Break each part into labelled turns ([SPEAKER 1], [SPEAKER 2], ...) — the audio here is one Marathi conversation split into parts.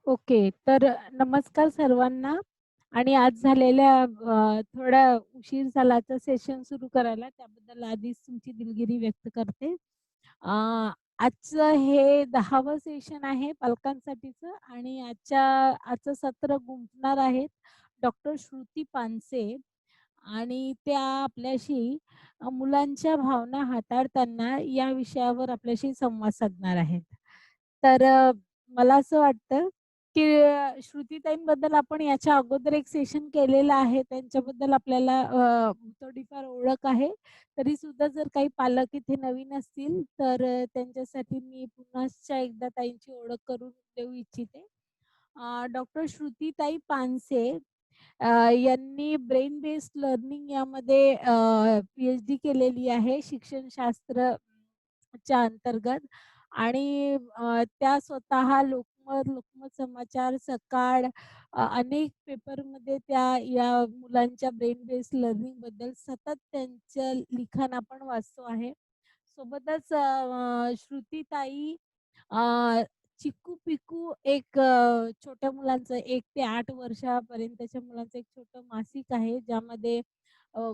[SPEAKER 1] ओके. तर नमस्कार सर्वांना आणि आज झालेल्या थोडा उशीर झाला तर सेशन सुरू करायला त्याबद्दल आधीच तुमची दिलगिरी व्यक्त करते. अ, आजचं हे 10वं सेशन आहे पालकांसाठीचं आणि आजचं सत्र गुंफणार आहेत डॉक्टर श्रुती पानसे आणि त्या आपल्याशी मुलांच्या भावना हाताळताना या विषयावर आपल्याशी संवाद साधणार आहेत. तर मला असं वाटतं, की श्रुतीताईंबद्दल आपण याच्या अगोदर एक सेशन केलेलं आहे. त्यांच्याबद्दल आपल्याला थोडीफार ओळख आहे. तरीसुद्धा जर काही पालक इथे नवीन असतील, तर त्यांच्यासाठी मी पुन्हा एकदा ताईंची ओळख करून देऊ इच्छिते. डॉक्टर श्रुतीताई पानसे यांनी ब्रेन बेस्ड लर्निंग यामध्ये पी-एच-डी केलेली आहे शिक्षणशास्त्र च्या अंतर्गत आणि त्या स्वतः लोकमत, लोकमत समाचार, सकाळ अनेक पेपरमध्ये त्या या मुलांच्या ब्रेन बेस्ड लर्निंगबद्दल सतत त्यांचं लिखाण आपण वाचतो आहे. सोबतच श्रुतीताई अ, चिक्कू पिकू एक छोट्या मुलांचं 1 ते 8 वर्षापर्यंतच्या मुलांचं एक छोटं मासिक आहे, ज्यामध्ये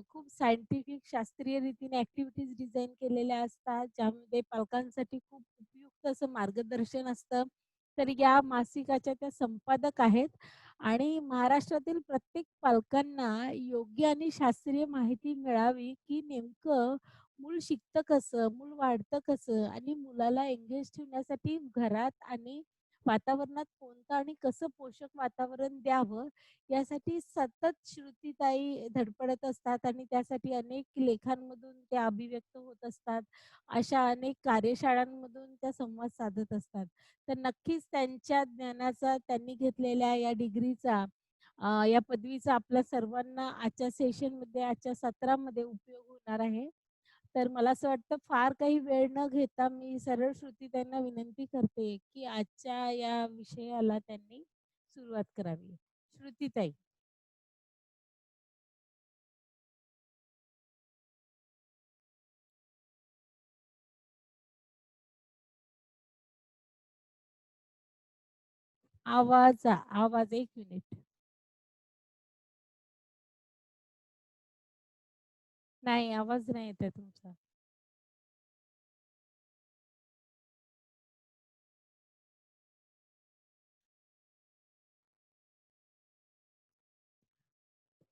[SPEAKER 1] खूप सायंटिफिक शास्त्रीय रीतीने ॲक्टिव्हिटीज डिझाइन केलेल्या असतात, ज्यामध्ये पालकांसाठी खूप उपयुक्त असं मार्गदर्शन असतं. तर या मासिकाच्या त्या संपादक आहेत आणि महाराष्ट्रातील प्रत्येक पालकांना योग्य आणि शास्त्रीय माहिती मिळावी, की नेमकं मूल शिकतं कसं, मूल वाढतं कसं आणि मुलाला एंगेज ठेवण्यासाठी घरात आणि वातावरणात कोणतं आणि कसं पोषक वातावरण द्यावं, यासाठी सतत श्रुतीताई धडपडत असतात आणि त्यासाठी अनेक लेखांमधून त्या अभिव्यक्त होत असतात. अशा अनेक कार्यशाळांमधून त्या संवाद साधत असतात. तर नक्कीच त्यांच्या ज्ञानाचा, त्यांनी घेतलेल्या या डिग्रीचा, या पदवीचा आपल्या सर्वांना आजच्या सेशनमध्ये, आजच्या सत्रामध्ये उपयोग होणार आहे. तर मला असं वाटतं फार काही वेळ न घेता मी सरळ श्रुतीताईंना विनंती करते, की आजच्या या विषयाला त्यांनी सुरुवात करावी. श्रुतीताई. आवाज 1 मिनिट. नाही, आवाज नाही येत आहे तुमचा.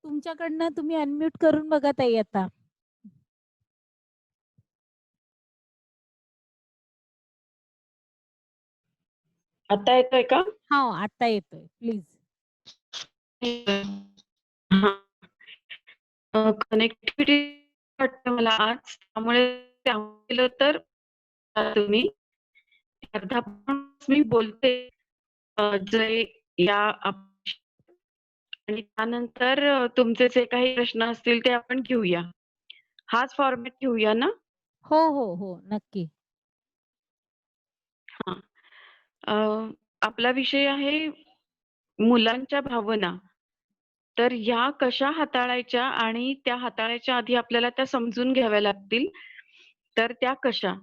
[SPEAKER 1] तुमच्याकडनं तुम्ही अनम्यूट करून बघा ताई आता.
[SPEAKER 2] आता येतोय का?
[SPEAKER 1] हां, आता येतोय. प्लीज.
[SPEAKER 2] हां. कनेक्टिव्हिटी वाटतं मला आज. त्यामुळे केलं तर तुम्ही अर्धा पाऊण मी बोलते जे या आणि त्यानंतर तुमचे जे काही प्रश्न असतील ते आपण घेऊया. हाच फॉर्मॅट घेऊया ना?
[SPEAKER 1] हो, हो, हो. नक्की.
[SPEAKER 2] हां. अ, आपला विषय आहे मुलांच्या भावना. तर ह्या कशा हाताळायच्या आणि त्या हाताळायच्या आधी आपल्याला त्या समजून घ्याव्या लागतील. तर त्या कशा?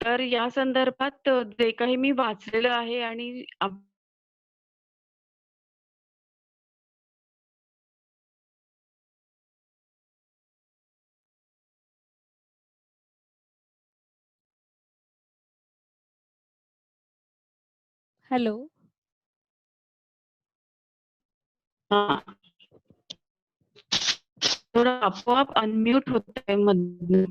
[SPEAKER 2] तर या संदर्भात जे काही मी वाचलेलं आहे आणि
[SPEAKER 1] हॅलो.
[SPEAKER 2] हां. थोडं आपोआप अनम्यूट होतंय मधनं.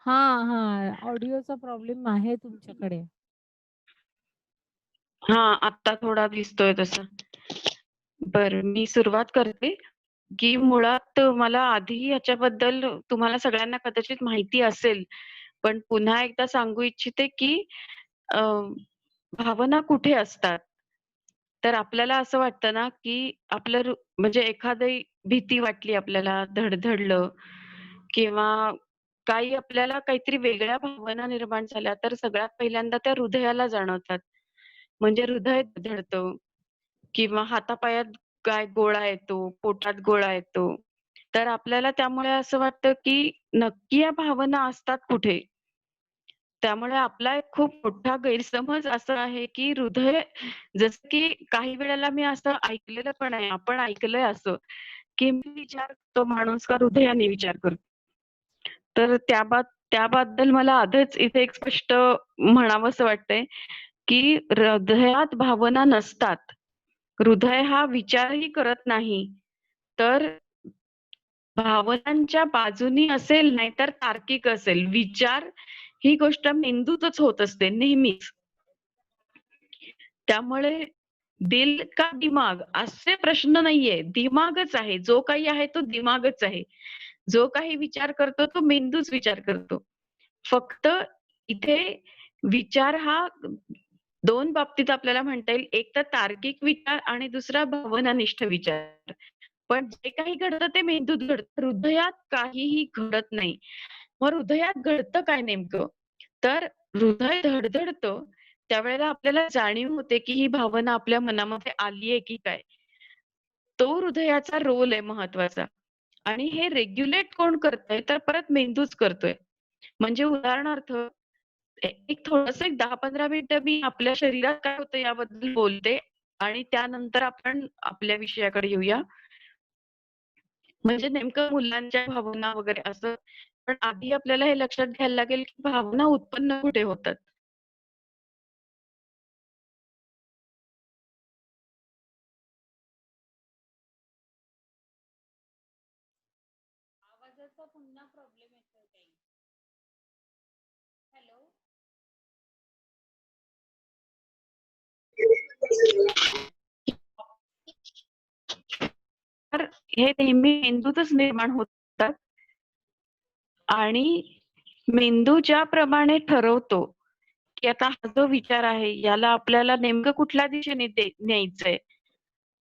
[SPEAKER 1] हां. ऑडिओचा प्रॉब्लेम आहे तुमच्याकडे.
[SPEAKER 2] हां, आत्ता थोडा दिसतोय तसा. बरं, मी सुरुवात करते, की मुळात मला आधी ह्याच्याबद्दल तुम्हाला सगळ्यांना कदाचित माहिती असेल, पण पुन्हा एकदा सांगू इच्छिते, की अ, भावना कुठे असतात? तर आपल्याला असं वाटतं ना, की आपलं म्हणजे एखादी भीती वाटली आपल्याला, धडधडलं किंवा काही आपल्याला काहीतरी वेगळ्या भावना निर्माण झाल्या, तर सगळ्यात पहिल्यांदा त्या हृदयाला जाणवतात. म्हणजे हृदय धडधडतं किंवा हातापायात काय गोळा येतो, पोटात गोळा येतो. तर आपल्याला त्यामुळे असं वाटतं, की नक्की या भावना असतात कुठे? त्यामुळे आपला एक खूप मोठा गैरसमज असा आहे, की हृदय जसं की काही वेळेला मी असं ऐकलेलं पण आहे, आपण ऐकलंय असं, की मी विचार करतो माणूस का हृदयाने विचार करतो. तर त्याबद्दल मला आधीच इथे एक स्पष्ट म्हणावंसं वाटतंय, की हृदयात भावना नसतात. हृदय हा विचारही करत नाही. तर भावनांच्या बाजूनी असेल नाहीतर तार्किक असेल. विचार ही गोष्ट मेंदूतच होत असते नेहमीच. त्यामुळे दिल का दिमाग असे प्रश्न नाहीये. दिमागच आहे. जो काही आहे तो दिमागच आहे. जो काही विचार करतो तो मेंदूच विचार करतो. फक्त इथे विचार हा 2 बाबतीत आपल्याला म्हणता येईल. एक तर तार्किक विचार आणि दुसरा भावनानिष्ठ विचार. पण जे काही घडतं ते मेंदूत घडतं. हृदयात काहीही घडत नाही. मग हृदयात घडतं काय नेमकं? तर हृदय धडधडतं, त्यावेळेला आपल्याला जाणीव होते, की ही भावना आपल्या मनामध्ये आली आहे की काय? तो हृदयाचा रोल आहे महत्वाचा. आणि हे रेग्युलेट कोण करतंय? तर परत मेंदूच करतोय. म्हणजे उदाहरणार्थ एक थोडंसं एक 10-15 मिनिटं मी आपल्या शरीरात काय होतं याबद्दल बोलते आणि त्यानंतर आपण आपल्या विषयाकडे येऊया. म्हणजे नेमकं मुलांच्या भावना वगैरे असं. पण आधी आपल्याला हे लक्षात घ्यायला लागेल, की भावना उत्पन्न कुठे होतात.
[SPEAKER 1] आवाजाचा पुन्हा प्रॉब्लेम येतोय काही. हॅलो.
[SPEAKER 2] तर हे नेहमी मेंदूतच निर्माण होतात आणि मेंदू ज्याप्रमाणे ठरवतो, की आता हा जो विचार आहे, याला आपल्याला नेमकं कुठल्या दिशेने न्यायचंय.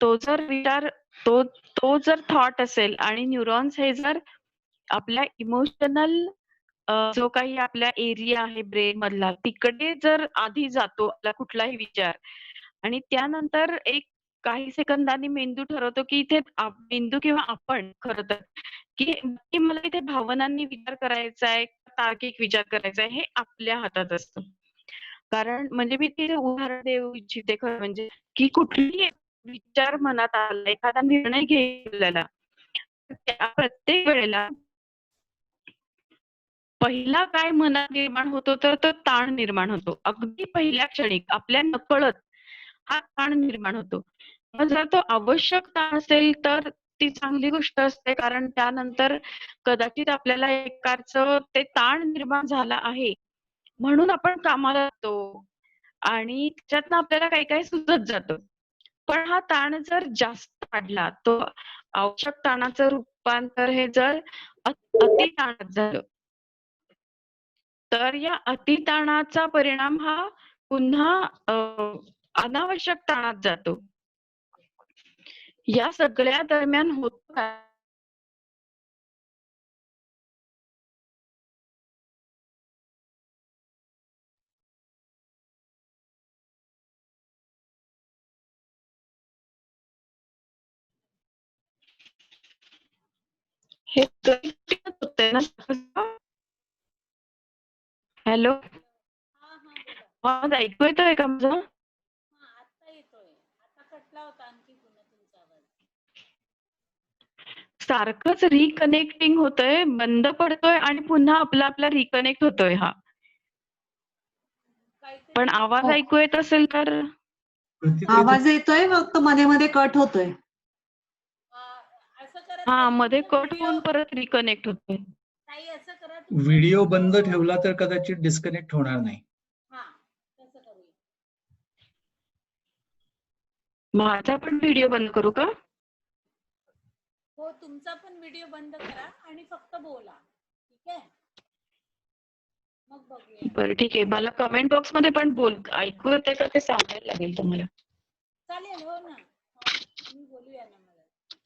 [SPEAKER 2] तो जर विचार तो तो जर थॉट असेल आणि न्यूरॉन्स हे जर आपल्या इमोशनल जो काही आपला एरिया आहे ब्रेन मधला, तिकडे जर आधी जातो आपला कुठलाही विचार आणि त्यानंतर एक काही सेकंदांनी मेंदू ठरवतो, की इथे मेंदू किंवा आपण खरं तर, की नक्की मला इथे भावनांनी विचार करायचा आहे, तार्किक विचार करायचा आहे, हे आपल्या हातात असतं. कारण म्हणजे मी तिथे उदाहरण देऊ इच्छिते खरं म्हणजे, की कुठलीही एक विचार मनात आला, एखादा निर्णय घेतलेला, तर त्या प्रत्येक वेळेला पहिला काय मनात निर्माण होतो, तर तो ताण निर्माण होतो. अगदी पहिल्या क्षणी आपल्या नकळत हा ताण निर्माण होतो. मग जर तो आवश्यक ताण असेल, तर ती चांगली गोष्ट असते. कारण त्यानंतर कदाचित आपल्याला एक प्रकारचं ते ताण निर्माण झाला आहे, म्हणून आपण कामाला जातो आणि त्याच्यातनं आपल्याला काही-काही सुचत जातं. पण हा ताण जर जास्त वाढला, तो आवश्यक ताणाचं रूपांतर हे जर अति ताणात झालं, तर या अतिताणाचा परिणाम हा पुन्हा अनावश्यक ताणात जातो. या सगळ्या दरम्यान होतं काय? हे कंटिन्यूच होतंय ना. हॅलो,
[SPEAKER 1] हा हा बोला.
[SPEAKER 2] आवाज ऐकू येतोय का माझा?
[SPEAKER 1] हा आता येतोय. आता कटला होता आणखी पुन्हा तुमचा आवाज.
[SPEAKER 2] सारखंच रिकनेक्टिंग होतंय, बंद पडतोय आणि पुन्हा आपला रिकनेक्ट होतोय हा. पण
[SPEAKER 1] काहीतरी
[SPEAKER 2] आवाज
[SPEAKER 3] हो,
[SPEAKER 2] ऐकू येत असेल तर
[SPEAKER 3] आवाज येतोय फक्त मध्ये मध्ये कट होतोय.
[SPEAKER 1] असं करा
[SPEAKER 2] हां,
[SPEAKER 1] ताई
[SPEAKER 2] मध्ये
[SPEAKER 1] तुमचा
[SPEAKER 2] कट
[SPEAKER 1] व्हिडिओ.
[SPEAKER 2] होऊन परत रिकनेक्ट होतोय.
[SPEAKER 1] ताई असं करा तुमचा
[SPEAKER 4] व्हिडिओ
[SPEAKER 1] व्हिडिओ.
[SPEAKER 4] बंद ठेवला तर कदाचित डिस्कनेक्ट होणार नाही.
[SPEAKER 1] हा तसं करूया.
[SPEAKER 2] माझा पण व्हिडिओ बंद करू का?
[SPEAKER 1] हो तुमचा पण व्हिडिओ बंद करा आणि फक्त बोला. ठीक आहे. मग बघूया.
[SPEAKER 2] बरं ठीक आहे. मला कमेंट बॉक्समध्ये पण ऐकू येतंय का ते सांगायला लागेल तुम्हाला.
[SPEAKER 1] चालेल हो ना. हो तुम्ही बोलूया ना मला.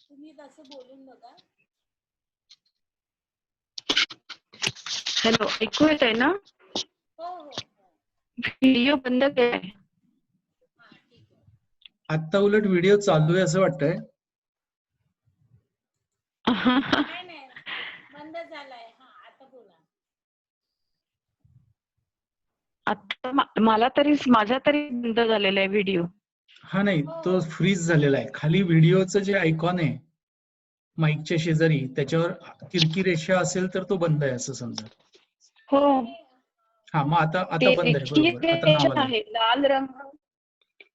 [SPEAKER 1] तुम्ही तसं बोलून बघा.
[SPEAKER 2] हॅलो, ऐकू येतंय ना?
[SPEAKER 1] हो हो हो.
[SPEAKER 2] व्हिडिओ बंद केलाय.
[SPEAKER 1] हा ठीक आहे.
[SPEAKER 4] आत्ता उलट व्हिडिओ चालू आहे असं वाटतंय.
[SPEAKER 1] नाही नाही बंद झालाय. हा आता बोला.
[SPEAKER 2] आता मला तरी माझा तरी बंद झालेला आहे व्हिडिओ.
[SPEAKER 4] हा नाही, तो फ्रीज झालेला आहे. खाली व्हिडिओचं जे आयकॉन आहे माईकच्या शेजारी, त्याच्यावर तिरकी रेषा असेल तर तो बंद आहे असं समजा.
[SPEAKER 2] हो,
[SPEAKER 4] हा, मग आता
[SPEAKER 2] ते
[SPEAKER 4] बंद आहे.
[SPEAKER 2] रेखीय
[SPEAKER 4] बरोबर, आता नाव
[SPEAKER 2] रेषा
[SPEAKER 4] आलं.
[SPEAKER 2] आहे, लाल रंग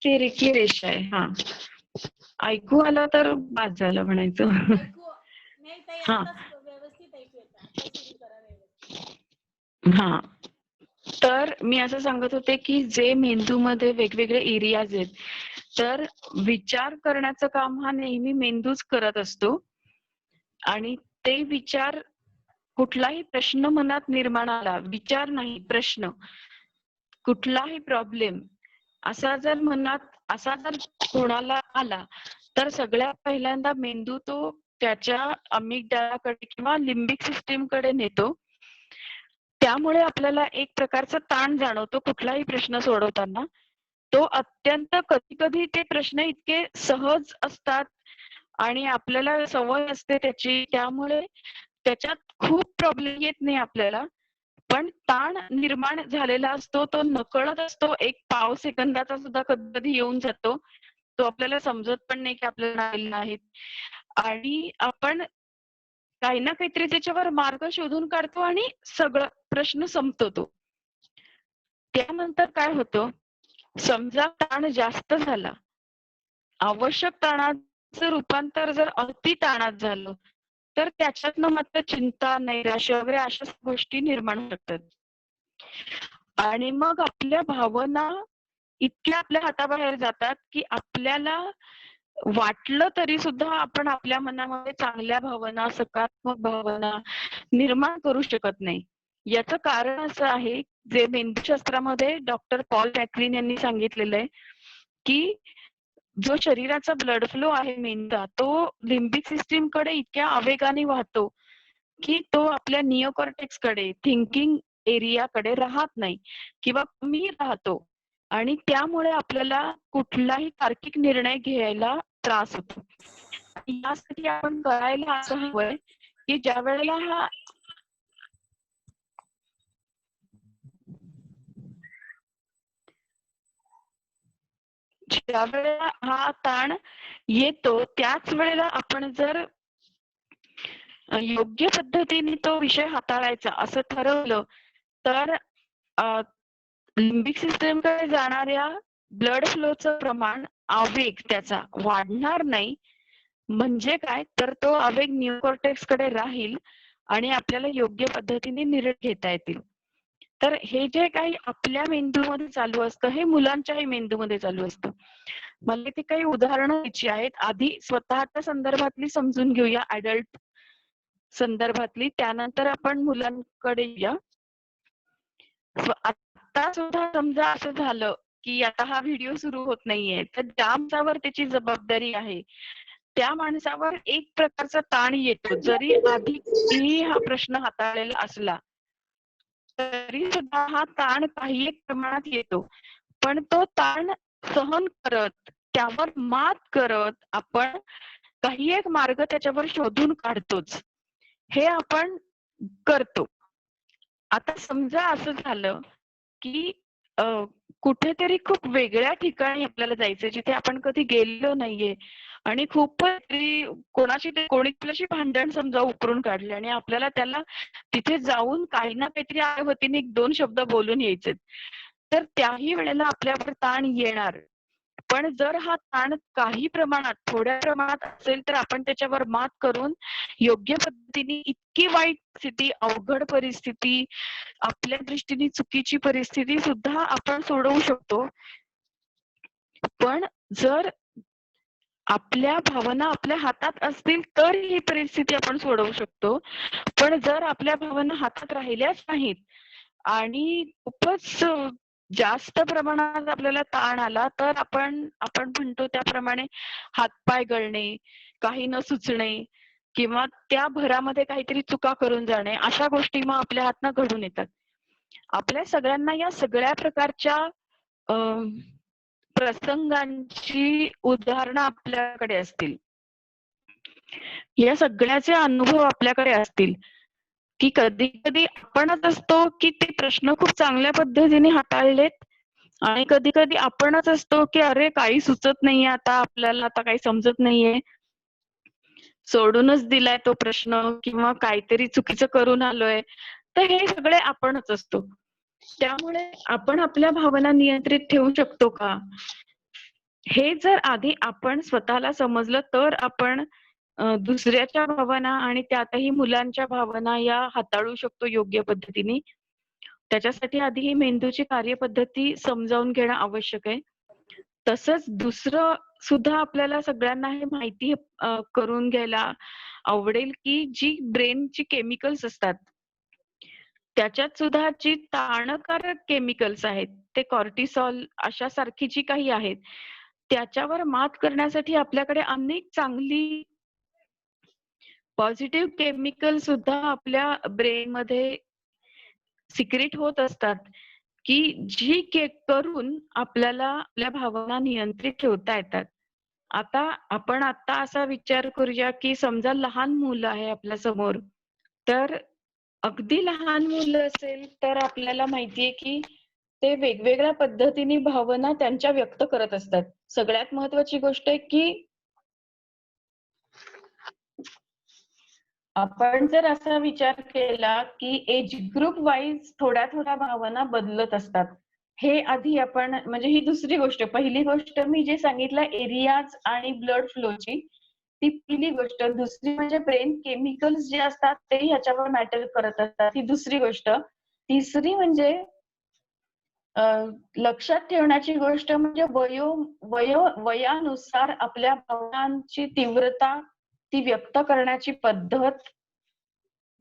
[SPEAKER 2] ते रेखीय रेषा आहे. हा, ऐकू आलं तर बाद झालं म्हणायचं.
[SPEAKER 1] नाही ताई,
[SPEAKER 2] हा.
[SPEAKER 1] आता व्यवस्थित ऐकू येतं. आता सुरू करा व्यवस्थित.
[SPEAKER 2] हा, तर मी असं सांगत होते की जे मेंदूमध्ये वेगवेगळे एरियाज आहेत, तर विचार करण्याचं काम हा नेहमी मेंदूच करत असतो. आणि ते विचार, कुठलाही प्रश्न मनात निर्माण आला, विचार नाही प्रश्न, कुठलाही प्रॉब्लेम असा जर कोणाला आला, तर सगळ्यात पहिल्यांदा मेंदू तो त्याच्या अमिगडालाकडे किंवा लिंबिक सिस्टीम कडे नेतो. त्यामुळे आपल्याला एक प्रकारचा ताण जाणवतो कुठलाही प्रश्न सोडवताना. तो अत्यंत कधी कधी ते प्रश्न इतके सहज असतात आणि आपल्याला सवय असते त्याची, त्यामुळे त्याच्यात खूप प्रॉब्लेम येत नाही आपल्याला. पण ताण निर्माण झालेला असतो, तो नकळत असतो, एक पाव सेकंदाचा सुद्धा कधी येऊन जातो. तो आपल्याला समजत पण नाही की आपल्याला आलेला आहे. आणि आपण काही ना काहीतरी त्याच्यावर मार्ग शोधून काढतो आणि सगळं प्रश्न संपतो तो. त्यानंतर काय होतं, समजा ताण जास्त झाला, आवश्यक ताणाचं रूपांतर जर अति ताणात झालं, तर त्याच्यातनं मात्र चिंता, नैराश्य वगैरे अशा गोष्टी निर्माण होतात. आणि मग आपल्या भावना इतक्या आपल्या हाताबाहेर जातात की आपल्याला वाटलं तरी सुद्धा आपण आपल्या मनामध्ये चांगल्या भावना, सकारात्मक भावना निर्माण करू शकत नाही. याचं कारण असं आहे, जे मेंदूशास्त्रामध्ये डॉक्टर पॉल मॅक्लिन यांनी सांगितलेलं आहे की जो शरीराचा ब्लड फ्लो आहे मेंदूचा, तो लिंबिक सिस्टीम कडे इतक्या आवेगाने वाहतो की तो आपल्या निओकॉर्टेक्स कडे, थिंकिंग एरियाकडे राहत नाही किंवा कमी राहतो. आणि त्यामुळे आपल्याला कुठलाही तार्किक निर्णय घ्यायला त्रास होतो. यासाठी आपण करायला असं हवंय की ज्या वेळेला हा ताण येतो, त्याच वेळेला आपण जर योग्य पद्धतीने तो विषय हाताळायचा असं ठरवलं, तर लिंबिक सिस्टमकडे जाणाऱ्या ब्लड फ्लोचं प्रमाण, आवेग त्याचा वाढणार नाही. म्हणजे काय, तर तो आवेग निओकॉर्टेक्स कडे राहील आणि आपल्याला योग्य पद्धतीने निर्णय घेता येतील. तर हे जे काही आपल्या मेंदूमध्ये चालू असतं, हे मुलांच्याही मेंदूमध्ये चालू असतं. मला ती काही उदाहरणं द्यायची आहेत. आधी स्वतःच्या संदर्भातली समजून घेऊया, अडल्ट संदर्भातली, त्यानंतर आपण मुलांकडे येऊया. आता सुद्धा समजा असं झालं की आता हा व्हिडिओ सुरू होत नाहीये, तर ज्या माणसावर त्याची जबाबदारी आहे त्या माणसावर एक प्रकारचा ताण येतो. जरी आधीही हा प्रश्न हाताळलेला असला तरी सुद्धा हा ताण काही एक प्रमाणात येतो. पण तो ताण सहन करत, त्यावर मात करत आपण काही एक मार्ग त्याच्यावर शोधून काढतोच. हे आपण करतो. आता समजा असं झालं की कुठेतरी खूप वेगळ्या ठिकाणी आपल्याला जायचंय, जिथे आपण कधी गेलेलो नाहीये आणि खूपच कोणी आपल्याशी भांडण समजा उकरून काढले आणि आपल्याला त्याला तिथे जाऊन काही ना काहीतरी आपल्या वतीने 1-2 शब्द बोलून यायचे, तर त्याही वेळेला आपल्यावर ताण येणार. पण जर हा ताण काही प्रमाणात, थोड्या प्रमाणात असेल, तर आपण त्याच्यावर मात करून योग्य पद्धतीने इतकी वाईट स्थिती, अवघड परिस्थिती, आपल्या दृष्टीने चुकीची परिस्थिती सुद्धा आपण सोडवू शकतो. पण जर आपल्या भावना आपल्या हातात असतील तर ही परिस्थिती आपण सोडवू शकतो. पण जर आपल्या भावना हातात राहिल्याच नाहीत आणि खूपच जास्त प्रमाणात आपल्याला ताण आला, तर आपण म्हणतो त्याप्रमाणे हातपाय गळणे, काही न सुचणे किंवा त्या भरामध्ये काहीतरी चुका करून जाणे, अशा गोष्टी मग आपल्या हातनं घडून येतात. आपल्या सगळ्यांना या सगळ्या प्रकारच्या प्रसंगांची उदाहरणं आपल्याकडे असतील. या सगळ्याचे अनुभव आपल्याकडे असतील की कधी कधी आपणच असतो की ते प्रश्न खूप चांगल्या पद्धतीने हाताळलेत, आणि कधी कधी आपणच असतो की अरे काही सुचत नाहीये आता आपल्याला, आता काही समजत नाहीये, सोडूनच दिलाय तो प्रश्न किंवा काहीतरी चुकीचं करून आलोय. तर हे सगळे आपणच असतो. त्यामुळे आपण आपल्या भावना नियंत्रित ठेवू शकतो का, हे जर आधी आपण स्वतःला समजलं तर आपण दुसऱ्याच्या भावना आणि त्यातही मुलांच्या भावना या हाताळू शकतो योग्य पद्धतीने. त्याच्यासाठी आधी ही मेंदूची कार्यपद्धती समजावून घेणं आवश्यक आहे. तसंच दुसरं सुद्धा आपल्याला सगळ्यांना हे माहिती करून घ्यायला आवडेल की जी ब्रेनची केमिकल्स असतात त्याच्यात सुद्धा जी ताणकारक केमिकल्स आहेत, ते कॉर्टिसॉल अशा सारखी जी काही आहेत, त्याच्यावर मात करण्यासाठी आपल्याकडे अनेक चांगली पॉझिटिव्ह केमिकल सुद्धा आपल्या ब्रेनमध्ये सिक्रेट होत असतात, की जी करून आपल्याला आपल्या भावना नियंत्रित ठेवता येतात. आपण आता असा विचार करूया की समजा लहान मुलं आहे आपल्या समोर, तर अगदी लहान मुलं असेल तर आपल्याला माहितीये की ते वेगवेगळ्या पद्धतीने भावना त्यांच्या व्यक्त करत असतात. सगळ्यात महत्वाची गोष्ट आहे की आपण जर असा विचार केला की एज ग्रुप वाईज थोड्या थोड्या भावना बदलत असतात. हे आधी आपण म्हणजे ही दुसरी गोष्ट. पहिली गोष्ट मी जे सांगितलं एरियाज आणि ब्लड फ्लोची, ती पहिली गोष्ट. दुसरी म्हणजे ब्रेन केमिकल्स जे असतात ते ह्याच्यावर मॅटर करत असतात, ही दुसरी गोष्ट. तिसरी म्हणजे लक्षात ठेवण्याची गोष्ट म्हणजे वयानुसार आपल्या भावनांची तीव्रता, ती व्यक्त करण्याची पद्धत,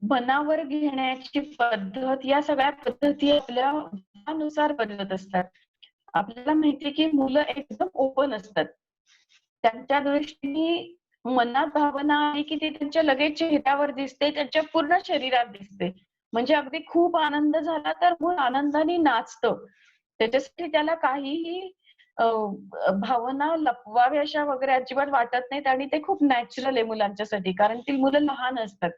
[SPEAKER 2] मनावर घेण्याची पद्धत, या सगळ्या पद्धती आपल्या वयानुसार बदलत असतात. आपल्याला माहितीये की मुलं एकदम ओपन असतात. त्यांच्या दृष्टीने मनात भावना आहे की ती त्यांच्या लगेच चेहऱ्यावर दिसते, त्यांच्या पूर्ण शरीरात दिसते. म्हणजे अगदी खूप आनंद झाला तर मूल आनंदाने नाचतं. त्याच्यासाठी त्याला काहीही भावना लपवाव्याशा वगैरे अजिबात वाटत नाहीत आणि ते खूप नॅचरल आहे मुलांच्यासाठी, कारण ती मुलं लहान असतात.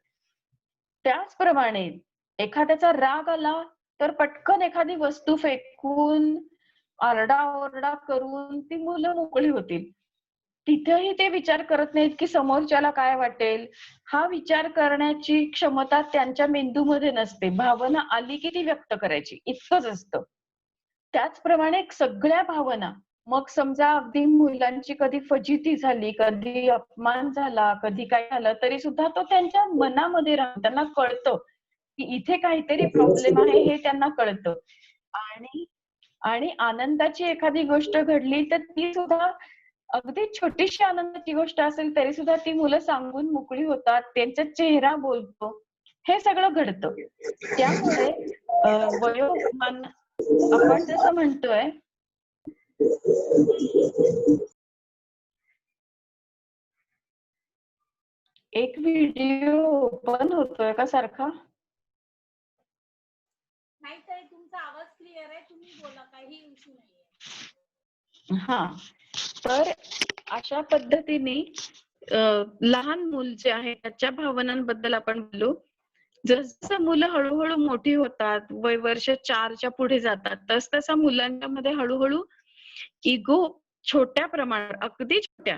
[SPEAKER 2] त्याचप्रमाणे एखाद्याचा राग आला तर पटकन एखादी वस्तू फेकून, आरडाओरडा करून ती मुलं मोकळी होतील. तिथेही ते विचार करत नाहीत की समोरच्याला काय वाटेल. हा विचार करण्याची क्षमता त्यांच्या मेंदूमध्ये नसते. भावना आली की ती व्यक्त करायची, इतकंच असतं. त्याचप्रमाणे सगळ्या भावना, मग समजा अगदी मुलांची कधी फजिती झाली, कधी अपमान झाला, कधी काय झालं, तरी सुद्धा तो त्यांच्या मनामध्ये राहतो. त्यांना कळतं की इथे काहीतरी प्रॉब्लेम आहे, हे त्यांना कळतं. आणि आणि आनंदाची एखादी गोष्ट घडली तर ती सुद्धा अगदी छोटीशी आनंदाची गोष्ट असेल तरी सुद्धा ती मुलं सांगून मोकळी होतात. त्यांचा चेहरा बोलतो. हे सगळं घडतं. त्यामुळे वयोमान आपण जसं म्हणतोय एक व्हिडिओ ओपन होतोय का सारखा?
[SPEAKER 1] नाही ताई, तुमचा आवाज क्लिअर आहे, तुम्ही बोला, काही इश्यू नाहीये.
[SPEAKER 2] हा, तर अशा पद्धतीने लहान मूल जे आहे त्याच्या भावनांबद्दल आपण बोलू. जसं मुलं हळूहळू मोठी होतात, वय वर्ष 4च्या पुढे जातात, तस तसा मुलांच्या मध्ये हळूहळू इगो छोट्या प्रमाणात, अगदी छोट्या,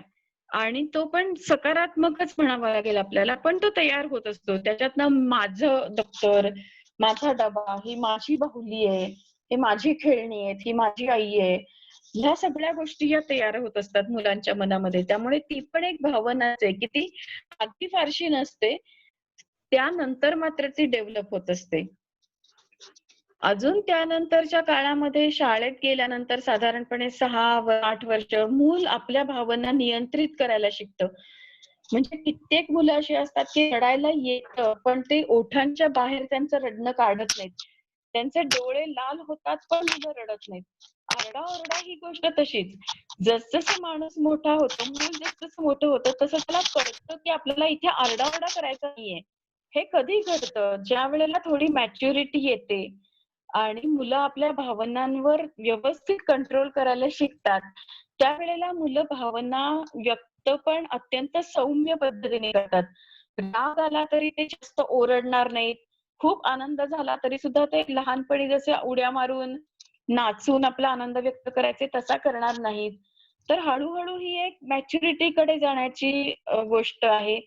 [SPEAKER 2] आणि तो पण सकारात्मकच म्हणावा लागेल आपल्याला, पण तो तयार होत असतो. त्याच्यातनं माझं दप्तर, माझा डबा, ही माझी बाहुली आहे, हे माझी खेळणी आहेत, ही माझी आई आहे, ह्या सगळ्या गोष्टी या तयार होत असतात मुलांच्या मनामध्ये. त्यामुळे ती पण एक भावनाच आहे की ती अगदी फारशी नसते, त्यानंतर मात्र ती डेव्हलप होत असते. अजून त्यानंतरच्या काळामध्ये शाळेत गेल्यानंतर साधारणपणे 6-8 वर्ष मूल आपल्या भावना नियंत्रित करायला शिकतं. म्हणजे कित्येक मुलं अशी असतात की रडायला येतं, पण ते ओठांच्या बाहेर त्यांचं रडणं काढत नाहीत. त्यांचे डोळे लाल होतात पण मुलं रडत नाहीत. आरडाओरडा ही गोष्ट तशीच. जसजसं माणूस मोठा होतो, मूल जसजसं मोठं होतं तसं त्याला कळतं की आपल्याला इथे आरडाओरडा करायचा नाहीये. हे कधी घडतं? ज्या वेळेला थोडी मॅच्युरिटी येते आणि मुलं आपल्या भावनांवर व्यवस्थित कंट्रोल करायला शिकतात, त्यावेळेला मुलं भावना व्यक्त पण अत्यंत सौम्य पद्धतीने करतात. राग आला तरी ते जास्त ओरडणार नाहीत, खूप आनंद झाला तरी सुद्धा ते लहानपणी जसे उड्या मारून नाचून आपला आनंद व्यक्त करायचे तसा करणार नाहीत. तर हळूहळू ही एक मॅच्युरिटीकडे जाण्याची गोष्ट आहे,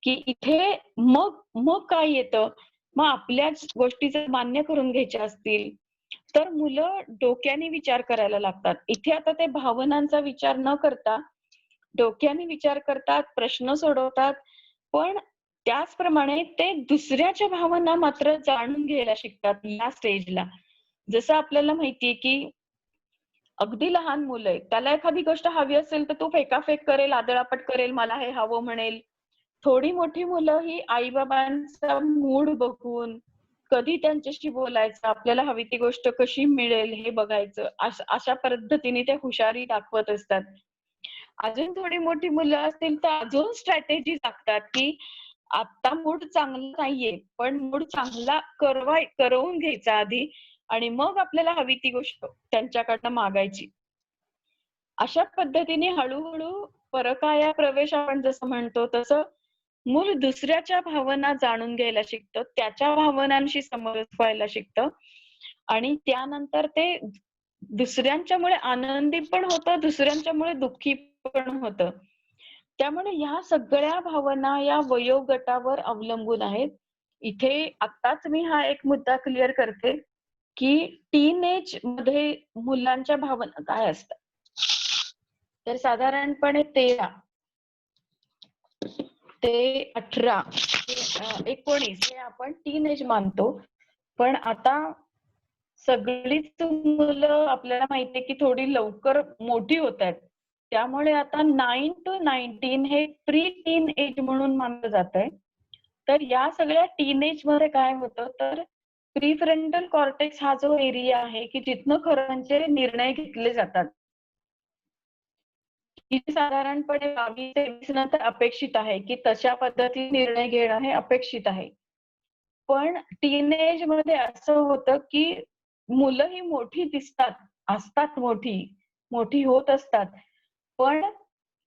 [SPEAKER 2] की इथे मग मग काय येतं, मग आपल्याच गोष्टी जर मान्य करून घ्यायच्या असतील, तर मुलं डोक्याने विचार करायला लागतात. इथे आता ते भावनांचा विचार न करता डोक्याने विचार करतात, प्रश्न सोडवतात, पण त्याचप्रमाणे ते दुसऱ्याच्या भावना मात्र जाणून घ्यायला शिकतात या स्टेजला. जसं आपल्याला माहितीये, की अगदी लहान मुलं आहेत. त्याला एखादी गोष्ट हवी असेल, तर तो फेकाफेक करेल, आदळआपट करेल, मला हे हवं म्हणेल. थोडी मोठी मुलं ही आई-बाबांचा मूड बघून, कधी त्यांच्याशी बोलायचं, आपल्याला हवी ती गोष्ट कशी मिळेल हे बघायचं, अशा पद्धतीने ते हुशारी दाखवत असतात. अजून थोडी मोठी मुलं असतील तर अजून स्ट्रॅटेजी टाकतात, की आता मूड चांगला नाहीये, पण मूड चांगला करवून घ्यायचा आधी आणि मग आपल्याला हवी ती गोष्ट त्यांच्याकडनं मागायची. अशा पद्धतीने हळूहळू परकाया प्रवेश आपण जसं म्हणतो तसं मूल दुसऱ्याच्या भावना जाणून घ्यायला शिकतं, त्याच्या भावनांशी समरस व्हायला शिकतं आणि त्यानंतर ते दुसऱ्यांच्यामुळे आनंदी पण होतं, दुसऱ्यांच्यामुळे दुःखी पण होतं. त्यामुळे ह्या सगळ्या भावना या वयोगटावर अवलंबून आहेत. इथे आत्ताच मी हा एक मुद्दा क्लिअर करते, की टीनएज मध्ये मुलांच्या भावना काय असतात. तर साधारणपणे 13 ते 18 ते 19 हे आपण टीनएज मानतो. पण आता सगळीच मुलं आपल्याला माहितीये की थोडी लवकर मोठी होत आहेत. त्यामुळे आता 9 to 19 हे प्री टीन एज म्हणून मानलं जातंय. तर या सगळ्या टीनएज मध्ये काय होतं तर प्रीफ्रंटल कॉर्टेक्स हा जो एरिया आहे की जिथनं खरं म्हणजे निर्णय घेतले जातात. ही साधारणपणे 22 ते 20 नंतर अपेक्षित आहे की तशा पद्धतीने निर्णय घेणं हे अपेक्षित आहे. पण टीनेज मध्ये असं होतं की मुलं ही मोठी दिसतात, असतात मोठी होत असतात. पण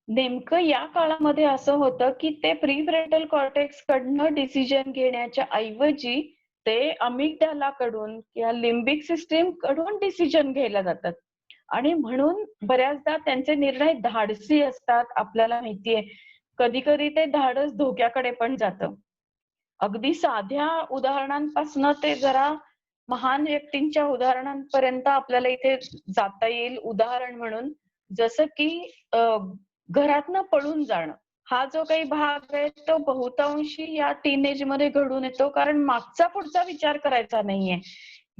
[SPEAKER 2] नेमकं या काळामध्ये असं होतं की ते प्रीफ्रंटल कॉर्टेक्स कडनं डिसिजन घेण्याच्या ऐवजी ते अमिगडाला कडून किंवा लिम्बिक सिस्टीम कडून डिसिजन घ्यायला जातात. आणि म्हणून बऱ्याचदा त्यांचे निर्णय धाडसी असतात. आपल्याला माहितीये कधी कधी ते धाडस धोक्याकडे पण जातं. अगदी साध्या उदाहरणांपासून ते जरा महान व्यक्तींच्या उदाहरणांपर्यंत आपल्याला इथे जाता येईल. उदाहरण म्हणून जसं की घरातनं पळून जाणं हा जो काही भाग आहे तो बहुतांशी या टीनेज मध्ये घडून येतो, कारण मागचा पुढचा विचार करायचा नाहीये.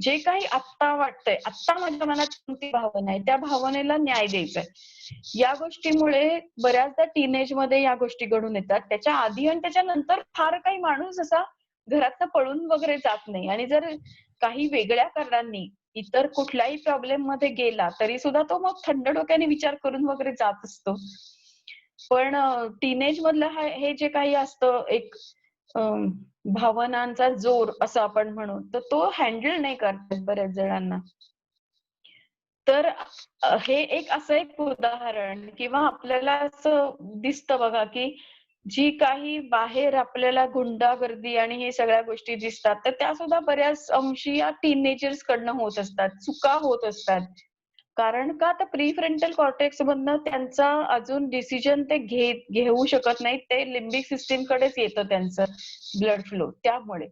[SPEAKER 2] जे काही आत्ता वाटतंय, आत्ता माझ्या मनात कोणती भावना आहे त्या भावनेला न्याय द्यायचा आहे. या गोष्टीमुळे बऱ्याचदा टीनेज मध्ये या गोष्टी घडून येतात. त्याच्या आधी आणि त्याच्या नंतर फार काही माणूस असा घरातनं पळून वगैरे जात नाही. आणि जर काही वेगळ्या कारणांनी इतर कुठल्याही प्रॉब्लेम मध्ये गेला तरी सुद्धा तो मग थंड डोक्याने विचार करून वगैरे जात असतो. पण टीनेज मधलं हे जे काही असतं एक भावनांचा जोर असं आपण म्हणू, तर तो हँडल नाही करतात बऱ्याच जणांना. तर हे एक असं एक उदाहरण किंवा आपल्याला असं दिसतं बघा की जी काही बाहेर आपल्याला गुंडागर्दी आणि हे सगळ्या गोष्टी दिसतात तर त्या सुद्धा बऱ्याच अंशी या टीनेजर्स कडनं होत असतात, चुका होत असतात. कारण का तर प्रीफ्रंटल कॉर्टेक्स मधनं त्यांचा अजून डिसिजन ते घेऊ शकत नाहीत. ते लिम्बिक सिस्टीम कडेच येतं त्यांचं ब्लड फ्लो त्यामुळे.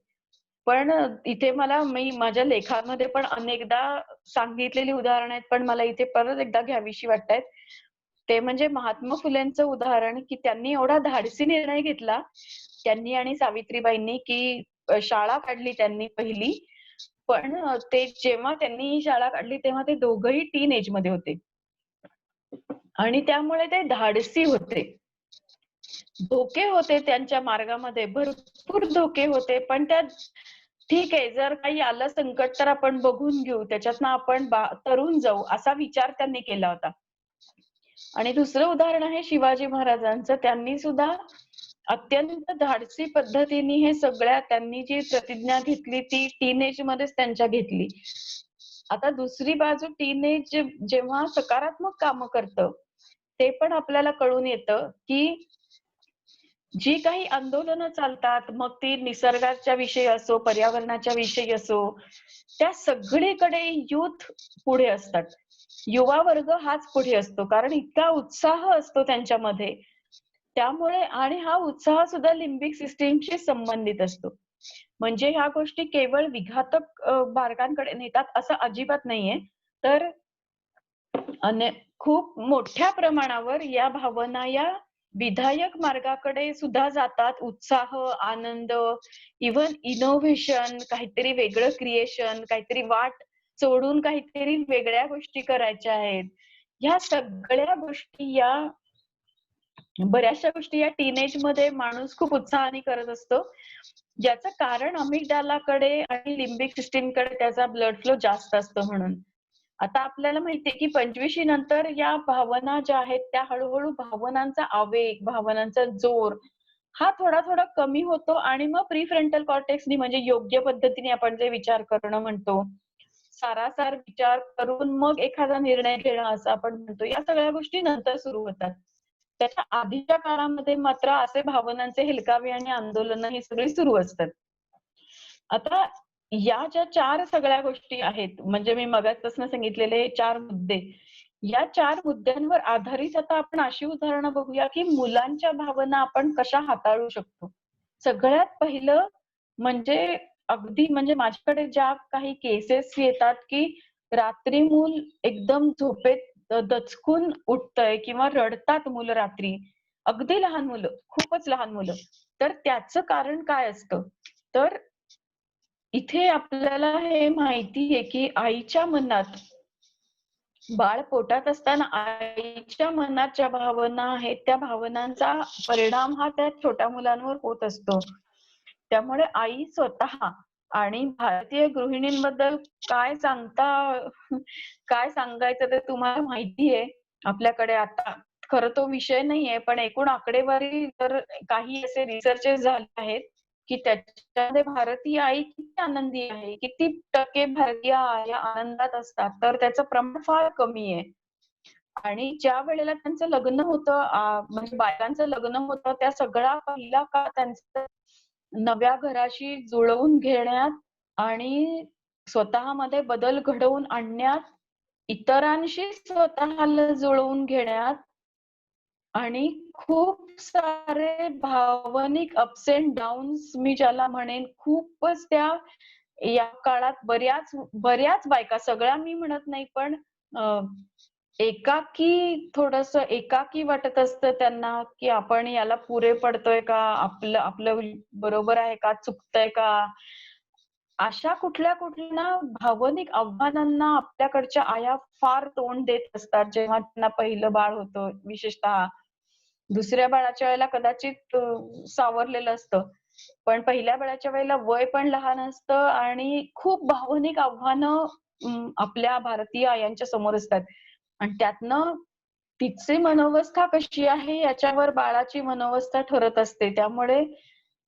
[SPEAKER 2] पण इथे मी माझ्या लेखामध्ये पण अनेकदा सांगितलेली उदाहरणं आहेत, पण मला इथे परत एकदा घ्यावीशी वाटतायत. ते म्हणजे महात्मा फुलेंचं उदाहरण की त्यांनी एवढा धाडसी निर्णय घेतला त्यांनी आणि सावित्रीबाईंनी की शाळा काढली त्यांनी पहिली. पण ते जेव्हा त्यांनी ही शाळा काढली तेव्हा ते दोघंही टीन एज मध्ये होते आणि त्यामुळे ते धाडसी होते. धोके होते त्यांच्या मार्गामध्ये, भरपूर धोके होते. पण त्यात ठीक आहे, जर काही आलं संकट तर आपण बघून घेऊ, त्याच्यातनं आपण तरून जाऊ असा विचार त्यांनी केला होता. आणि दुसरं उदाहरण आहे शिवाजी महाराजांचं. त्यांनी सुद्धा अत्यंत धाडसी पद्धतीने हे त्यांनी जी प्रतिज्ञा घेतली ती टीनेज मध्येच त्यांच्या घेतली. आता दुसरी बाजू टीनेज जेव्हा सकारात्मक कामं करतं ते पण आपल्याला कळून येतं की जी काही आंदोलनं चालतात, मग ती निसर्गाच्या विषयी असो, पर्यावरणाच्या विषयी असो, त्या सगळीकडे युथ पुढे असतात. युवा वर्ग हाच पुढे असतो, कारण इतका उत्साह असतो त्यांच्यामध्ये. त्यामुळे आणि हा उत्साह सुद्धा लिम्बिक सिस्टीमशी संबंधित असतो. म्हणजे ह्या गोष्टी केवळ विघातक मार्गांकडे नेतात असं अजिबात नाहीये. तर खूप मोठ्या प्रमाणावर या भावना या विधायक मार्गाकडे सुद्धा जातात. उत्साह, आनंद, इव्हन इनोव्हेशन, काहीतरी वेगळं क्रिएशन, काहीतरी वाट सोडून काहीतरी वेगळ्या गोष्टी करायच्या आहेत. ह्या सगळ्या गोष्टी बऱ्याचशा गोष्टी या टीनेजमध्ये माणूस खूप उत्साहाने करत असतो. ज्याचं कारण अमिगडालाकडे आणि लिम्बिक सिस्टीमकडे त्याचा ब्लड फ्लो जास्त असतो म्हणून. आता आपल्याला माहितीये की 25शी नंतर या भावना ज्या आहेत त्या हळूहळू भावनांचा आवेग, भावनांचा जोर हा थोडा कमी होतो आणि मग प्रीफ्रंटल कॉर्टेक्सनी म्हणजे योग्य पद्धतीने आपण जे विचार करणं म्हणतो, सारासार विचार करून मग एखादा निर्णय घेणं असं आपण म्हणतो. या सगळ्या गोष्टी नंतर सुरू होतात. त्याच्या आधीच्या काळामध्ये मात्र असे भावनांचे हेलकावे आणि आंदोलनं ही सगळी सुरू असतात. आता या ज्या 4 सगळ्या गोष्टी आहेत, म्हणजे मी मगाचपासून सांगितलेले हे 4 मुद्दे. या 4 मुद्द्यांवर आधारित आता आपण अशी उदाहरणं बघूया, की मुलांच्या भावना आपण कशा हाताळू शकतो. सगळ्यात पहिलं म्हणजे अगदी म्हणजे माझ्याकडे ज्या काही केसेस येतात, की रात्री मूल एकदम झोपेत दचकून उठतंय किंवा रडतात मुलं रात्री. अगदी लहान मुलं, खूपच लहान मुलं. तर त्याचं कारण काय असतं? तर इथे आपल्याला हे माहितीये की आईच्या मनात बाळ पोटात असताना आईच्या मनात ज्या भावना आहेत त्या भावनांचा परिणाम हा त्या छोट्या मुलांवर होत असतो. त्यामुळे आई स्वतः आणि भारतीय गृहिणींबद्दल काय काय सांगायचं ते तुम्हाला माहितीये. आपल्याकडे आता खरं तो विषय नाहीये, पण एकूण आकडेवारी तर काही असे रिसर्चेस झाले आहेत की त्याच्यामध्ये भारतीय आई किती आनंदी आहे, किती टक्के भारतीय आया आनंदात असतात, तर त्याचं प्रमाण फार कमी आहे. आणि ज्या वेळेला त्यांचं लग्न होतं म्हणजे बायकांचं लग्न होतं, त्या सगळा पहिला काळ त्यांचा नव्या घराशी जुळवून घेण्यात आणि स्वतःमध्ये बदल घडवून आणण्यात, इतरांशी स्वतःला जुळवून घेण्यात आणि खूप सारे भावनिक अप्स अँड डाउन्स मी ज्याला म्हणेन खूपच त्या या काळात बऱ्याच बायका, सगळ्या मी म्हणत नाही, पण थोडंसं एकाकी वाटत असतं त्यांना, की आपण याला पुरे पडतोय का? आपलं बरोबर आहे का? चुकतंय का? अशा कुठल्या ना भावनिक आव्हानांना आपल्याकडच्या आया फार तोंड देत असतात, जेव्हा त्यांना पहिलं बाळ होतं विशेषतः. दुसऱ्या बाळाच्या वेळेला कदाचित सावरलेलं असतं. पण पहिल्या बाळाच्या वेळेला वय पण लहान असतं आणि खूप भावनिक आव्हानं आपल्या भारतीय आयांच्या समोर असतात. आणि त्यातनं तिची मनोवस्था कशी आहे याच्यावर बाळाची मनोवस्था ठरत असते. त्यामुळे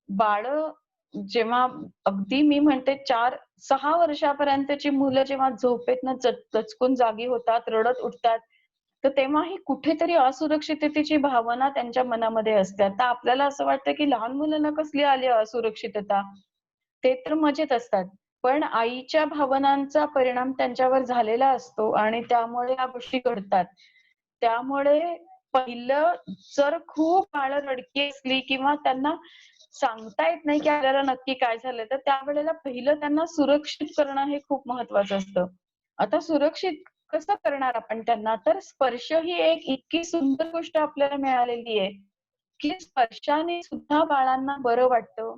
[SPEAKER 2] बाळं जेव्हा अगदी मी म्हणते 4-6 वर्षापर्यंतची मुलं जेव्हा झोपेतनं दचकून जागी होतात, रडत उठतात, तर तेव्हा ही कुठेतरी असुरक्षिततेची भावना त्यांच्या मनामध्ये असते. आता आपल्याला असं वाटतं, की लहान मुलांना कसली आली असुरक्षितता? ते तर मजेत असतात. पण आईच्या भावनांचा परिणाम त्यांच्यावर झालेला असतो आणि त्यामुळे या गोष्टी घडतात. त्यामुळे पहिलं जर खूप बाळं रडकी असली किंवा त्यांना सांगता येत नाही, की आपल्याला नक्की काय झालंय, तर त्यावेळेला पहिलं त्यांना सुरक्षित करणं हे खूप महत्वाचं असतं. आता सुरक्षित कसं करणार आपण त्यांना? तर स्पर्श ही एक इतकी सुंदर गोष्ट आपल्याला मिळालेली आहे, की स्पर्शाने सुद्धा बाळांना बरं वाटतं.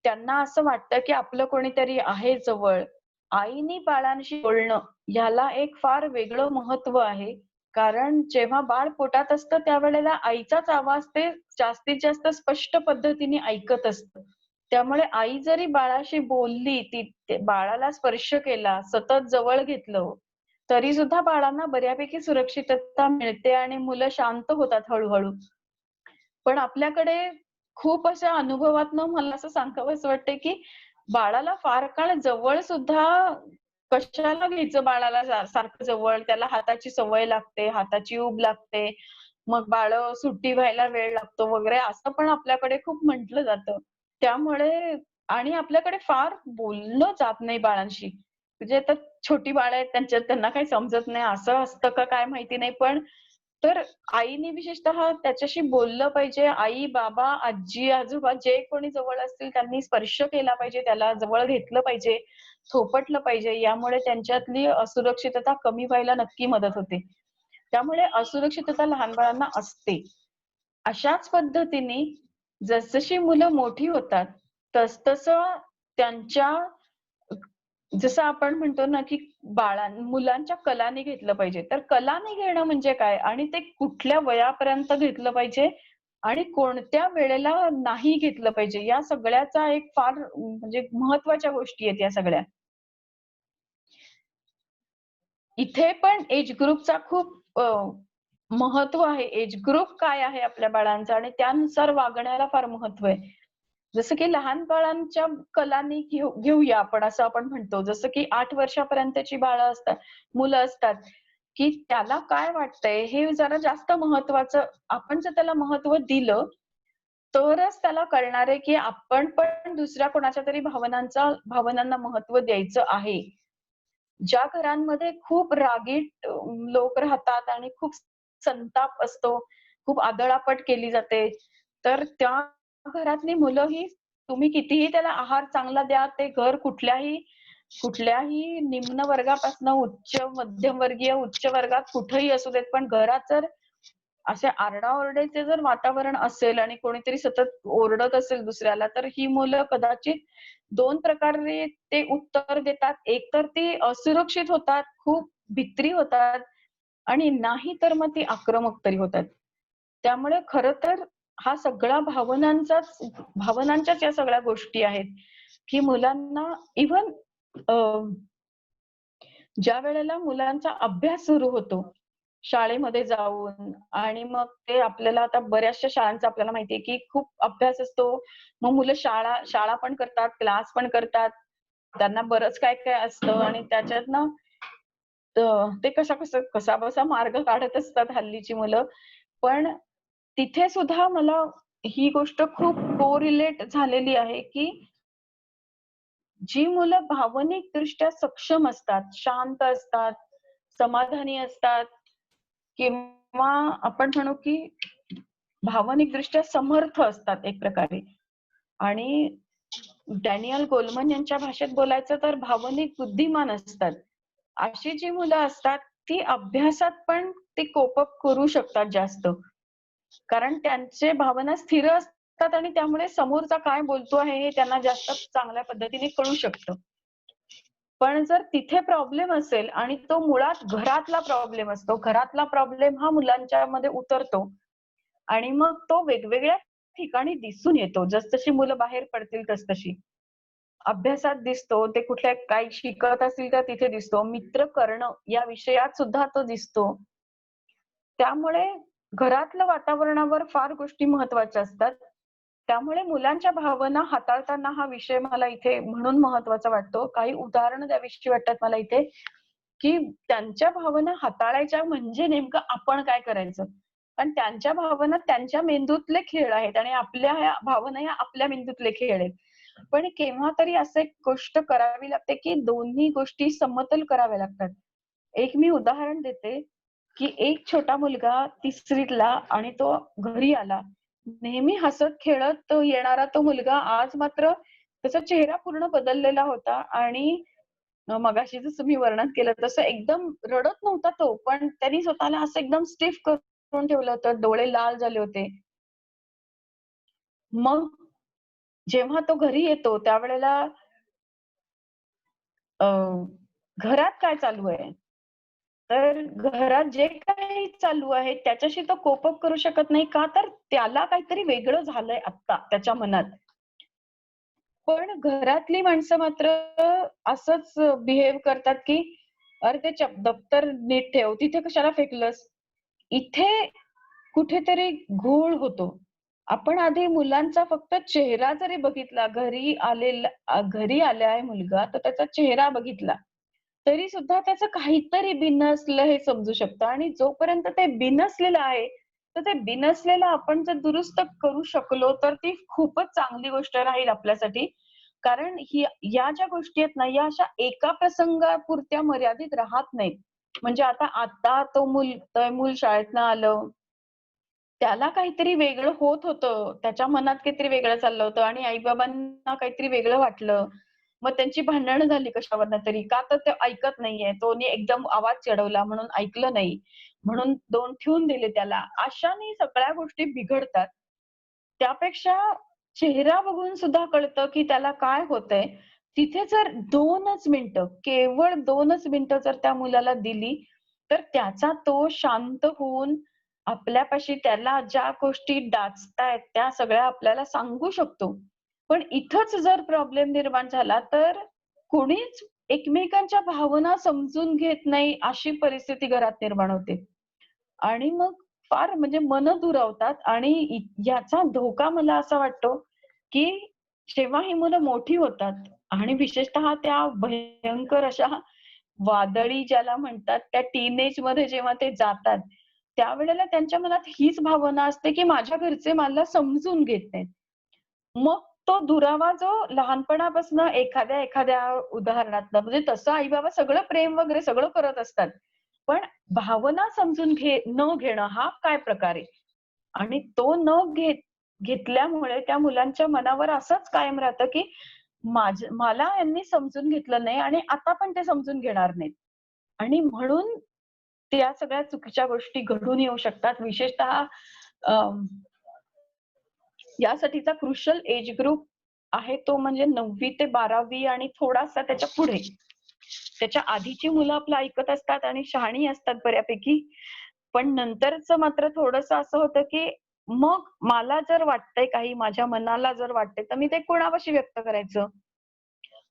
[SPEAKER 2] त्यांना असं वाटतं, की आपलं कोणीतरी आहे जवळ. आईनी बाळांशी बोलणं ह्याला एक फार वेगळं महत्व आहे. कारण जेव्हा बाळ पोटात असतं त्यावेळेला आईचाच आवाज ते जास्तीत जास्त स्पष्ट पद्धतीने ऐकत असतं. त्यामुळे आई जरी बाळाशी बोलली, ते बाळाला स्पर्श केला, सतत जवळ घेतलं, तरी सुद्धा बाळांना बऱ्यापैकी सुरक्षितता मिळते आणि मुलं शांत होतात हळू-हळू. पण आपल्याकडे खूप अशा अनुभवातनं मला असं सांगावंसं वाटतंय, की बाळाला फार काळ जवळ सुद्धा कशाला घ्यायचं बाळाला सारखं जवळ? त्याला हाताची सवय लागते, हाताची ऊब लागते. मग बाळ सुट्टी व्हायला वेळ लागतो वगैरे असं पण आपल्याकडे खूप म्हटलं जातं. त्यामुळे आणि आपल्याकडे फार बोललं जात नाही बाळांशी. म्हणजे आता छोटी बाळ आहेत त्यांना काही समजत नाही असं असतं का काय माहिती नाही. पण तर आईने विशेषतः त्याच्याशी बोललं पाहिजे. आई, बाबा, आजी, आजोबा जे कोणी जवळ असतील त्यांनी स्पर्श केला पाहिजे, त्याला जवळ घेतलं पाहिजे, थोपटलं पाहिजे. यामुळे त्यांच्यातली असुरक्षितता कमी व्हायला नक्की मदत होते. त्यामुळे असुरक्षितता लहान बाळांना असते. अशाच पद्धतीने जसजशी मुलं मोठी होतात, तसतसं त्यांच्या जसं आपण म्हणतो ना, की मुलांच्या कलाने घेतलं पाहिजे. तर कलाने घेणं म्हणजे काय? आणि ते कुठल्या वयापर्यंत घेतलं पाहिजे आणि कोणत्या वेळेला नाही घेतलं पाहिजे, या सगळ्याचा एक फार म्हणजे महत्त्वाच्या गोष्टी आहेत या सगळ्या. इथे पण एज ग्रुपचा खूप महत्व आहे. एज ग्रुप काय आहे आपल्या बाळांचा आणि त्यानुसार वागण्याला फार महत्व आहे. जसं की लहान बाळांच्या कलांनी घेऊया आपण असं आपण म्हणतो. जसं की 8 वर्षापर्यंतची मुलं असतात, की त्याला काय वाटतंय हे जरा जास्त महत्वाचं. आपण जर त्याला महत्व दिलं, तरच त्याला कळणार आहे, की आपण पण दुसऱ्या कोणाच्या तरी भावनांना महत्व द्यायचं आहे. ज्या घरांमध्ये खूप रागीट लोक राहतात आणि खूप संताप असतो, खूप आदळआपट केली जाते, तर त्या घरातली मुलं ही तुम्ही कितीही त्याला आहार चांगला द्या, ते घर कुठल्याही निम्न वर्गापासून उच्च, मध्यमवर्गीय, उच्च वर्गात कुठेही असू देत, पण घरात जर असे आरडाओरडेचे जर वातावरण असेल आणि कोणीतरी सतत ओरडत असेल दुसऱ्याला, तर ही मुलं कदाचित 2 प्रकारे ते उत्तर देतात. एक तर ती असुरक्षित होतात, खूप भित्री होतात आणि नाही तर मग ती आक्रमक तरी होतात. त्यामुळे खरं तर हा सगळा भावनांच्याच या सगळ्या गोष्टी आहेत, की मुलांना इव्हन ज्या वेळेला मुलांचा अभ्यास सुरू होतो, शाळेमध्ये जाऊन आणि मग ते आपल्याला आता बऱ्याचशा शाळांचा आपल्याला माहितीये, की खूप अभ्यास असतो. मग मुलं शाळा पण करतात, क्लास पण करतात. त्यांना बरंच काय-काय असतं आणि त्याच्यातनं ते कसाबसा मार्ग काढत असतात हल्लीची मुलं. पण तिथे सुद्धा मला ही गोष्ट खूप कोरिलेट झालेली आहे, की जी मुलं भावनिकदृष्ट्या सक्षम असतात, शांत असतात, समाधानी असतात किंवा आपण म्हणू की भावनिकदृष्ट्या समर्थ असतात एक प्रकारे आणि डॅनियल गोलमन यांच्या भाषेत बोलायचं तर भावनिक बुद्धिमान असतात. अशी जी मुलं असतात ती अभ्यासात पण ते कोप अप करू शकतात जास्त. कारण त्यांचे भावना स्थिर असतात आणि त्यामुळे समोरचा काय बोलतो आहे हे त्यांना जास्त चांगल्या पद्धतीने कळू शकतं. पण जर तिथे प्रॉब्लेम असेल आणि तो मुळात घरातला प्रॉब्लेम असतो, घरातला प्रॉब्लेम हा मुलांच्यामध्ये उतरतो आणि मग तो वेगवेगळ्या ठिकाणी दिसून येतो. जसजशी मुलं बाहेर पडतील तसतशी. अभ्यासात दिसतो, ते कुठल्या काही शिकत असतील तर तिथे दिसतो. मित्र करणं या विषयात सुद्धा तो दिसतो. त्यामुळे घरातलं वातावरणावर फार गोष्टी महत्त्वाच्या असतात. त्यामुळे मुलांच्या भावना हाताळताना हा विषय मला इथे म्हणून महत्त्वाचा वाटतो. काही उदाहरणं द्यावीशी वाटतात मला इथे, की त्यांच्या भावना हाताळायच्या म्हणजे नेमकं आपण काय करायचं? कारण त्यांच्या भावना त्यांच्या मेंदूतले खेळ आहेत आणि आपल्या ह्या भावना ह्या आपल्या मेंदूतले खेळ आहेत. पण केव्हा तरी असं एक गोष्ट करावी लागते, की दोन्ही गोष्टी समतोल कराव्या लागतात. एक मी उदाहरण देते, की एक छोटा मुलगा 3रीतला आणि तो घरी आला. नेहमी हसत खेळत येणारा तो मुलगा आज मात्र त्याचा चेहरा पूर्ण बदललेला होता आणि मगाशी जसं मी वर्णन केलं तसं एकदम रडत नव्हता तो, पण त्यांनी स्वतःला असं एकदम स्टिफ करून ठेवलं होतं. डोळे लाल झाले होते. मग जेव्हा तो घरी येतो त्यावेळेला अ, घरात काय चालू आहे? तर घरात जे काही चालू आहे त्याच्याशी तो कोप अप करू शकत नाही. का? तर त्याला काहीतरी वेगळं झालंय आत्ता त्याच्या मनात. पण घरातली माणसं मात्र असंच बिहेव करतात, की "अरे ते दप्तर नीट ठेव. तिथे कशाला फेकलंस?" इथे कुठेतरी घोळ होतो. आपण आधी मुलांचा फक्त चेहरा जरी बघितला, घरी आला आहे मुलगा, तर त्याचा चेहरा बघितला, तरी सुद्धा त्याचं काहीतरी बिनसलं हे समजू शकतं आणि जोपर्यंत ते बिनसलेलं आहे, तर ते बिनसलेलं आपण जर दुरुस्त करू शकलो तर ती खूपच चांगली गोष्ट राहील आपल्यासाठी. कारण या ज्या गोष्टी आहेत ना, या अशा एका प्रसंगापुरत्या मर्यादित राहत नाहीत. म्हणजे आता तो मूल शाळेतनं आलं, त्याला काहीतरी वेगळं होत होतं, त्याच्या मनात काहीतरी वेगळं चाललं होतं आणि आई-बाबांना काहीतरी वेगळं वाटलं. मग त्यांची भांडणं झाली कशावरनं तरी. का तर ते ऐकत नाहीये. तोनी एकदम आवाज चढवला म्हणून ऐकलं नाही. म्हणून 2 ठेवून दिले त्याला. अशाने सगळ्या गोष्टी बिघडतात. त्यापेक्षा चेहरा बघून सुद्धा कळतं, की त्याला काय होतंय. तिथे जर 2च मिनिटं, केवळ 2च मिनिटं जर त्या मुलाला दिली, तर त्याचा तो शांत होऊन आपल्यापाशी त्याला ज्या गोष्टी डाचतायत त्या सगळ्या आपल्याला सांगू शकतो. पण इथंच जर प्रॉब्लेम निर्माण झाला, तर कोणीच एकमेकांच्या भावना समजून घेत नाही, अशी परिस्थिती घरात निर्माण होते. आणि मग फार म्हणजे मनं दुरावतात आणि याचा धोका मला असा वाटतो, की जेव्हा ही मुलं मोठी होतात आणि विशेषतः त्या भयंकर अशा वादळी ज्याला म्हणतात, त्या टीनेजमध्ये जेव्हा ते जातात, त्यावेळेला त्यांच्या मनात हीच भावना असते, की माझ्या घरचे मला समजून घेत नाहीत. मग तो दुरावा जो लहानपणापासून एखाद्या उदाहरणातनं म्हणजे तसं आई-बाबा सगळं प्रेम वगैरे सगळं करत असतात. पण भावना समजून न घेणं हा काय प्रकार आहे? आणि तो घेतल्यामुळे त्या मुलांच्या मनावर असंच कायम राहतं, की मला यांनी समजून घेतलं नाही आणि आता पण ते समजून घेणार नाहीत. आणि म्हणून त्या सगळ्या चुकीच्या गोष्टी घडून येऊ शकतात. विशेषतः यासाठीचा क्रुशियल एज ग्रुप आहे तो म्हणजे 9वी ते 12वी आणि थोडासा त्याच्या पुढे. त्याच्या आधीची मुलं आपलं ऐकत असतात आणि शहाणी असतात बऱ्यापैकी. पण नंतरचं मात्र थोडंसं असं होतं, की मग मला जर वाटतंय काही, माझ्या मनाला जर वाटतंय, तर मी ते कोणापाशी व्यक्त करायचं?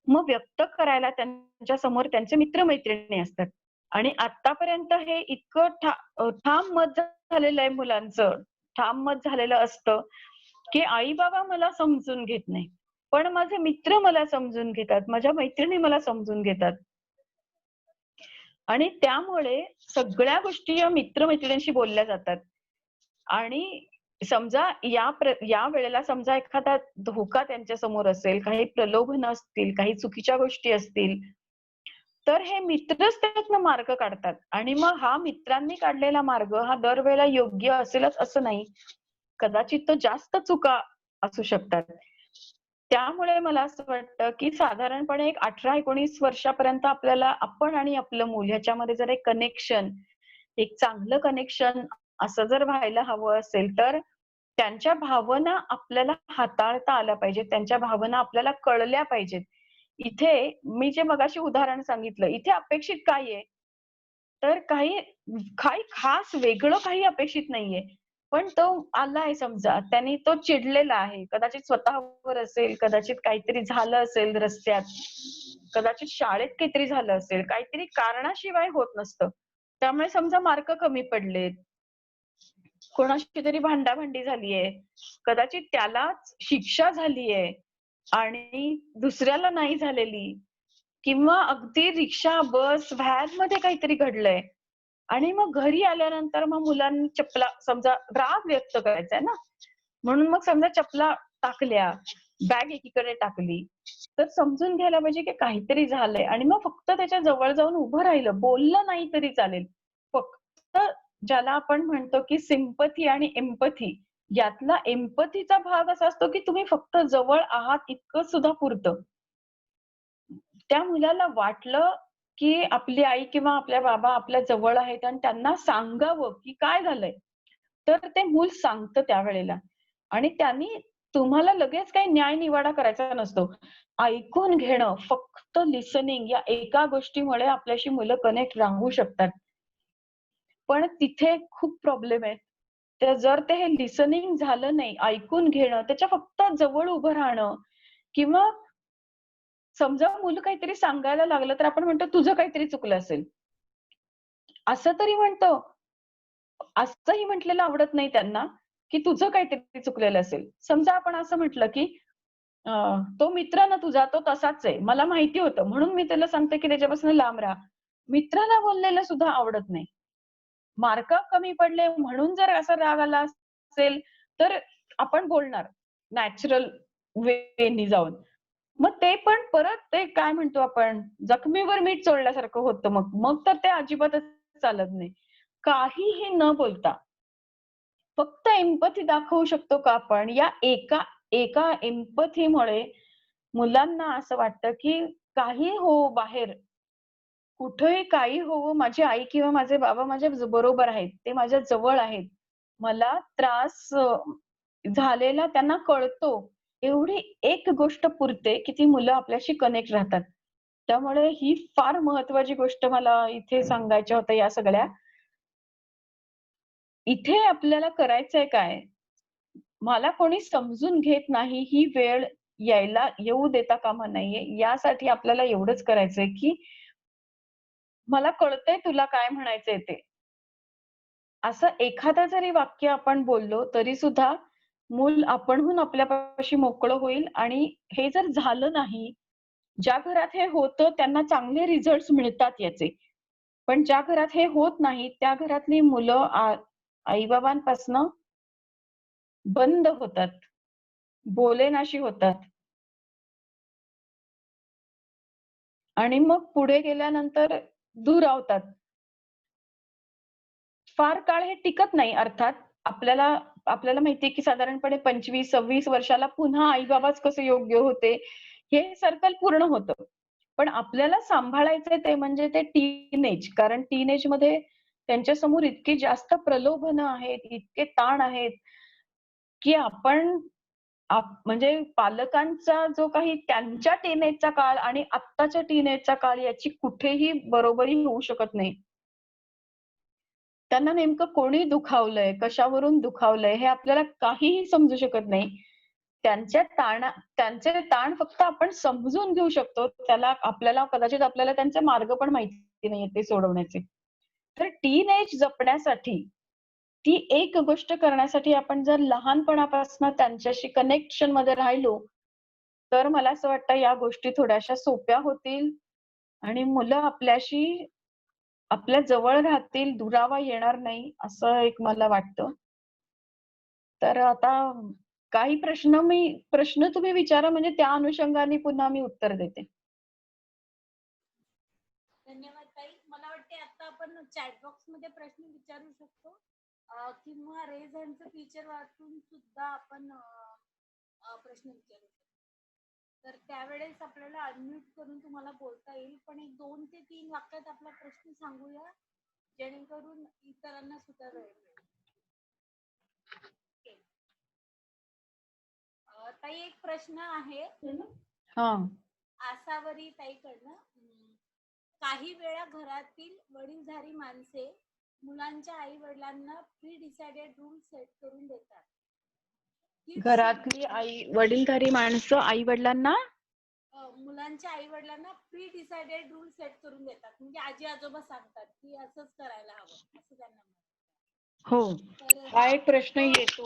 [SPEAKER 2] मग व्यक्त करायला त्यांच्या समोर त्यांचे मित्र-मैत्रिणी असतात. आणि आत्तापर्यंत हे इतकं ठाम मत झालेलं आहे मुलांचं, ठाम मत झालेलं असतं, की आई-बाबा मला समजून घेत नाही. पण माझे मित्र मला समजून घेतात, माझ्या मैत्रिणी मला समजून घेतात. आणि त्यामुळे सगळ्या गोष्टी या मित्र-मैत्रिणींशी बोलल्या जातात. आणि समजा या वेळेला समजा एखादा धोका त्यांच्या समोर असेल, काही प्रलोभनं असतील, काही चुकीच्या गोष्टी असतील, तर हे मित्रच त्यातनं मार्ग काढतात. आणि मग हा मित्रांनी काढलेला मार्ग हा दरवेळेला योग्य असेलच असं नाही. कदाचित तो जास्त चुका असू शकतात. त्यामुळे मला असं वाटतं, की साधारणपणे एक 18-19 वर्षापर्यंत आपल्याला आपण आणि आपलं मूल ह्याच्यामध्ये जर एक कनेक्शन, एक चांगलं कनेक्शन असं जर व्हायला हवं असेल, तर त्यांच्या भावना आपल्याला हाताळता आल्या पाहिजेत. त्यांच्या भावना आपल्याला कळल्या पाहिजेत. इथे मी जे मगाशी उदाहरण सांगितलं, इथे अपेक्षित काय आहे? तर काही खास वेगळं काही अपेक्षित नाहीये. पण तो आलाय समजा, त्याने तो चिडलेला आहे. कदाचित स्वतःवर असेल, कदाचित काहीतरी झालं असेल रस्त्यात, कदाचित शाळेत काहीतरी झालं असेल, काहीतरी कारणाशिवाय होत नसतं. त्यामुळे समजा मार्क कमी पडलेत, कोणाशी तरी भांडाभांडी झालीये, कदाचित त्यालाच शिक्षा झालीये आणि दुसऱ्याला नाही झालेली किंवा अगदी रिक्षा, बस, व्हॅनमध्ये काहीतरी घडलंय आणि मग घरी आल्यानंतर मग मुलांनी चपला समजा राग व्यक्त करायचा आहे ना, म्हणून मग समजा चपला टाकल्या, बॅग एकीकडे टाकली, तर समजून घ्यायला पाहिजे की काहीतरी झालंय आणि मग फक्त त्याच्या जवळ जाऊन उभं राहिलं, बोललं नाही तरी चालेल. फक्त ज्याला आपण म्हणतो की सिम्पथी आणि एम्पथी, यातला एम्पथीचा भाग असा असतो की तुम्ही फक्त जवळ आहात इतकं सुद्धा पुरतं. त्या मुलाला वाटलं की आपली आई किंवा आपल्या बाबा आपल्या जवळ आहेत आणि त्यांना सांगावं की काय झालंय, तर ते मूल सांगतं त्यावेळेला. आणि त्यांनी तुम्हाला लगेच काही न्याय-निवाडा करायचा नसतो. ऐकून घेणं, फक्त लिसनिंग या एका गोष्टीमुळे आपल्याशी मुलं कनेक्ट राहू शकतात. पण तिथे खूप प्रॉब्लेम आहेत. तर जर हे लिसनिंग झालं नाही, ऐकून घेणं, त्याच्या फक्त जवळ उभं राहणं किंवा समजा मुलं काहीतरी सांगायला लागलं, तर आपण म्हणतो, "तुझं काहीतरी चुकलं असेल." असं तरी म्हणतो. असंही म्हटलेलं आवडत नाही त्यांना, की तुझं काहीतरी चुकलेलं असेल. समजा आपण असं म्हटलं, की "तो मित्र ना तुझा तो तसाच आहे. मला माहिती होतं. म्हणून मी त्याला सांगते, की त्याच्यापासून लांब राहा." मित्राला बोललेलं सुद्धा आवडत नाही. मार्क कमी पडले म्हणून जर असा राग आला असेल तर आपण बोलणार नॅचरल वेनी जाऊन. मग ते पण परत ते काय म्हणतो आपण जखमीवर मीठ चोळल्यासारखं होतं. मग तर ते अजिबातच चालत नाही. काहीही न बोलता फक्त एम्पथी दाखवू शकतो का आपण? या एका एम्पथीमुळे मुलांना असं वाटतं की काही हो बाहेर, कुठेही काही हो, माझी आई किंवा माझे बाबा माझ्या बरोबर आहेत. ते माझ्या जवळ आहेत. मला त्रास झालेला त्यांना कळतो. एवढी एक गोष्ट पुरते की ती मुलं आपल्याशी कनेक्ट राहतात. त्यामुळे ही फार महत्वाची गोष्ट मला इथे सांगायच्या होत्या या सगळ्या. इथे आपल्याला करायचंय काय? मला कोणी समजून घेत नाही ही वेळ येऊ देता कामा नाहीये. यासाठी आपल्याला एवढंच करायचंय की मला कळतंय तुला काय म्हणायचंय ते. असं एखादं जरी वाक्य आपण बोललो तरी सुद्धा मूल आपणहून आपल्यापाशी मोकळं होईल. आणि हे जर झालं नाही, ज्या घरात हे होतं त्यांना चांगले रिझल्ट्स मिळतात याचे. पण ज्या घरात हे होत नाही त्या घरातली मुलं आई-बाबांपासनं बंद होतात, बोलेनाशी होतात. आणि मग पुढे गेल्यानंतर दुरावतात. फार काळ हे टिकत नाही. अर्थात आपल्याला माहितीये की साधारणपणे 25-26 वर्षाला पुन्हा आई-बाबाच कसे योग्य होते, हे सर्कल पूर्ण होतं. पण आपल्याला सांभाळायचंय ते म्हणजे ते टीनेज. कारण टीनेजमध्ये त्यांच्यासमोर इतकी जास्त प्रलोभनं आहेत, इतके ताण आहेत, की आपण म्हणजे पालकांचा जो काही त्यांच्या टीनेजचा काळ आणि आत्ताच्या टीनेजचा काळ याची कुठेही बरोबरी होऊ शकत नाही. त्यांना नेमकं कोणी दुखावलंय, कशावरून दुखावलंय हे आपल्याला काहीही समजू शकत नाही. त्यांचे ताण फक्त आपण समजून घेऊ शकतो. कदाचित आपल्याला त्यांचे मार्ग पण माहिती नाहीये ते सोडवण्याचे. तर टीनेज जपण्यासाठी ती एक गोष्ट करण्यासाठी आपण जर लहानपणापासून त्यांच्याशी कनेक्शन मध्ये राहिलो, तर मला असं वाटतं या गोष्टी थोड्याशा सोप्या होतील आणि मुलं आपल्या जवळ राहतील, दुरावा येणार नाही, असं एक मला वाटतं. तर आता काही प्रश्न तुम्ही विचारा म्हणजे त्या अनुषंगाने पुन्हा मी उत्तर देते.
[SPEAKER 1] धन्यवाद ताई. मला वाटते आता आपण चॅट बॉक्स मध्ये प्रश्न विचारू शकतो किंवा रेज हँडचं फीचर वापरून सुद्धा आपण प्रश्न विचारू शकतो. तर त्यावेळेस आपल्याला अनम्यूट करून तुम्हाला बोलता येईल. पण एक 2 ते 3 वाक्यात आपला प्रश्न सांगूया जेणेकरून इतरांना सुद्धा वेळ मिळेल. ताई एक प्रश्न आहे आसावरी ताईकडनं. काही वेळा घरातील वडीलधारी माणसे मुलांच्या आई वडिलांना प्री डिसाइडेड रूल सेट करून देतात.
[SPEAKER 2] घरातली वडीलधारी माणसं आई वडिलांना
[SPEAKER 1] मुलांच्या आई वडिलांना प्री डिसाइडेड रूल सेट करून देतात. म्हणजे आजी आजोबा सांगतात की असंच करायला हवं असं त्यांना म्हणतात.
[SPEAKER 2] हो, हा एक प्रश्न येतो.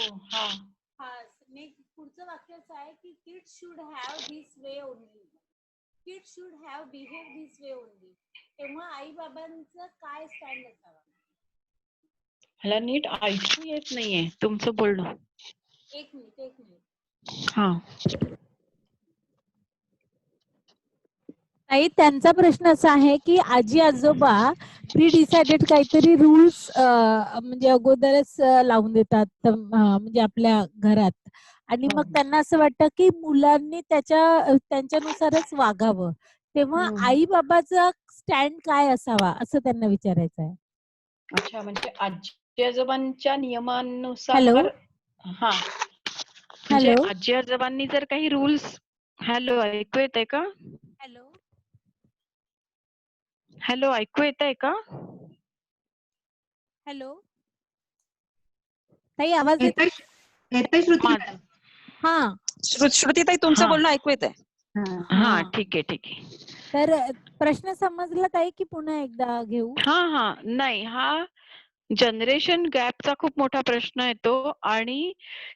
[SPEAKER 1] पुढचं वाक्य असं आहे की kids should have this way only. Kids should have behave this way only. तेव्हा आई बाबांचं काय स्टँड असावा?
[SPEAKER 2] मला नीट ऐकू येत नाहीये तुमचं बोलणं.
[SPEAKER 1] एक मिनिट.
[SPEAKER 2] हा,
[SPEAKER 1] ताई त्यांचा प्रश्न असा आहे की आजी आजोबा प्री डिसाइडेड काहीतरी रूल्स म्हणजे अगोदरच लावून देतात म्हणजे आपल्या घरात. आणि मग त्यांना असं वाटतं की मुलांनी त्यांच्यानुसारच वागावं. तेव्हा आई बाबाचा स्टँड काय असावा असं त्यांना विचारायचं आहे.
[SPEAKER 2] अच्छा, म्हणजे आजी आजोबांच्या नियमानुसार.
[SPEAKER 1] हॅलो
[SPEAKER 2] हा, म्हणजे आजी आजोबांनी जर काही रूल्स. हॅलो, ऐकू येत आहे का? हॅलो, ऐकू येत आहे का?
[SPEAKER 1] हॅलो ताई आवाज
[SPEAKER 3] येतोय श्रुती?
[SPEAKER 1] हा
[SPEAKER 5] श्रुतीताई तुमचं बोलणं ऐकू येत आहे.
[SPEAKER 2] हा, ठीक आहे.
[SPEAKER 1] तर प्रश्न समजला ताई की पुन्हा एकदा घेऊ?
[SPEAKER 2] हा, नाही, हा जनरेशन गॅपचा खूप मोठा प्रश्न येतो. आणि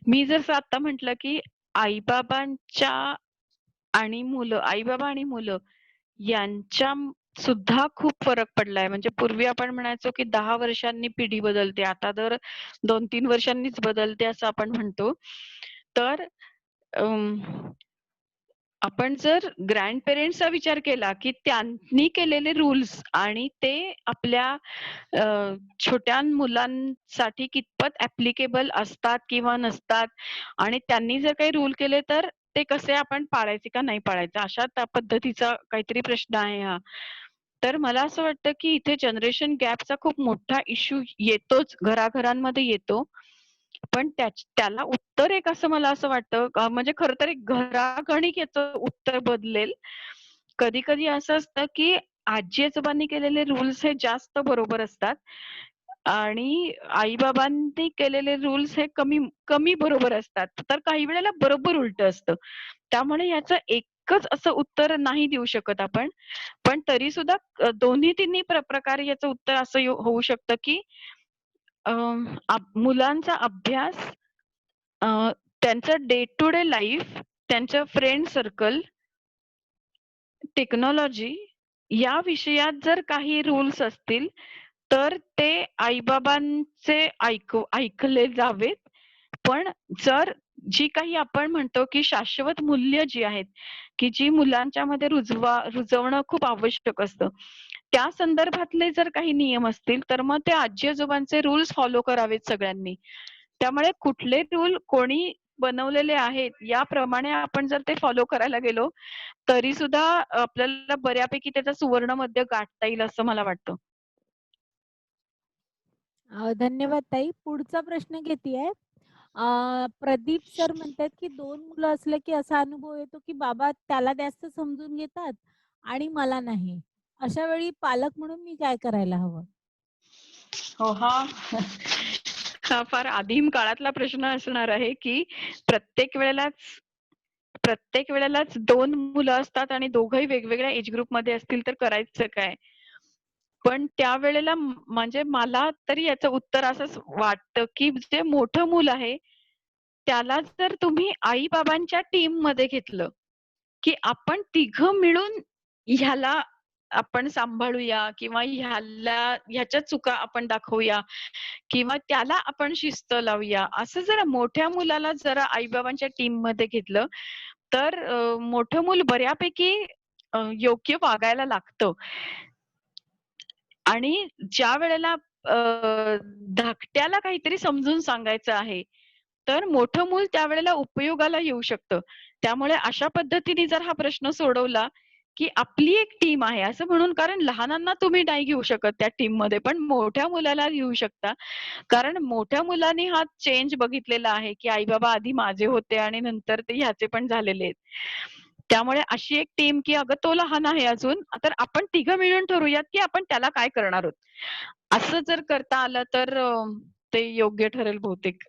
[SPEAKER 2] मी जर आता म्हटलं की आईबाबा आणि मुलं यांच्या सुद्धा खूप फरक पडलाय. म्हणजे पूर्वी आपण म्हणायचो की 10 वर्षांनी पिढी बदलते. आता तर 2-3 वर्षांनीच बदलते असं आपण म्हणतो. तर अं, आपण जर ग्रँड पेरेंट्सचा विचार केला, की त्यांनी केलेले रूल्स आणि ते आपल्या छोट्या मुलांसाठी कितपत ॲप्लिकेबल असतात किंवा नसतात आणि त्यांनी जर काही रूल केले तर ते कसे आपण पाळायचे का नाही पाळायचे अशा त्या पद्धतीचा काहीतरी प्रश्न आहे हा. तर मला असं वाटतं, की इथे जनरेशन गॅपचा खूप मोठा इश्यू येतोच, घराघरांमध्ये येतो. पण त्याला उत्तर एक असं मला असं वाटतं म्हणजे खरं तर एक घरागणिक याचं उत्तर बदलेल. कधी-कधी असं असतं, की आजी-आजोबांनी केलेले रूल्स हे जास्त बरोबर असतात आणि आई-बाबांनी केलेले रूल्स हे कमी कमी बरोबर असतात. तर काही वेळेला बरोबर उलटं असतं. त्यामुळे याचं एकच असं उत्तर नाही देऊ शकत आपण. पण तरी सुद्धा दोन्ही तिन्ही प्रकारे याचं उत्तर असं होऊ शकतं, की मुलांचा अभ्यास, अ, त्यांचं डे टू डे लाईफ, त्यांचं फ्रेंड सर्कल, टेक्नॉलॉजी या विषयात जर काही रूल्स असतील, तर ते आई-बाबांचे ऐकले जावेत. पण जर जी काही आपण म्हणतो, की शाश्वत मूल्य जी आहेत, की जी मुलांच्यामध्ये रुजवणं खूप आवश्यक असतं. त्या संदर्भातले जर काही नियम असतील, तर मग ते आजी-आजोबांचे रूल्स फॉलो करावेत सगळ्यांनी. त्यामुळे कुठले रूल कोणी बनवलेले आहेत, याप्रमाणे आपण जर ते फॉलो करायला गेलो, तरी सुद्धा आपल्याला बऱ्यापैकी त्याचं सुवर्ण मध्य गाठता येईल असं मला वाटतं.
[SPEAKER 1] धन्यवाद ताई. पुढचा प्रश्न घेतीये. प्रदीप सर म्हणतात, की 2 मुलं असले की असा अनुभव येतो, की बाबा त्याला जास्त समजून घेतात आणि मला नाही. अशा वेळी पालक म्हणून मी काय करायला हवं?
[SPEAKER 2] हो, हा फार आदिम काळातला प्रश्न असणार आहे, की प्रत्येक वेळेलाच प्रत्येक वेळेलाच 2 मुलं असतात आणि दोघंही वेगवेगळ्या एज ग्रुपमध्ये असतील तर करायचं काय? पण त्यावेळेला म्हणजे मला तरी याचं उत्तर असंच वाटतं, की जे मोठं मूल आहे, त्याला जर तुम्ही आई-बाबांच्या टीममध्ये घेतलं, की आपण तिघं मिळून ह्याला आपण सांभाळूया किंवा ह्याच्या चुका आपण दाखवूया किंवा त्याला आपण शिस्त लावूया. असं जरा मोठ्या मुलाला जरा आई-बाबांच्या टीममध्ये घेतलं, तर मोठं मूल बऱ्यापैकी योग्य वागायला लागतं. आणि ज्या वेळेला धाकट्याला काहीतरी समजून सांगायचं आहे, तर मोठं मूल त्यावेळेला उपयोगाला येऊ शकतं. त्यामुळे अशा पद्धतीने जर हा प्रश्न सोडवला, की आपली एक टीम आहे असं म्हणून कारण लहानांना तुम्ही नाही घेऊ शकत त्या टीममध्ये, पण मोठ्या मुलाला घेऊ शकता. कारण मोठ्या मुलांनी हा चेंज बघितलेला आहे, की आई-बाबा आधी माझे होते आणि नंतर ते ह्याचे पण झालेले आहेत. त्यामुळे अशी एक टीम, की अगं तो लहान आहे अजून, तर आपण तिघं मिळून ठरवूयात, की आपण त्याला काय करणार आहोत. असं जर करता आलं तर ते योग्य ठरेल बहुतेक.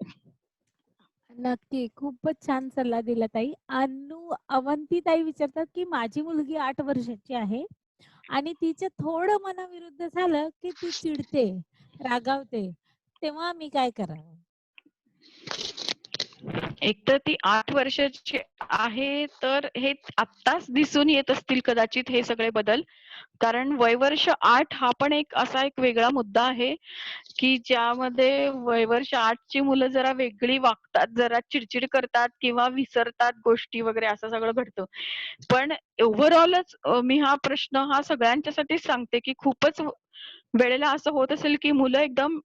[SPEAKER 1] नक्की. खूपच छान सल्ला दिला ताई. अवंती ताई विचारतात, की माझी मुलगी 8 वर्षाची आहे आणि तिचं थोडं मनाविरुद्ध झालं, की ती चिडते, रागावते. तेव्हा मी काय करावं?
[SPEAKER 2] एकतर ती 8 वर्षाची आहे, तर हे आत्ताच दिसून येत असतील कदाचित हे सगळे बदल. कारण वयवर्ष 8 हा पण असा एक वेगळा मुद्दा आहे, की ज्यामध्ये वयवर्ष 8 ची मुलं जरा वेगळी वागतात, जरा चिडचिड करतात किंवा विसरतात गोष्टी वगैरे असं सगळं घडतं. पण ओव्हरऑलच मी हा प्रश्न हा सगळ्यांच्यासाठीच सांगते, की खूपच वेळेला असं होत असेल, की मुलं एकदम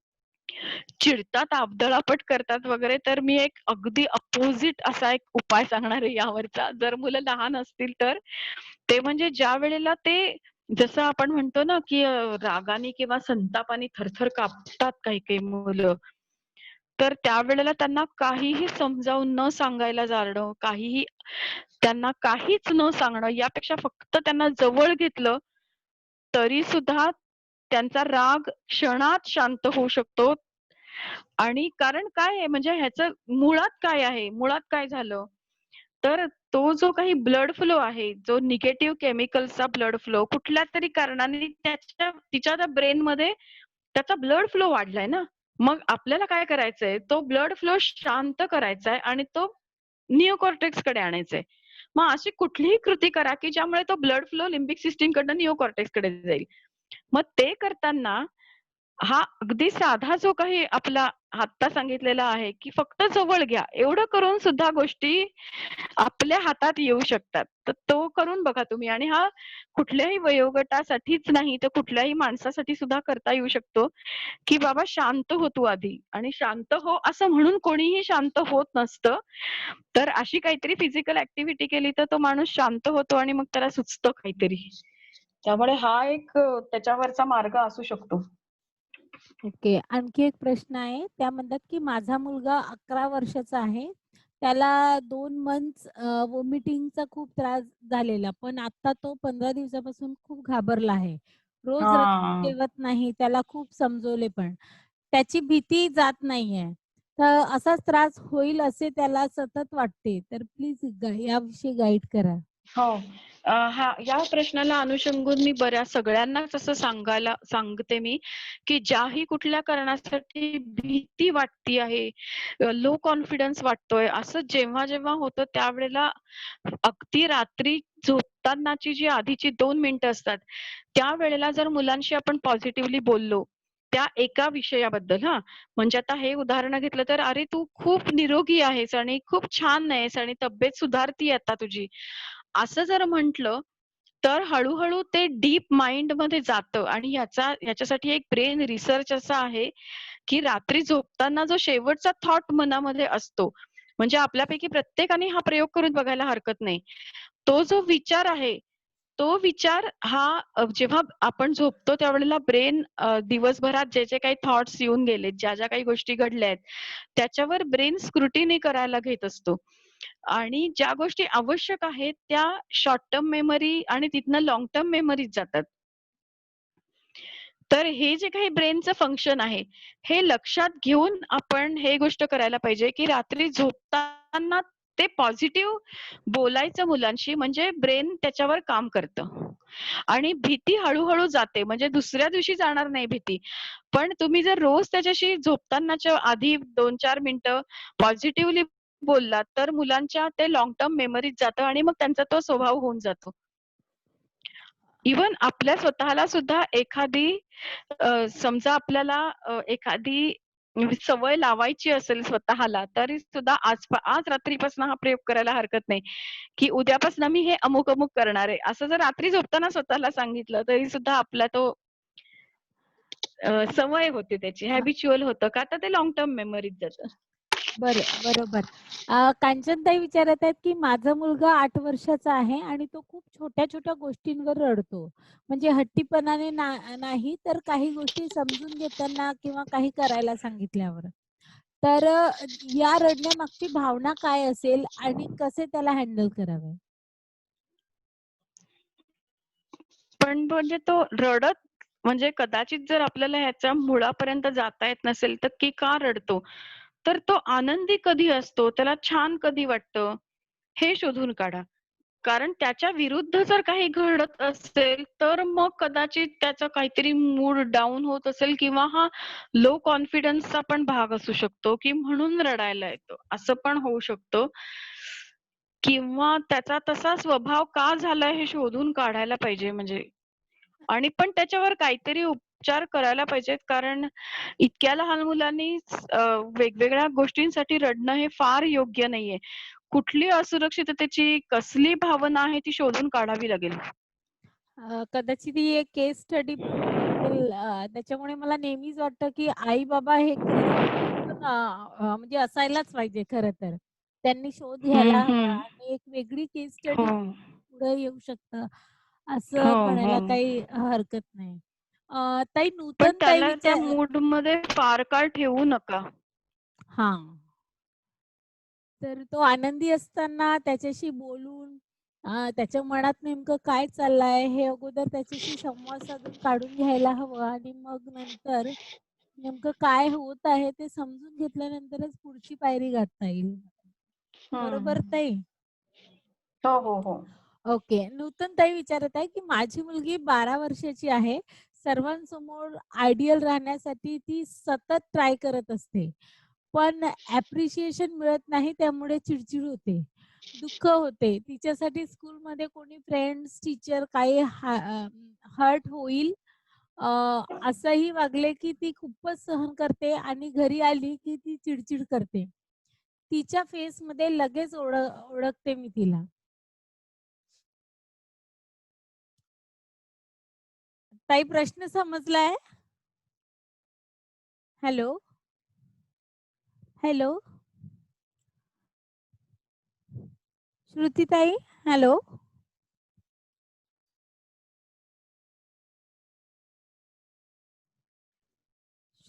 [SPEAKER 2] चिडतात, अब्दळापट करतात वगैरे, तर मी एक अगदी अपोझिट असा एक उपाय सांगणार आहे यावरचा. जर मुलं लहान असतील तर, ते म्हणजे ज्यावेळेला ते जसं आपण म्हणतो ना, की रागाने किंवा संतापाने थरथर कापतात काही-काही मुलं. तर त्यावेळेला त्यांना काहीही समजावून न सांगायला जाणं, त्यांना काहीच न सांगणं, यापेक्षा फक्त त्यांना जवळ घेतलं, तरी सुद्धा त्यांचा राग क्षणात शांत होऊ शकतो. आणि कारण काय आहे म्हणजे ह्याचं मुळात काय आहे? मुळात काय झालं? तर तो जो काही ब्लड फ्लो आहे, जो निगेटिव्ह केमिकल्सचा ब्लड फ्लो कुठल्यातरी कारणाने तिच्या त्या ब्रेनमध्ये त्याचा ब्लड फ्लो वाढलाय ना. मग आपल्याला काय करायचंय? तो ब्लड फ्लो शांत करायचा आहे आणि तो निओकॉर्टेक्सकडे आणायचंय. मग अशी कुठलीही कृती करा की ज्यामुळे तो ब्लड फ्लो लिम्बिक सिस्टीम कडनं निओकॉर्टेक्स कडे जाईल. मग ते करताना हा अगदी साधा जो काही आपला आत्ता सांगितलेला आहे की फक्त जवळ घ्या, एवढं करून सुद्धा गोष्टी आपल्या हातात येऊ शकतात. तर तो करून बघा तुम्ही. आणि हा कुठल्याही वयोगटासाठीच नाही तर कुठल्याही माणसासाठी सुद्धा करता येऊ शकतो, की बाबा शांत हो तू आधी. आणि शांत हो असं म्हणून कोणीही शांत होत नसतं. तर अशी काहीतरी फिजिकल ऍक्टिव्हिटी केली तर तो माणूस शांत होतो आणि मग त्याला सुचतं काहीतरी. त्यामुळे हा एक त्याच्यावरचा मार्ग असू शकतो.
[SPEAKER 1] ओके. आणखी एक प्रश्न आहे. त्या म्हणतात, की माझा मुलगा 11 वर्षाचा आहे. त्याला 2 मंथ्स व्हॉमिटिंगचा खूप त्रास झालेला. पण आता तो 15 दिवसापासून खूप घाबरला आहे. रोज
[SPEAKER 2] हां.
[SPEAKER 1] जेवत नाही. त्याला खूप समजवले पण. त्याची भीती जात नाहीये. तर असाच त्रास होईल असे त्याला सतत वाटते. तर प्लीज याविषयी गाईड करा.
[SPEAKER 2] हो. या प्रश्नाला अनुषंगून मी सगळ्यांनाच असं सांगते मी, की ज्याही कुठल्या कारणासाठी भीती वाटती आहे, लो कॉन्फिडन्स वाटतोय, असं जेव्हा होतं त्यावेळेला अगदी रात्री झोपतानाची जी आधीची 2 मिनिटं असतात, त्यावेळेला जर मुलांशी आपण पॉझिटिव्हली बोललो, त्या एका विषयाबद्दल म्हणजे आता हे उदाहरण घेतलं तर, "अरे, तू खूप निरोगी आहेस आणि खूप छान आहेस आणि तब्येत सुधारतीये आता तुझी." असं जर म्हटलं, तर हळू-हळू ते डीप माइंडमध्ये जातं. आणि याच्यासाठी एक ब्रेन रिसर्च असा आहे, की रात्री झोपताना जो शेवटचा थॉट मनामध्ये असतो, म्हणजे आपल्यापैकी प्रत्येकाने हा प्रयोग करून बघायला हरकत नाही. तो जो विचार आहे, तो विचार जेव्हा आपण झोपतो त्यावेळेला ब्रेन दिवसभरात जे काही थॉट्स येऊन गेलेत, ज्या काही गोष्टी घडल्यात, त्याच्यावर ब्रेन स्क्रुटिनी करायला घेत असतो. आणि ज्या गोष्टी आवश्यक आहेत त्या शॉर्ट टर्म मेमरी आणि तिथनं लाँग टर्म मेमरीत जातात. तर हे जे काही ब्रेनचं फंक्शन आहे, हे लक्षात घेऊन आपण हे गोष्ट करायला पाहिजे, की रात्री झोपताना ते पॉझिटिव्ह बोलायचं मुलांशी, म्हणजे ब्रेन त्याच्यावर काम करतं. आणि भीती हळू जाते, म्हणजे दुसऱ्या दिवशी जाणार नाही भीती. पण तुम्ही जर रोज त्याच्याशी झोपतानाच्या आधी 2-4 मिनिटं पॉझिटिव्हली बोललात, तर मुलांच्या ते लाँग टर्म मेमरीत जातं आणि मग त्यांचा तो स्वभाव होऊन जातो. इव्हन आपल्या स्वतःला सुद्धा समजा आपल्याला एखादी सवय लावायची असेल स्वतःला, तरी सुद्धा आज रात्रीपासून हा प्रयोग करायला हरकत नाही, की उद्यापासून मी हे अमुक-अमुक करणार आहे. असं जर रात्री झोपताना स्वतःला सांगितलं, तरी सुद्धा आपला तो सवय होते त्याची, हॅबिच्युअल होतं का तर ते लाँग टर्म मेमरीत जातं.
[SPEAKER 1] बरोबर. कांचनताई विचारत आहेत, की माझा मुलगा 8 वर्षाचा आहे आणि तो खूप छोट्या-छोट्या गोष्टींवर रडतो. म्हणजे हट्टीपणाने नाही, तर काही गोष्टी समजून घेताना किंवा काही करायला सांगितल्यावर. तर या रडण्यामागची भावना काय असेल आणि कसे त्याला हँडल करावे?
[SPEAKER 2] पण म्हणजे तो रडत म्हणजे कदाचित जर आपल्याला ह्याच्या मुळापर्यंत जाता येत नसेल, तर की का रडतो? तर तो आनंदी कधी असतो, त्याला छान कधी वाटतं, हे शोधून काढा. कारण त्याच्या विरुद्ध जर काही घडत असेल, तर मग कदाचित त्याचा काहीतरी मूड डाऊन होत असेल किंवा हा लो कॉन्फिडन्सचा पण भाग असू शकतो, की म्हणून रडायला येतो, असं पण होऊ शकतं. किंवा त्याचा तसा स्वभाव का झालाय हे शोधून काढायला पाहिजे म्हणजे. आणि पण त्याच्यावर काहीतरी उपचार करायला पाहिजेत, कारण इतक्या लहान मुलांनी वेगवेगळ्या गोष्टींसाठी रडणं हे फार योग्य नाहीये. कुठली असुरक्षिततेची कसली भावना आहे ती शोधून काढावी लागेल.
[SPEAKER 1] कदाचित ही एक केस स्टडी पण असेल. त्याच्यामुळे मला नेहमीच वाटतं, की आई-बाबा हे पण म्हणजे असायलाच पाहिजे खरं तर. त्यांनी शोध घ्यायला
[SPEAKER 2] हं,
[SPEAKER 1] हवा
[SPEAKER 2] हं.
[SPEAKER 1] आणि एक वेगळी केस
[SPEAKER 2] हो.
[SPEAKER 1] स्टडी पुढे येऊ शकतं,
[SPEAKER 2] हो,
[SPEAKER 1] असं
[SPEAKER 2] हो.
[SPEAKER 1] म्हणायला काही हरकत नाही. ताई
[SPEAKER 2] पण
[SPEAKER 1] नूतन ताई
[SPEAKER 2] त्याला त्या मूडमध्ये फार काळ ठेवू नका.
[SPEAKER 1] हां. तर तो आनंदी असताना त्याच्याशी बोलून त्याच्या मनात नेमकं काय चाललंय हे अगोदर त्याच्याशी संवाद साधून काढून घ्यायला हवं आणि मग नंतर नेमकं काय होत आहे ते समजून घेतल्यानंतरच पुढची पायरी गाठता येईल.
[SPEAKER 2] हं.
[SPEAKER 1] बरोबर ताई?
[SPEAKER 2] हो, हो, हो.
[SPEAKER 1] ओके. नूतन ताई विचारत आहे, की माझी मुलगी 12 वर्षाची आहे. सर्वांसमोर आयडियल राहण्यासाठी ती सतत ट्राय करत असते. पण ॲप्रिशिएशन मिळत नाही त्यामुळे चिडचिड होते. दुःख होते. तिच्यासाठी स्कूलमध्ये कोणी फ्रेंड्स, टीचर काही हर्ट होईल असंही वागले की ती खूपच सहन करते आणि घरी आली की ती चिडचिड करते. तिच्या फेसमध्ये लगेच ओळखते मी तिला. ताई प्रश्न समजलाय? हॅलो? हॅलो? श्रुतीताई, हॅलो?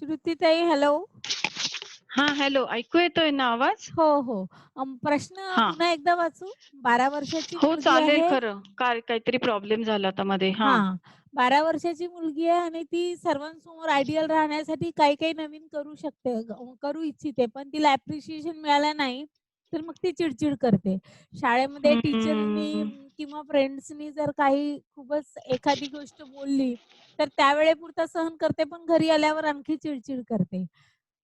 [SPEAKER 1] श्रुतीताई, हॅलो?
[SPEAKER 2] हा हॅलो, ऐकू येतोय ना आवाज?
[SPEAKER 1] हो, हो. प्रश्न
[SPEAKER 2] हा.
[SPEAKER 1] पुन्हा एकदा वाचू? 12 वर्षाची
[SPEAKER 2] हो
[SPEAKER 1] मुलगी
[SPEAKER 2] चालेल,
[SPEAKER 1] आहे.
[SPEAKER 2] खरं काहीतरी प्रॉब्लेम झाला आता मध्ये. हा.
[SPEAKER 1] हां. 12 वर्षाची मुलगी आहे आणि ती सर्वांसमोर आयडियल राहण्यासाठी काही-काही नवीन करू शकते, करू इच्छिते. पण तिला ॲप्रिशिएशन मिळालं नाही, तर मग ती चिड करते. शाळेमध्ये टीचरनी किंवा फ्रेंड्सनी जर काही खूपच एखादी गोष्ट बोलली, तर त्यावेळेपुरता सहन करते, पण घरी आल्यावर आणखी चिड करते.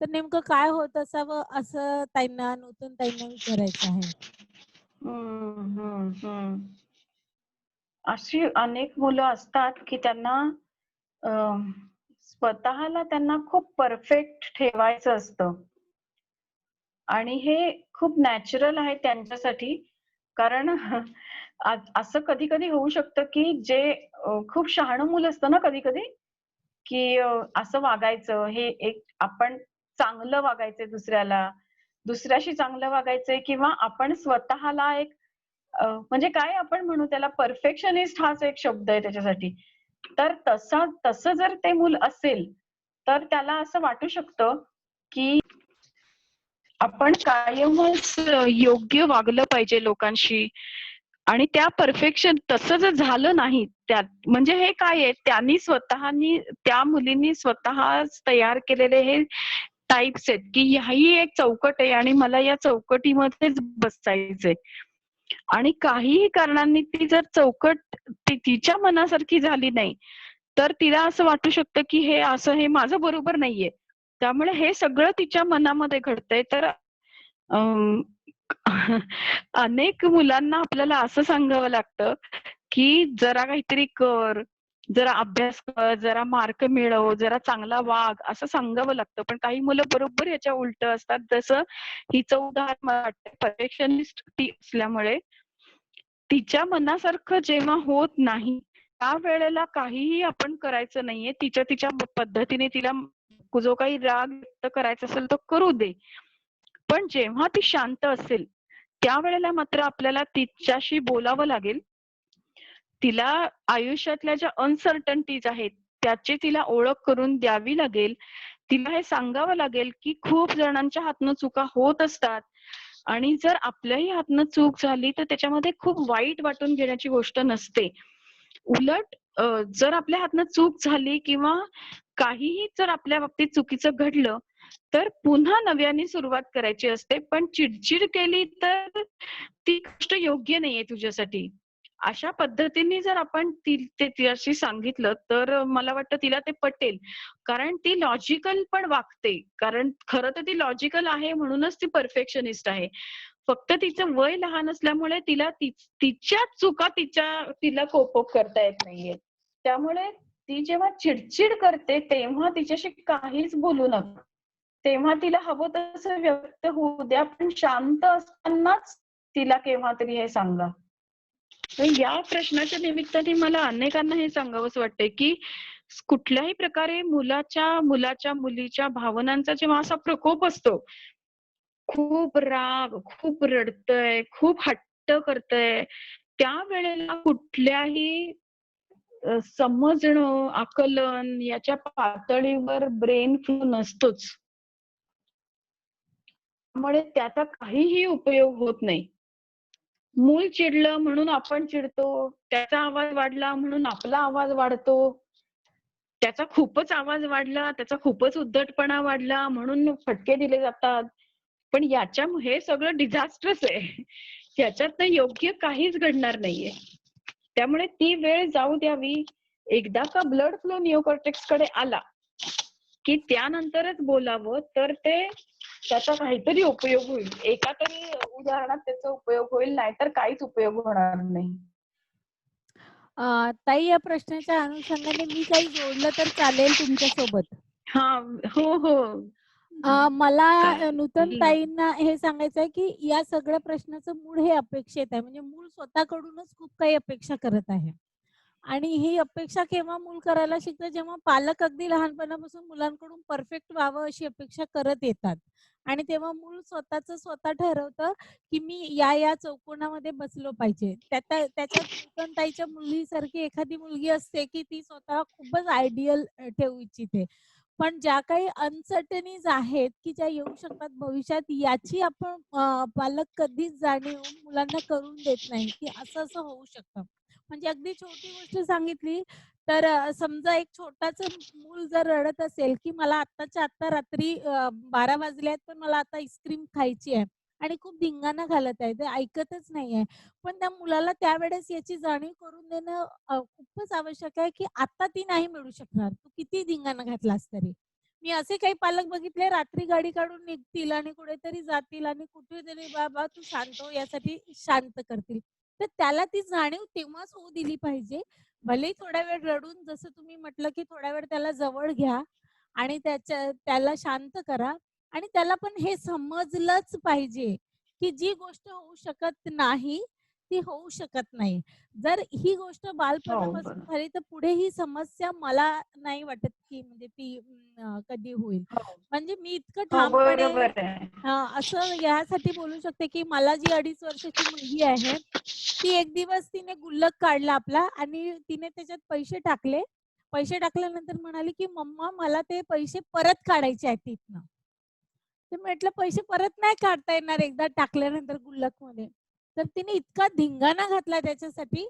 [SPEAKER 1] तर नेमकं काय होत असावं, असं ताईंना, नूतन ताईंना विचारायचं आहे.
[SPEAKER 2] अशी अनेक मुलं असतात की त्यांना स्वतःला त्यांना खूप परफेक्ट ठेवायचं असतं आणि हे खूप नॅचरल आहे त्यांच्यासाठी. कारण असं कधी कधी होऊ शकतं की जे खूप शहाणं मुलं असतं ना कधी कधी, की असं वागायचं, हे एक आपण चांगलं वागायचंय दुसऱ्याशी चांगलं वागायचंय, किंवा आपण स्वतःला एक म्हणजे काय आपण म्हणू त्याला, परफेक्शनिस्ट हाच एक शब्द आहे त्याच्यासाठी. तर तसं जर ते मूल असेल तर त्याला असं वाटू शकतं की आपण कायमच योग्य वागलं पाहिजे लोकांशी, आणि त्या परफेक्शन तसं जर झालं नाही त्यात, म्हणजे हे काय आहे, त्या मुलींनी स्वतःच तयार केलेले हे टाइप्स आहेत की ही एक चौकट आहे आणि मला या चौकटीमध्येच बसायचंय. आणि काहीही कारणांनी ती जर चौकट तिच्या मनासारखी झाली नाही, तर तिला असं वाटू शकतं की हे माझं बरोबर नाहीये. त्यामुळे हे सगळं तिच्या मनामध्ये घडतंय. तर अनेक मुलांना आपल्याला असं सांगावं लागतं की जरा काहीतरी कर, जरा अभ्यास कर, जरा मार्क मिळव, जरा चांगला वाग, असं सांगावं लागतं. पण काही मुलं बरोबर याच्या उलट असतात. जसं हिचं उदाहरण मला वाटतं, परफेक्शनिस्ट ती असल्यामुळे तिच्या मनासारखं जेव्हा होत नाही त्या वेळेला काहीही आपण करायचं नाहीये. तिच्या पद्धतीने तिला जो काही राग व्यक्त करायचा असेल तो करू दे. पण जेव्हा ती शांत असेल त्यावेळेला मात्र आपल्याला तिच्याशी बोलावं लागेल. तिला आयुष्यातल्या ज्या अनसर्टनिटीज आहेत त्याची तिला ओळख करून द्यावी लागेल. तिला हे सांगावं लागेल की खूप जणांच्या हातनं चुका होत असतात आणि जर आपल्याही हातनं चूक झाली तर त्याच्यामध्ये खूप वाईट वाटून घेण्याची गोष्ट नसते. उलट जर आपल्या हातनं चूक झाली किंवा काहीही जर आपल्या बाबतीत चुकीचं घडलं तर पुन्हा नव्याने सुरुवात करायची असते. पण चिडचिड केली तर ती गोष्ट योग्य नाहीये तुझ्यासाठी. अशा पद्धतीने जर आपण तिच्याशी सांगितलं तर मला वाटतं तिला ते पटेल. कारण ती लॉजिकल पण वागते. कारण खरं तर ती लॉजिकल आहे म्हणूनच ती परफेक्शनिस्ट आहे. फक्त तिचं वय लहान असल्यामुळे तिला तिच्या चुका तिला कोप करता येत नाहीये. त्यामुळे ती जेव्हा चिडचिड करते तेव्हा तिच्याशी काहीच बोलू नका. तेव्हा तिला हवं तसं व्यक्त होऊ द्या, पण शांत असतानाच तिला केव्हा तरी हे सांगा. या प्रश्नाच्या निमित्ताने मला अनेकांना हे सांगावंसं वाटतंय की कुठल्याही प्रकारे मुलाच्या मुलीच्या भावनांचा जेव्हा असा प्रकोप असतो, खूप राग, खूप रडतंय, खूप हट्ट करतंय, त्यावेळेला कुठल्याही समजणं, आकलन याच्या पातळीवर ब्रेन फ्लो नसतोच. त्यामुळे त्याचा काहीही उपयोग होत नाही. मूल चिडलं म्हणून आपण चिडतो, त्याचा आवाज वाढला म्हणून आपला आवाज वाढतो, त्याचा खूपच आवाज वाढला, त्याचा खूपच उद्धटपणा वाढला म्हणून फटके दिले जातात. पण हे सगळं डिझास्टरच आहे. याच्यातनं योग्य काहीच घडणार नाहीये. त्यामुळे ती वेळ जाऊ द्यावी. एकदा का ब्लड फ्लो निओकॉर्टेक्स कडे आला की त्यानंतरच बोलावं, तर ते त्याचा काहीतरी उपयोग होईल, एका तरी उदाहरणात त्याचा उपयोग होईल, नाहीतर काहीच उपयोग होणार नाही.
[SPEAKER 1] ताई, या प्रश्नाच्या अनुषंगाने मी काही जोडलं तर चालेल तुमच्यासोबत?
[SPEAKER 2] हा, हो हो.
[SPEAKER 1] मला
[SPEAKER 2] चालेल
[SPEAKER 1] नूतन
[SPEAKER 2] ना.
[SPEAKER 1] ताईंना हे सांगायचं आहे, की या सगळ्या प्रश्नाचं मूळ हे अपेक्षित आहे. म्हणजे मूल स्वतःकडूनच खूप काही अपेक्षा करत आहे. आणि ही अपेक्षा केव्हा मूल करायला शिकतं, जेव्हा पालक अगदी लहानपणापासून मुलांकडून परफेक्ट व्हावं अशी अपेक्षा करत येतात. आणि तेव्हा मूल स्वतःचं स्वतः ठरवतं, की मी या चौकोनामध्ये बसलो पाहिजे. त्याच्यात नूतन ताईच्या मुलीसारखी एखादी मुलगी असते, की ती स्वतः खूपच आयडियल ठेवू इच्छिते. पण ज्या काही अनसर्टनीज आहेत, की ज्या येऊ शकतात भविष्यात, याची आपण पालक कधीच जाणीव मुलांना करून देत नाही, की असं-असं होऊ शकतं. म्हणजे अगदी छोटी गोष्ट सांगितली तर समजा एक छोटाचं मूल जर रडत असेल, की मला आत्ताच्या आत्ता रात्री 12 वाजले आहेत, पण मला आता आईस्क्रीम खायची आहे आणि खूप धिंगाणा घालत आहे, ते ऐकतच नाहीये. पण त्या मुलाला त्यावेळेस याची जाणीव करून देणं खूपच आवश्यक आहे, की आता ती नाही मिळू शकणार. तू किती धिंगाणा घातलास तरी. मी असे काही पालक बघितले, रात्री गाडी काढून निघतील आणि कुठेतरी जातील आणि कुठेतरी बाबा तू शांत हो यासाठी शांत करतील. तर त्याला ती जाणीव तेव्हाच होऊ दिली पाहिजे. भलेही थोडा वेळ रडून, जसं तुम्ही म्हटलं, की थोडा वेळ त्याला जवळ घ्या आणि त्याला शांत करा आणि त्याला पण हे समजलंच पाहिजे, की जी गोष्ट होऊ शकत नाही, ती होऊ शकत नाही. जर ही गोष्ट
[SPEAKER 2] हो,
[SPEAKER 1] बालपणापासून
[SPEAKER 2] बरोबर.
[SPEAKER 1] झाली, तर पुढे ही समस्या मला नाही वाटत, की म्हणजे ती कधी होईल.
[SPEAKER 2] हो,
[SPEAKER 1] म्हणजे मी इतकं
[SPEAKER 2] हो,
[SPEAKER 1] ठामपणे
[SPEAKER 2] बरोबर आहे.
[SPEAKER 1] असं यासाठी बोलू शकते, की मला जी 2.5 वर्षाची मुलगी आहे, ती एक दिवस तिने गुल्लक काढला आपला आणि तिने त्याच्यात पैसे टाकले. पैसे टाकल्यानंतर म्हणाली, की "मम्मा, मला ते पैसे परत काढायचे आहेत तिथनं." तर म्हटलं, "पैसे परत नाही काढता येणार एकदा टाकल्यानंतर गुल्लकमध्ये." तर तिने इतका धिंगाणा घातला त्याच्यासाठी.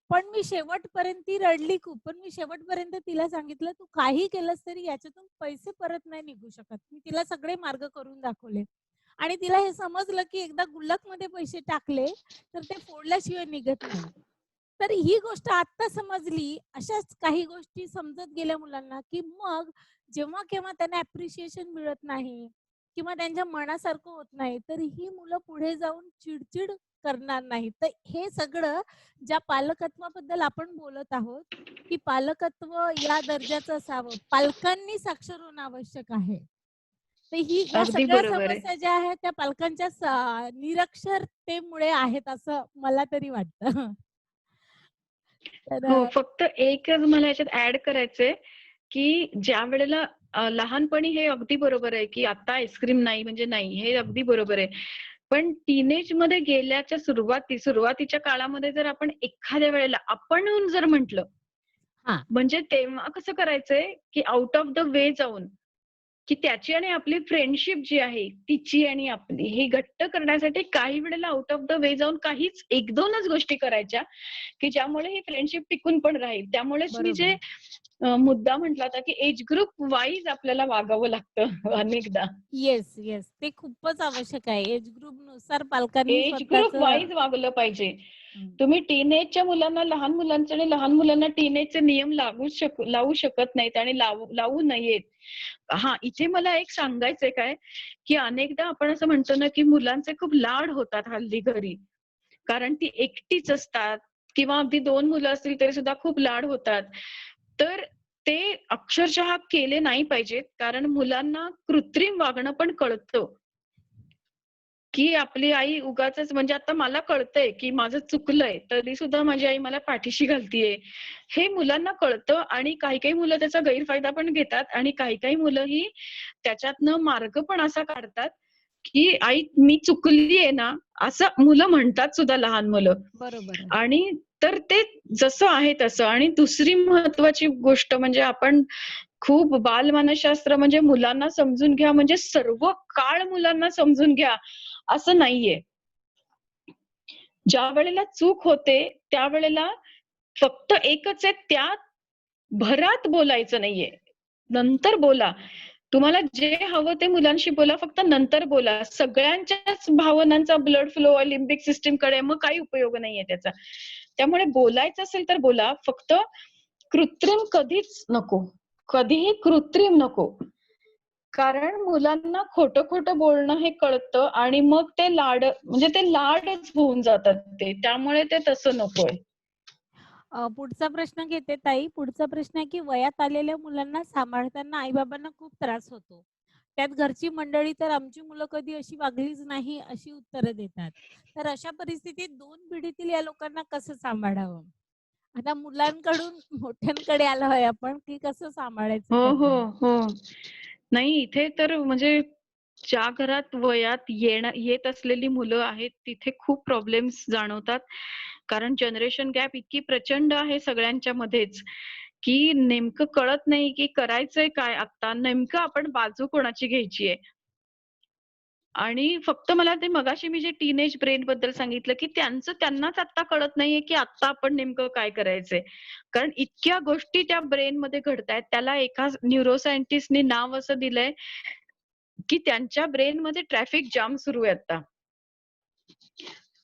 [SPEAKER 1] पण मी शेवटपर्यंत, ती रडली खूप, पण मी शेवटपर्यंत तिला सांगितलं, "तू काही केलंस तरी याच्यातून पैसे परत नाही निघू शकत." मी तिला सगळे मार्ग करून दाखवले. आणि तिला हे समजलं, की एकदा गुल्लकमध्ये पैसे टाकले, तर ते फोडल्याशिवाय निघत नाही. तर ही गोष्ट आत्ता समजली. अशाच काही गोष्टी समजत गेल्या मुलांना, की मग जेव्हा-केव्हा त्यांना ॲप्रिशिएशन मिळत नाही किंवा त्यांच्या मनासारखं होत नाही, तर ही मुलं पुढे जाऊन चिड करणार नाही. तर हे सगळं ज्या पालकत्वाबद्दल आपण बोलत आहोत, की पालकत्व या दर्जाचं असावं. पालकांनी साक्षर होणं आवश्यक आहे. तर या
[SPEAKER 2] अगदी
[SPEAKER 1] सगळ्या
[SPEAKER 2] बरोबर आहे.
[SPEAKER 1] समस्या ज्या आहेत त्या पालकांच्या निरक्षरतेमुळे आहेत असं मला तरी वाटतं. तर
[SPEAKER 2] हो, फक्त एकच मला याच्यात ऍड करायचंय, की ज्या वेळेला लहानपणी हे अगदी बरोबर आहे, की आता आईस्क्रीम नाही म्हणजे नाही, हे अगदी बरोबर आहे. पण टीनेजमध्ये गेल्याच्या सुरुवातीच्या काळामध्ये जर आपण एखाद्या वेळेला आपणहून जर म्हटलं,
[SPEAKER 1] हां,
[SPEAKER 2] म्हणजे तेव्हा कसं करायचंय, की आउट ऑफ द वे जाऊन, की त्याची आणि आपली फ्रेंडशिप जी आहे, तिची आणि आपली ही घट्ट करण्यासाठी काही वेळेला आउट ऑफ द वे जाऊन काहीच 1-2च गोष्टी करायच्या, की ज्यामुळे ही फ्रेंडशिप टिकून पण राहील. त्यामुळेच मी जे
[SPEAKER 1] बरोबर.
[SPEAKER 2] मुद्दा म्हटला होता, की एज ग्रुप वाईज आपल्याला वागावं लागतं अनेकदा.
[SPEAKER 1] Yes, yes. ते खूपच आवश्यक आहे. एज ग्रुपनुसार पालकांनी
[SPEAKER 2] एज ग्रुप
[SPEAKER 1] स्वतःचं
[SPEAKER 2] वाईज वागलं पाहिजे.
[SPEAKER 1] हं.
[SPEAKER 2] तुम्ही टीनेजच्या मुलांना, लहान मुलांचे आणि लहान मुलांना टीनेजचे नियम लावू शकत नाहीत आणि लावू नयेत. हां, इथे मला एक सांगायचंय काय, की अनेकदा आपण असं म्हणतो ना, की मुलांचे खूप लाड होतात हल्ली घरी. कारण ती एकटीच असतात किंवा अगदी 2 मुलं असतील तरी सुद्धा खूप लाड होतात. तर ते अक्षरशः केले नाही पाहिजेत. कारण मुलांना कृत्रिम वागणं पण कळतं. की आपली आई उगाचच, म्हणजे आता मला कळतंय, की माझं चुकलंय, तरी सुद्धा माझी आई मला पाठीशी घालतीये. हे मुलांना कळतं आणि काही-काही मुलं त्याचा गैरफायदा पण घेतात आणि काही-काही मुलं ही त्याच्यातनं मार्ग पण असा काढतात, की "आई मी चुकलीये ना," असं मुलं म्हणतात सुद्धा, लहान मुलं.
[SPEAKER 1] बरोबर आहे.
[SPEAKER 2] आणि तर ते जसं आहे तसं. आणि दुसरी महत्वाची गोष्ट म्हणजे आपण खूप बालमानसशास्त्र म्हणजे मुलांना समजून घ्या, म्हणजे सर्व काळ मुलांना समजून घ्या, असं नाहीये. ज्यावेळेला चूक होते, त्यावेळेला फक्त एकच आहे, त्या भरात बोलायचं नाहीये. नंतर बोला. तुम्हाला जे हवं ते मुलांशी बोला, फक्त नंतर बोला. सगळ्यांच्याच भावनांचा ब्लड फ्लो लिम्बिक सिस्टमकडे, मग काही उपयोग नाहीये त्याचा. त्यामुळे बोलायचं असेल तर बोला, फक्त कृत्रिम कधीच नको. कधीही कृत्रिम नको. कारण मुलांना खोटं खोटं बोलणं हे कळतं आणि मग ते म्हणजे ते लाडच होऊन जातात ते. त्यामुळे ते तसं नकोय.
[SPEAKER 1] पुढचा प्रश्न घेते ताई. पुढचा प्रश्न आहे की वयात आलेल्या मुलांना सांभाळताना आई-बाबांना खूप त्रास होतो. त्यात घरची मंडळी तर आमची मुलं कधी अशी वागलीच नाही अशी उत्तरं देतात. तर अशा परिस्थितीत 2 पिढीतील या लोकांना कसं सांभाळावं? आता मुलांकडून मोठ्यांकडे आलोय आपण, की कसं सांभाळायचं
[SPEAKER 2] हो, हो,
[SPEAKER 1] त्यांना?
[SPEAKER 2] हो. नाही इथे तर म्हणजे ज्या घरात वयात येत असलेली मुलं आहेत, तिथे खूप प्रॉब्लेम्स जाणवतात. कारण जनरेशन गॅप इतकी प्रचंड आहे सगळ्यांच्या मध्येच, की नेमकं कळत नाही, की करायचंय काय आत्ता? नेमकं आपण बाजू कोणाची घ्यायची आहे? आणि फक्त मला ते मगाशी मी जे टीनेज ब्रेन बद्दल सांगितलं, की त्यांनाच आत्ता कळत नाहीये, की आत्ता आपण नेमकं काय करायचंय. कारण इतक्या गोष्टी त्या ब्रेनमध्ये घडतायत. त्याला एका न्यूरो सायंटिस्टनी नाव असं दिलंय, की त्यांच्या ब्रेनमध्ये ट्रॅफिक जाम सुरू आहे आता.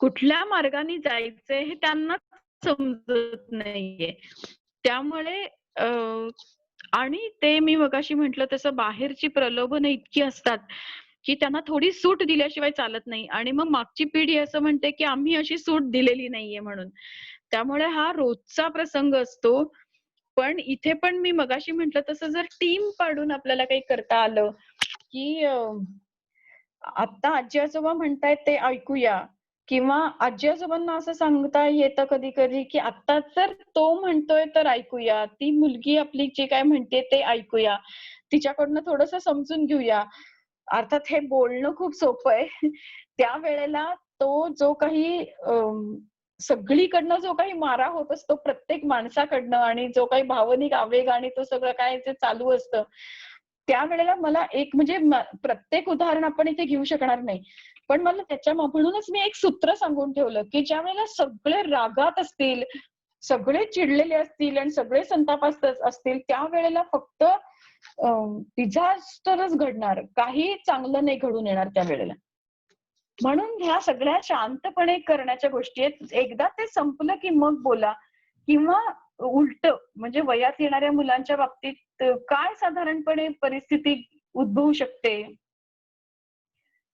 [SPEAKER 2] कुठल्या मार्गाने जायचंय हे त्यांनाच समजत नाहीये. त्यामुळे आणि ते मी मगाशी म्हटलं तसं बाहेरची प्रलोभनं इतकी असतात, की त्यांना थोडी सूट दिल्याशिवाय चालत नाही आणि मग मागची पिढी असं म्हणते, की आम्ही अशी सूट दिलेली नाहीये म्हणून. त्यामुळे हा रोजचा प्रसंग असतो. पण इथे पण मी मगाशी म्हटलं तसं जर टीम पाडून आपल्याला काही करता आलं, की आत्ता आजी-आजोबा म्हणतायत ते ऐकूया किंवा आजी-आजोबांना असं सांगता येतं कधी-कधी, की आत्ता तर तो म्हणतोय तर ऐकूया. ती मुलगी आपली जे काय म्हणते ते ऐकूया. तिच्याकडनं थोडंसं समजून घेऊया. अर्थात हे बोलणं खूप सोपं आहे. त्यावेळेला तो जो काही सगळीकडनं जो काही मारा होत असतो प्रत्येक माणसाकडनं आणि जो काही भावनिक आवेग आणि तो सगळं काय जे चालू असतं, त्यावेळेला मला एक म्हणजे प्रत्येक उदाहरण आपण इथे घेऊ शकणार नाही. पण मला म्हणूनच मी एक सूत्र सांगून ठेवलं, की ज्यावेळेला सगळे रागात असतील, सगळे चिडलेले असतील आणि सगळे संतापात असतील, त्यावेळेला फक्त डिझास्टरच घडणार. काही चांगलं नाही घडून येणार त्यावेळेला. म्हणून ह्या सगळ्या शांतपणे करण्याच्या गोष्टी आहेत. एकदा ते संपलं की मग बोला किंवा उलटं म्हणजे वयात येणाऱ्या मुलांच्या बाबतीत काय साधारणपणे परिस्थिती उद्भवू शकते?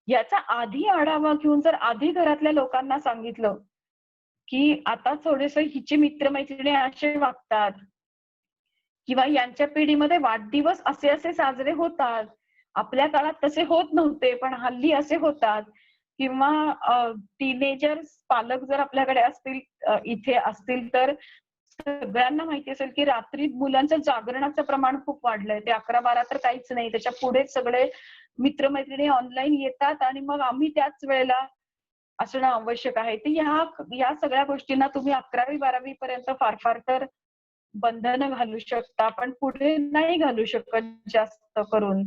[SPEAKER 2] याचा आधी आढावा घेऊन जर आधी घरातल्या लोकांना सांगितलं, की आता थोडेसं हिचे मित्र-मैत्रिणी असे वागतात किंवा यांच्या पिढीमध्ये वाढदिवस असे-असे साजरे होतात. आपल्या काळात तसे होत नव्हते, पण हल्ली असे होतात. किंवा टीनेजर्स पालक जर आपल्याकडे असतील इथे असतील तर सगळ्यांना माहिती असेल, की रात्री मुलांचं जागरणाचं प्रमाण खूप वाढलंय. ते 11-12 तर काहीच नाही. त्याच्या पुढेच सगळे मित्र-मैत्रिणी ऑनलाईन येतात आणि मग आम्ही त्याच वेळेला असणं आवश्यक आहे. तर या सगळ्या गोष्टींना तुम्ही 11वी-12वी पर्यंत फार तर बंधनं घालू शकता, पण पुढे नाही घालू शकत जास्त करून.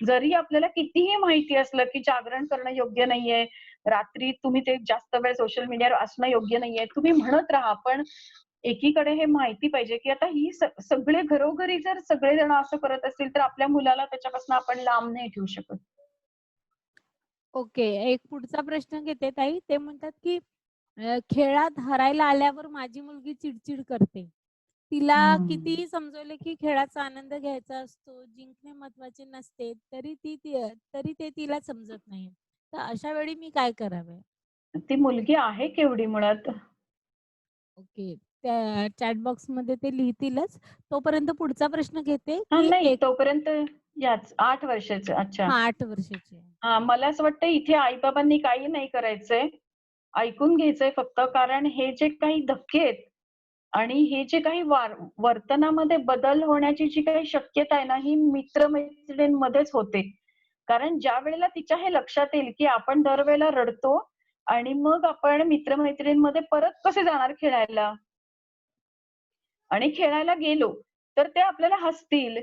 [SPEAKER 2] जरी आपल्याला कितीही माहिती असलं, की जागरण करणं योग्य नाहीये, रात्री तुम्ही ते जास्त वेळ सोशल मीडियावर असणं योग्य नाहीये. तुम्ही म्हणत राहा, पण एकीकडे हे माहिती पाहिजे, की आता ही सगळे घरोघरी जर सगळेजण असं करत असतील, तर आपल्या मुलाला त्याच्यापासून आपण लांब नाही ठेवू शकत.
[SPEAKER 1] ओके. एक पुढचा प्रश्न घेते ताई. ते म्हणतात, की खेळात हरायला आल्यावर माझी मुलगी चिडचिड करते. तिला कितीही समजवले, की खेळाचा आनंद घ्यायचा असतो, जिंकणे महत्त्वाचे नसते, तरी ते तिला समजत नाही. तर अशा वेळी मी काय करावे?
[SPEAKER 2] ती मुलगी आहे केवढी मुळात?
[SPEAKER 1] ओके. त्या चॅट बॉक्समध्ये ते लिहितीलच. तोपर्यंत पुढचा प्रश्न घेते, की
[SPEAKER 2] नाही
[SPEAKER 1] एक
[SPEAKER 2] तोपर्यंत याच 8 वर्षाचं. अच्छा.
[SPEAKER 1] हां, 8 वर्षाची आहे.
[SPEAKER 2] मला असं वाटतं इथे आई-बाबांनी काही नाही करायचंय. ऐकून घ्यायचंय फक्त. कारण हे जे काही धक्के आहेत आणि हे जे काही वर्तनामध्ये बदल होण्याची जी काही शक्यता आहे ना, ही मित्र-मैत्रिणींमध्येच होते. कारण ज्यावेळेला तिच्या हे लक्षात येईल, की आपण दरवेळेला रडतो आणि मग आपण मित्र-मैत्रिणींमध्ये परत कसे जाणार खेळायला? आणि खेळायला गेलो, तर ते आपल्याला हसतील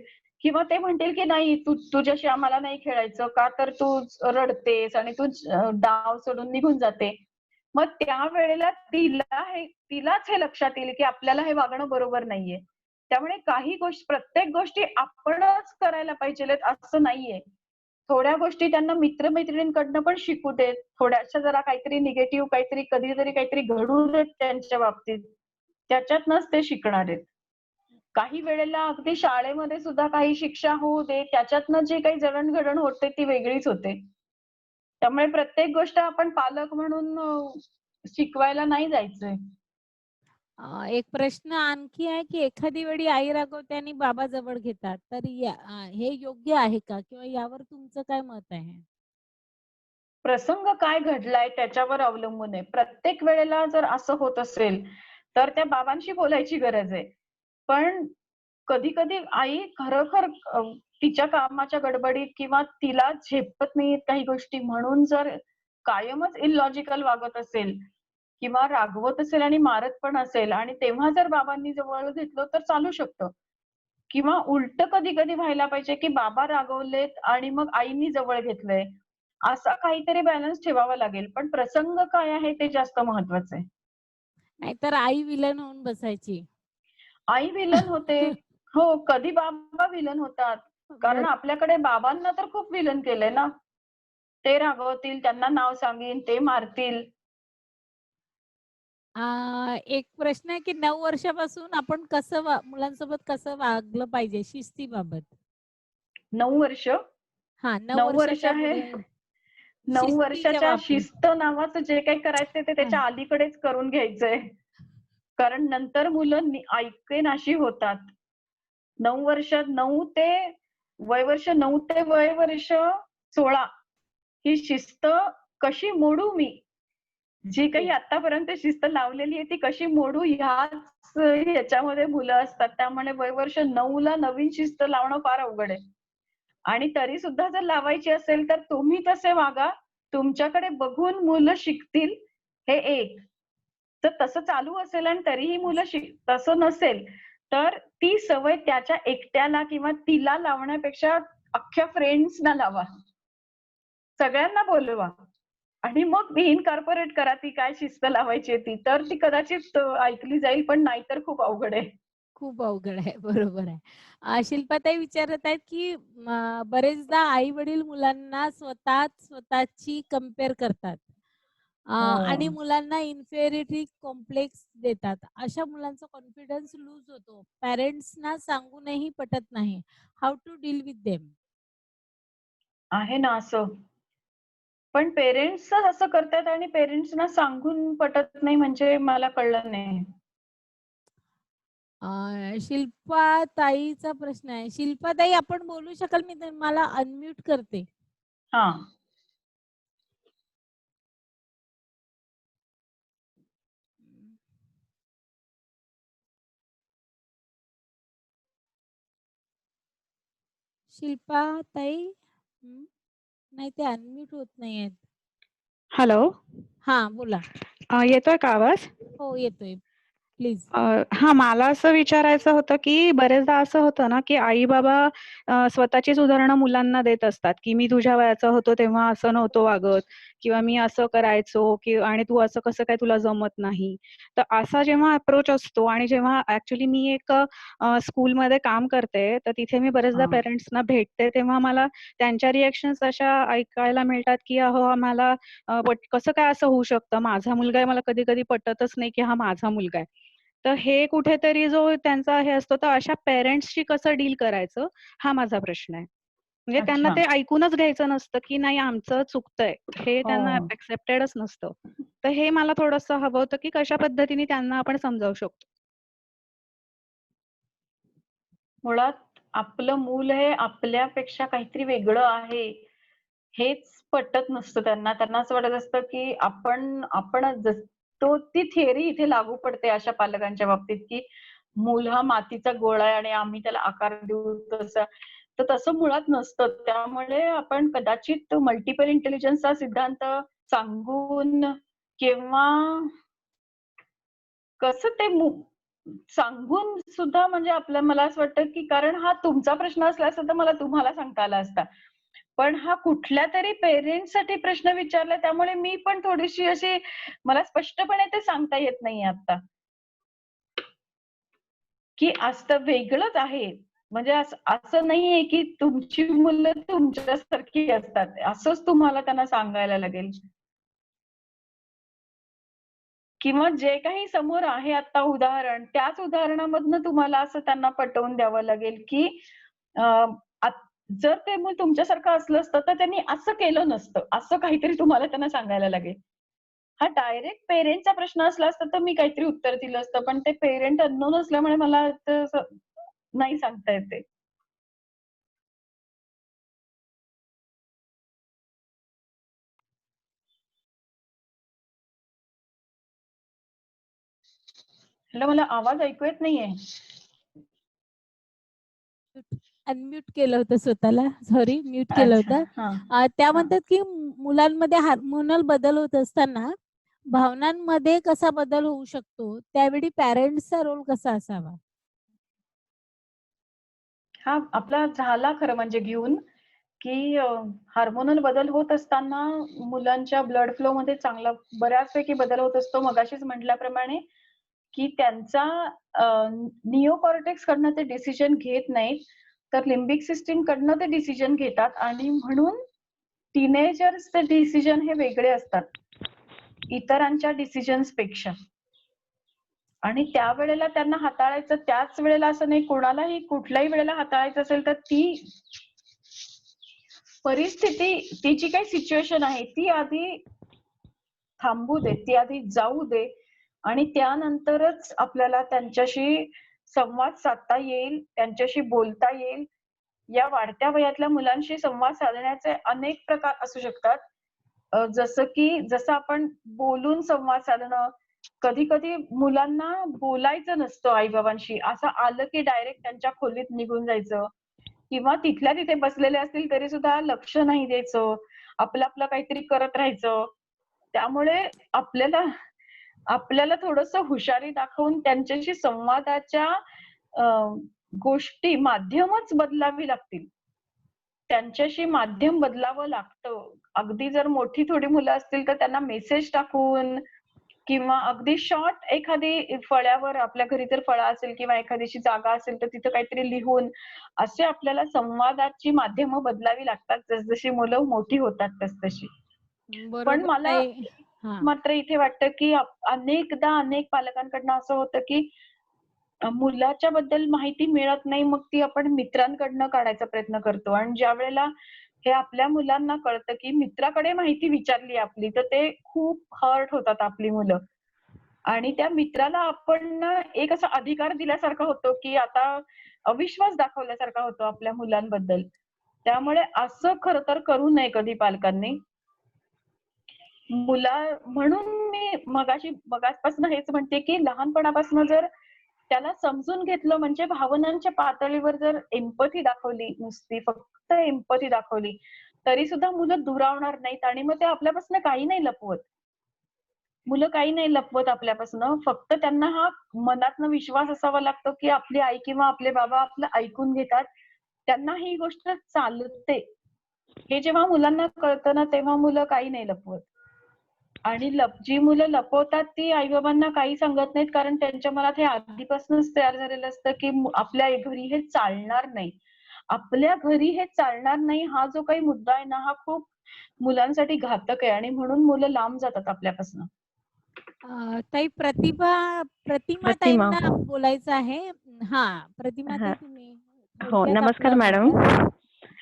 [SPEAKER 2] किंवा ते म्हणतील, की "नाही तुझ्याशी आम्हाला नाही खेळायचं का तर तू रडतेस आणि तू डाव सोडून निघून जाते." मग त्यावेळेला तिलाच हे लक्षात येईल, की आपल्याला हे वागणं बरोबर नाहीये. त्यामुळे काही प्रत्येक गोष्टी आपणच करायला पाहिजेत असं नाहीये. थोड्या गोष्टी त्यांना मित्र-मैत्रिणींकडनं पण शिकू देत. थोड्याशा जरा काहीतरी निगेटिव्ह काहीतरी कधीतरी काहीतरी घडू देत त्यांच्या बाबतीत. त्याच्यातनंच ते शिकणार आहेत.
[SPEAKER 6] काही वेळेला अगदी शाळेमध्ये सुद्धा काही शिक्षा होऊ दे, त्याच्यातनं जी काही जडणघडण होते ती वेगळीच होते. त्यामुळे प्रत्येक गोष्ट आपण पालक म्हणून शिकवायला नाही जायचंय.
[SPEAKER 1] एक प्रश्न आणखी आहे, की एखादी वेळी आई रागवते आणि बाबा जवळ घेतात. तर हे योग्य आहे का? किंवा यावर तुमचं काय मत आहे?
[SPEAKER 6] प्रसंग काय घडलाय त्याच्यावर अवलंबून आहे. प्रत्येक वेळेला जर असं होत असेल, तर त्या बाबांशी बोलायची गरज आहे. पण कधी-कधी आई खरोखर तिच्या कामाच्या गडबडीत किंवा तिला झेपत नाहीयेत काही गोष्टी म्हणून जर कायमच इलॉजिकल वागत असेल किंवा रागवत असेल आणि मारत पण असेल आणि तेव्हा जर बाबांनी जवळ घेतलं तर चालू शकतं. किंवा उलटं कधी-कधी व्हायला पाहिजे, की बाबा रागवलेत आणि मग आईनी जवळ घेतलंय. असा काहीतरी बॅलन्स ठेवावा लागेल. पण प्रसंग काय आहे ते जास्त महत्वाचं आहे.
[SPEAKER 1] नाहीतर आई विलन होऊन बसायची.
[SPEAKER 6] आई विलन होते. हो, कधी बाबा विलन होतात. कारण आपल्याकडे बाबांना तर खूप विलन केलंय ना. ते रागवतील, त्यांना नाव सांगीन, ते मारतील.
[SPEAKER 1] एक प्रश्न आहे, की 9 वर्षापासून आपण मुलांसोबत कसं वागलं पाहिजे शिस्तीबाबत?
[SPEAKER 6] 9 वर्ष?
[SPEAKER 1] हां, 9
[SPEAKER 6] 9 वर्ष
[SPEAKER 1] वर्षाच्या
[SPEAKER 6] आहे.
[SPEAKER 1] पुढे
[SPEAKER 6] 9
[SPEAKER 1] शिस्तीच्या
[SPEAKER 6] वर्षाच्या
[SPEAKER 1] बाबतीत.
[SPEAKER 6] शिस्त नावाचं जे काही करायचंय ते त्याच्या अलीकडेच करून घ्यायचंय. कारण नंतर मुलं ऐकेनाशी होतात. 9 वर्षात 9 ते वयवर्ष 9 ते वयवर्ष 16 ही शिस्त कशी मोडू मी? जी काही आतापर्यंत शिस्त लावलेली आहे ती कशी मोडू ह्याच्यामध्ये मुलं असतात. त्यामुळे वयवर्ष 9 ला नवीन शिस्त लावणं फार अवघड आहे. आणि तरी सुद्धा जर लावायची असेल तर तुम्ही तसे वागा. तुमच्याकडे बघून मुलं शिकतील हे एक. तर तसं चालू असेल आणि तरीही मुलं तसं नसेल, तर ती सवय त्याच्या एकट्याला किंवा तिला लावण्यापेक्षा अख्ख्या फ्रेंड्सना लावा. सगळ्यांना बोलवा. आणि मग इनकॉर्पोरेट करा ती काय शिस्त लावायची आहे ती. तर ती कदाचित ऐकली जाईल, पण नाहीतर खूप अवघड आहे.
[SPEAKER 1] खूप अवघड आहे. बरोबर आहे. शिल्पाताई विचारत आहेत, की बरेचदा आई-वडील मुलांना स्वतःची कंपेअर करतात. आणि मुलांना इन्फेरिटी कॉम्प्लेक्स देतात. अशा मुलांचा कॉन्फिडन्स लूज होतो. पॅरेंट्सना सांगूनही पटत नाही. How to deal with them?
[SPEAKER 6] आहे ना असं. पण पेरेंट्स असं करतात आणि पेरेंट्सना सांगून पटत नाही म्हणजे मला कळलं नाही.
[SPEAKER 1] शिल्पाताईचा प्रश्न आहे. शिल्पाताई आपण बोलू शकाल? मी तुम्हाला अनम्यूट करते.
[SPEAKER 6] हां.
[SPEAKER 1] शिल्पाताई? नाही ते अनम्यूट होत नाहीयेत.
[SPEAKER 7] हॅलो.
[SPEAKER 1] हां, बोला.
[SPEAKER 7] येतोय का आवाज?
[SPEAKER 1] हो, येतोय. प्लीज.
[SPEAKER 7] हां, मला असं विचारायचं होतं, की बरेचदा असं होतं ना, की आई-बाबा स्वतःचीच उदाहरणं मुलांना देत असतात, की "मी तुझ्या वयाचा होतो तेव्हा असं नव्हतो वागत" किंवा "मी असं करायचो" आणि "तू असं कसं काय तुला जमत नाही." तर असा जेव्हा अप्रोच असतो आणि जेव्हा ॲक्चुअली मी एक स्कूलमध्ये काम करते, तर तिथे मी बरेचदा पेरेंट्सना भेटते, तेव्हा मला त्यांच्या रिएक्शन्स अशा ऐकायला मिळतात, की "अहो, आम्हाला कसं काय असं होऊ शकतं? माझा मुलगा आहे, मला कधी-कधी पटतच नाही, की हा माझा मुलगा आहे." तर हे कुठेतरी जो त्यांचा हे असतो, तर अशा पेरेंट्सशी कसं डील करायचं, हा माझा प्रश्न आहे. म्हणजे त्यांना
[SPEAKER 6] अच्छा.
[SPEAKER 7] ते ऐकूनच घ्यायचं नसतं, की नाही आमचं चुकतंय. हे त्यांना
[SPEAKER 6] हो.
[SPEAKER 7] एक्सेप्टेडच नसतं. तर हे मला थोडंसं हवं होतं, की कशा पद्धतीने त्यांना आपण समजावू शकतो.
[SPEAKER 6] मुळात आपलं मूल हे आपल्यापेक्षा काहीतरी वेगळं आहे, हेच पटत नसतं त्यांना. त्यांना असं वाटत असतं, की आपण ती थिअरी इथे लागू पडते अशा पालकांच्या बाबतीत, की मूल हा मातीचा गोळा आहे आणि आम्ही त्याला आकार देऊ तसा. तर तसं मुळात नसतं. त्यामुळे आपण कदाचित मल्टिपल इंटेलिजन्सचा सिद्धांत सांगून किंवा कसं ते सांगून सुद्धा म्हणजे मला असं वाटतं, की कारण हा तुमचा प्रश्न असला असता तर मला तुम्हाला सांगता आला असता. पण हा कुठल्यातरी पेरेंट्ससाठी प्रश्न विचारलाय त्यामुळे मी पण थोडीशी अशी मला स्पष्टपणे ते सांगता येत नाहीये आता. की असं वेगळंच आहे. म्हणजे असं नाहीये, की तुमची मुलं तुमच्यासारखी असतात. असंच तुम्हाला त्यांना सांगायला लागेल. किंवा जे काही समोर आहे आता उदाहरण, त्याच उदाहरणामधनं तुम्हाला असं त्यांना पटवून द्यावं लागेल, की जर ते मूल तुमच्यासारखं असलं असतं तर त्यांनी असं केलं नसतं, असं काहीतरी तुम्हाला त्यांना सांगायला लागेल. हा डायरेक्ट पेरेंटचा प्रश्न असला असता तर मी काहीतरी उत्तर दिलं असतं, पण ते पेरेंट अननोन असल्यामुळे मला नाही सांगता येते. मला आवाज ऐकू येत नाहीये.
[SPEAKER 1] अनम्यूट केलं होतं स्वतःला, सॉरी म्यूट केलं
[SPEAKER 6] अच्छा.
[SPEAKER 1] होतं.
[SPEAKER 6] हा.
[SPEAKER 1] त्या म्हणतात की मुलांमध्ये हार्मोनल बदल होत असताना भावनांमध्ये कसा बदल होऊ शकतो, त्यावेळी पॅरेंट्सचा रोल कसा असावा?
[SPEAKER 6] हा आपला झाला खरं म्हणजे घेऊन, की हार्मोनल बदल होत असताना मुलांच्या ब्लड फ्लो मध्ये चांगला बऱ्याचपैकी बदल होत असतो. मगाशीच म्हटल्याप्रमाणे, की त्यांचा निओकॉर्टेक्स कडनं ते डिसिजन घेत नाहीत, तर लिम्बिक सिस्टीम कडनं ते डिसिजन घेतात आणि म्हणून टीनेजर्सचे डिसिजन हे वेगळे असतात इतरांच्या डिसिजन्स पेक्षा. आणि त्यावेळेला त्यांना हाताळायचं त्याच वेळेला असं नाही, कोणालाही कुठल्याही वेळेला हाताळायचं असेल तर ती परिस्थिती, ती जी काही सिच्युएशन आहे ती आधी थांबू दे, ती आधी जाऊ दे आणि त्यानंतरच आपल्याला त्यांच्याशी संवाद साधता येईल, त्यांच्याशी बोलता येईल. या वाढत्या वयातल्या मुलांशी संवाद साधण्याचे अनेक प्रकार असू शकतात. जसं आपण बोलून संवाद साधणं, कधी कधी मुलांना बोलायचं नसतं आई-बाबांशी, असं आलं की डायरेक्ट त्यांच्या खोलीत निघून जायचं किंवा तिथल्या तिथे बसलेले असतील तरी सुद्धा लक्ष नाही द्यायचं, आपलं काहीतरी करत राहायचं. त्यामुळे आपल्याला थोडंसं हुशारी दाखवून त्यांच्याशी संवादाच्या गोष्टी माध्यमच बदलावी लागतील. त्यांच्याशी माध्यम बदलावं लागतं. अगदी जर मोठी थोडी मुलं असतील तर त्यांना मेसेज टाकून किंवा अगदी शॉर्ट एखादी फळ्यावर, आपल्या घरी जर फळा असेल किंवा एखादीशी जागा असेल तर तिथं काहीतरी लिहून, असे आपल्याला संवादाची माध्यमं बदलावी लागतात जसजशी मुलं मोठी होतात तसतशी. पण
[SPEAKER 1] बरोबर
[SPEAKER 6] मला
[SPEAKER 1] ताई. हा.
[SPEAKER 6] मात्र इथे वाटतं की अनेकदा अनेक पालकांकडनं असं होतं की मुलाच्या बद्दल माहिती मिळत नाही, मग ती आपण मित्रांकडनं काढायचा प्रयत्न करतो आणि ज्या वेळेला हे आपल्या मुलांना कळतं की मित्राकडे माहिती विचारली आपली तर ते खूप हर्ट होतात आपली मुलं आणि त्या मित्राला आपण ना एक असा अधिकार दिल्यासारखा होतो की आता अविश्वास दाखवल्यासारखा होतो आपल्या मुलांबद्दल. त्यामुळे असं खरं तर करू नये कधी पालकांनी. म्हणून मी मगाचपासून हेच म्हणते की लहानपणापासून जर त्याला समजून घेतलं, म्हणजे भावनांच्या पातळीवर जर एम्पॅथी दाखवली, नुसती फक्त एम्पॅथी दाखवली, तरी सुद्धा मुलं दुरावणार नाहीत आणि मग ते आपल्यापासून काही नाही लपवत. मुलं काही नाही लपवत आपल्यापासून. फक्त त्यांना हा मनातनं विश्वास असावा लागतो की आपली आई किंवा आपले बाबा आपलं ऐकून घेतात. त्यांना ही गोष्ट चालते. हे जेव्हा मुलांना कळतं ना, तेव्हा मुलं काही नाही लपवत. आणि जी मुलं लपवतात ती आई-बाबांना काही सांगत नाहीत, कारण त्यांच्या मनात हे आधीपासूनच तयार झालेलं असतं की आपल्या घरी हे चालणार नाही. आपल्या घरी हे चालणार नाही हा जो काही मुद्दा आहे ना, हा खूप मुलांसाठी घातक आहे आणि म्हणून मुलं लांब जातात आपल्यापासून.
[SPEAKER 1] ताई प्रतिमा
[SPEAKER 8] प्रतिमा.
[SPEAKER 1] ताईंना बोलायचं आहे. हा, प्रतिमा ताई
[SPEAKER 8] हां.
[SPEAKER 1] तुम्ही
[SPEAKER 8] हो,
[SPEAKER 1] थोडक्यात
[SPEAKER 8] नमस्कार
[SPEAKER 1] आपलं
[SPEAKER 8] मॅडम.
[SPEAKER 1] सांगा.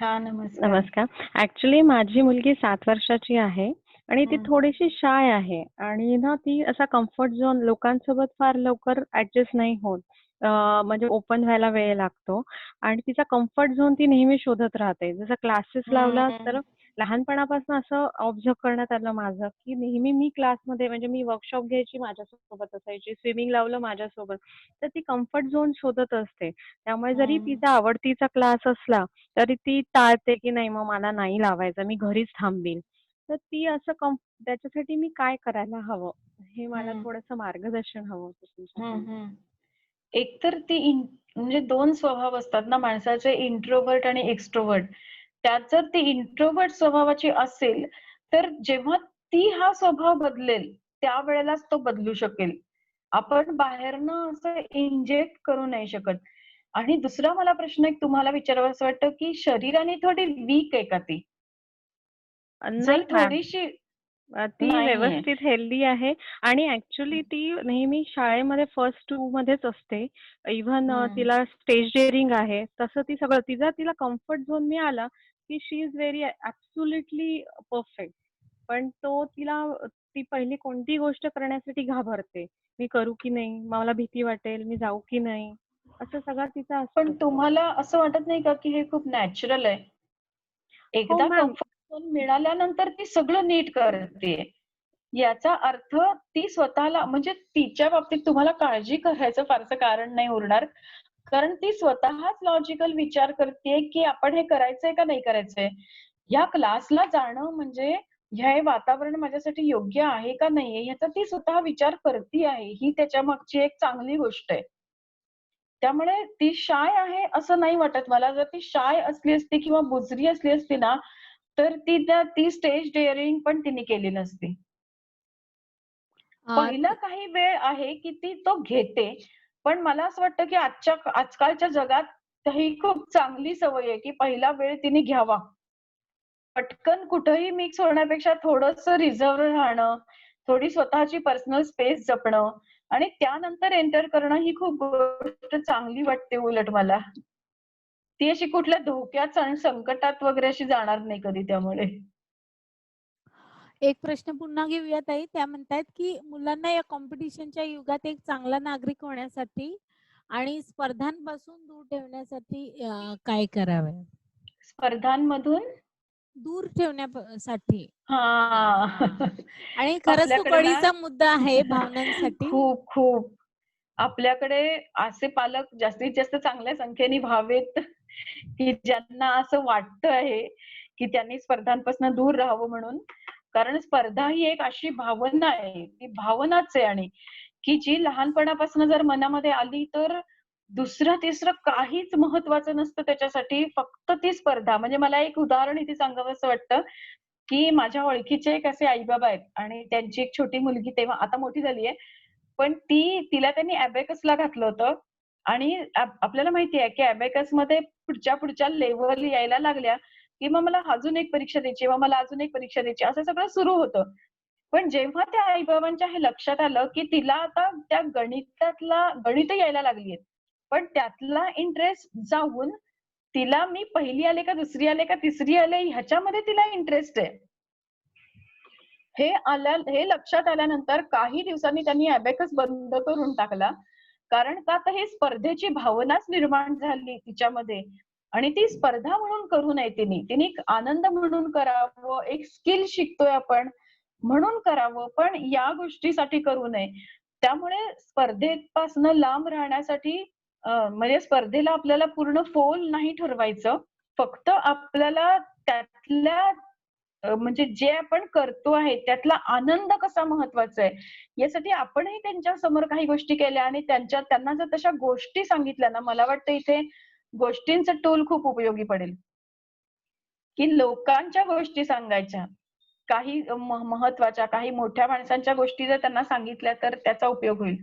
[SPEAKER 6] हा, नमस्कार.
[SPEAKER 8] नमस्कार. ॲक्चुअली माझी मुलगी 7 वर्षाची आहे आणि ती थोडीशी शाय आहे आणि ना ती असा कम्फर्ट झोन लोकांसोबत फार लवकर ॲडजस्ट नाही होत. म्हणजे ओपन व्हायला वेळ लागतो आणि तिचा कम्फर्ट झोन ती नेहमी शोधत राहते. जसं क्लासेस लावला तर लहानपणापासून असं ऑब्झर्व्ह करण्यात आलं माझं, की नेहमी मी क्लासमध्ये म्हणजे मी वर्कशॉप घ्यायची माझ्यासोबत असायची, स्विमिंग लावलं माझ्यासोबत. तर ती कम्फर्ट झोन शोधत असते. त्यामुळे जरी तिचा आवडतीचा क्लास असला, तरी ती टाळते, की नाही मग मला नाही लावायचा, मी घरीच थांबील. तर ती असं त्याच्यासाठी मी काय करायला हवं? हे मला थोडंसं मार्गदर्शन हवं होतं तुमच्याकडून.
[SPEAKER 6] एकतर म्हणजे 2 स्वभाव असतात ना माणसाचे, इंट्रोव्हर्ट आणि एक्स्ट्रोव्हर्ट. त्यात जर ती इंट्रोव्हर्ट स्वभावाची असेल, तर जेव्हा ती हा स्वभाव बदलेल, त्यावेळेलाच तो बदलू शकेल. आपण बाहेरनं असं इंजेक्ट करू नाही शकत. आणि दुसरा मला प्रश्न एक तुम्हाला विचारावासा वाटतं, की शरीराने थोडी वीक आहे का ती? जर
[SPEAKER 8] नाही मॅम.
[SPEAKER 6] थोडीशी
[SPEAKER 8] ती
[SPEAKER 6] नाहीये.
[SPEAKER 8] व्यवस्थित हेल्दी आहे आणि ऍक्च्युली ती नेहमी शाळेमध्ये फर्स्ट 2 मध्येच असते. इव्हन तिला स्टेज डेअरिंग आहे. तसं ती सगळं तिला कम्फर्ट झोन मिळाला की शी इज व्हेरी ऍब्सोल्युटली परफेक्ट. पण ती पहिली कोणती गोष्ट करण्यासाठी घाबरते. मी करू की नाही? मला भीती वाटेल, मी जाऊ की नाही? असं सगळं तिचं
[SPEAKER 6] पण
[SPEAKER 8] असतं.
[SPEAKER 6] तुम्हाला असं वाटत नाही का की हे खूप नॅचरल आहे?
[SPEAKER 8] हो
[SPEAKER 6] एकदा
[SPEAKER 8] मॅम.
[SPEAKER 6] कम्फर्ट झोन मिळाल्यानंतर ती सगळं नीट करते. याचा अर्थ ती स्वतःला म्हणजे तिच्या बाबतीत तुम्हाला काळजी करायचं फारसं कारण नाही उरणार. कारण ती स्वतःच लॉजिकल विचार करते की आपण हे करायचंय का नाही करायचंय. या क्लासला जाणं म्हणजे हे वातावरण माझ्यासाठी योग्य आहे का नाहीये ह्याचा ती स्वतः विचार करती आहे. ही त्याच्या मागची एक चांगली गोष्ट आहे. त्यामुळे ती शाय आहे असं नाही वाटत मला. जर ती शाय असली असती किंवा बुजरी असली असती ना, तर ती स्टेज डेअरिंग पण तिने केली नसती. पहिला काही वेळ आहे की ती तो घेते. पण मला असं वाटतं की आजकालच्या जगात ही खूप चांगली सवय आहे की पहिला वेळ तिने घ्यावा. पटकन कुठेही मिक्स होण्यापेक्षा थोडंसं रिझर्व्ह राहणं, थोडी स्वतःची पर्सनल स्पेस जपणं आणि त्यानंतर एंटर करणं ही खूप गोष्ट चांगली वाटते उलट मला. ती अशी कुठल्या धोक्यात आणि संकटात वगैरे अशी जाणार नाही कधी त्यामुळे.
[SPEAKER 1] एक प्रश्न पुन्हा घेऊया ताई. त्या म्हणतायत की मुलांना या कॉम्पिटिशनच्या युगात एक चांगला नागरिक होण्यासाठी आणि स्पर्धांपासून दूर ठेवण्यासाठी काय करावे?
[SPEAKER 6] स्पर्धांमधून
[SPEAKER 1] दूर ठेवण्यासाठी.
[SPEAKER 6] हां.
[SPEAKER 1] आणि खरंच तो
[SPEAKER 6] आपल्याकडे ना
[SPEAKER 1] कळीचा मुद्दा आहे भावनांसाठी.
[SPEAKER 6] खूप आपल्याकडे असे पालक जास्तीत जास्त चांगल्या संख्येने व्हावेत की ज्यांना असं वाटतं आहे की त्यांनी स्पर्धांपासून दूर राहावं म्हणून. कारण स्पर्धा ही एक अशी भावना आहे, ती भावनाच आहे आणि की जी लहानपणापासून जर मनामध्ये आली तर दुसरं तिसरं काहीच महत्वाचं नसतं त्याच्यासाठी. फक्त ती स्पर्धा. म्हणजे मला एक उदाहरण इथे सांगावंसं वाटतं की माझ्या ओळखीचे एक असे आई-बाबा आहेत आणि त्यांची एक छोटी मुलगी तेव्हा आता मोठी झाली आहे. पण तिला त्यांनी अबॅकसला घातलं होतं आणि आपल्याला माहिती आहे की अबॅकसमध्ये पुढच्या लेव्हल यायला लागल्या की मग मला अजून एक परीक्षा द्यायची, मग मला अजून एक परीक्षा द्यायची असं सगळं सुरू होतं. पण जेव्हा त्या आई-बाबांच्या हे लक्षात आलं की तिला आता त्या गणित यायला लागलीये. पण त्यातला इंटरेस्ट जाऊन तिला मी पहिली आले का दुसरी आले का तिसरी आले ह्याच्यामध्ये तिला इंटरेस्ट आहे. हे लक्षात आल्यानंतर काही दिवसांनी त्यांनी अबॅकस बंद करून टाकला. कारण का तर हे स्पर्धेची भावनाच निर्माण झाली तिच्यामध्ये आणि ती स्पर्धा म्हणून करू नये तिने एक आनंद म्हणून करावं, एक स्किल शिकतोय आपण म्हणून करावं, पण या गोष्टीसाठी करू नये. त्यामुळे स्पर्धेपासून लांब राहण्यासाठी म्हणजे स्पर्धेला आपल्याला पूर्ण फोल नाही ठरवायचं. फक्त आपल्याला त्यातल्या म्हणजे जे आपण करतो आहे त्यातला आनंद कसा महत्वाचा आहे यासाठी आपणही त्यांच्या समोर काही गोष्टी केल्या आणि त्यांना जर तशा गोष्टी सांगितल्या ना, मला वाटतं इथे गोष्टींचा टूल खूप उपयोगी पडेल की लोकांच्या गोष्टी सांगायच्या. काही महत्वाच्या, काही मोठ्या माणसांच्या गोष्टी जर त्यांना सांगितल्या तर त्याचा उपयोग होईल.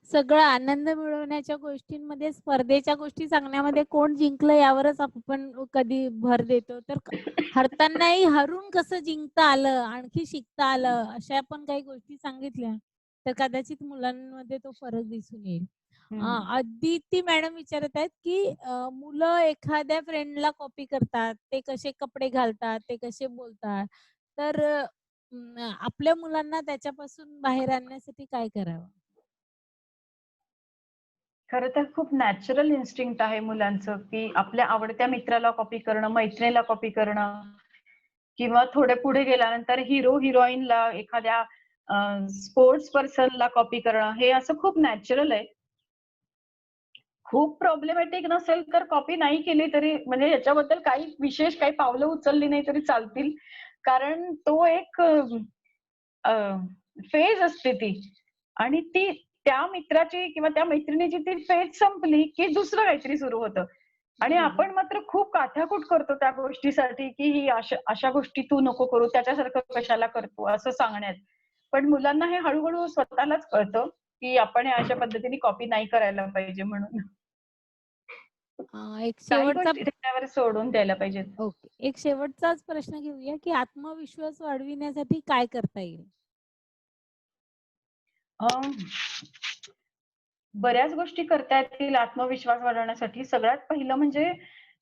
[SPEAKER 1] सगळं आनंद मिळवण्याच्या गोष्टींमध्ये स्पर्धेच्या गोष्टी सांगण्यामध्ये कोण जिंकलं यावरच आपण कधी भर देतो. तर हरतानाही हरून कसं जिंकता आलं, आणखी शिकता आलं, अशा पण काही गोष्टी सांगितल्या तर कदाचित मुलांमध्ये तो फरक दिसून येईल. अदिती मॅडम विचारत आहेत की मुलं एखाद्या फ्रेंडला कॉपी करतात, ते कसे कपडे घालतात, ते कसे बोलतात, तर आपल्या मुलांना त्याच्यापासून बाहेर आणण्यासाठी काय करावं?
[SPEAKER 6] खरं तर खूप नॅचरल इन्स्टिंक्ट आहे मुलांचं की आपल्या आवडत्या मित्राला कॉपी करणं, मैत्रिणीला कॉपी करणं किंवा थोडे पुढे गेल्यानंतर हिरो हिरोईनला एखाद्या स्पोर्ट्स पर्सनला कॉपी करणं हे असं खूप नॅचरल आहे. खूप प्रॉब्लेमॅटिक नसेल तर कॉपी नाही केली तरी म्हणजे ह्याच्याबद्दल काही विशेष काही पावलं उचलली नाही तरी चालतील. कारण तो एक फेज असते ती आणि ती त्या मित्राची किंवा त्या मैत्रिणीची ती फेज संपली की दुसरं काहीतरी सुरू होतं. आणि आपण मात्र खूप काठाकूट करतो त्या गोष्टीसाठी की ही अशा गोष्टी तू नको करू, त्याच्यासारखं कशाला करतो असं सांगण्यात. पण मुलांना हे हळूहळू स्वतःलाच कळतं की आपण हे अशा पद्धतीने कॉपी नाही करायला पाहिजे म्हणून.
[SPEAKER 1] एक
[SPEAKER 6] काही
[SPEAKER 1] शेवटचा
[SPEAKER 6] गोष्टी त्याच्यावर सोडून द्यायला पाहिजेत.
[SPEAKER 1] ओके. एक शेवटचाच प्रश्न घेऊया की आत्मविश्वास वाढविण्यासाठी काय करता येईल?
[SPEAKER 6] अं, बऱ्याच गोष्टी करता येतील आत्मविश्वास वाढवण्यासाठी. सगळ्यात पहिलं म्हणजे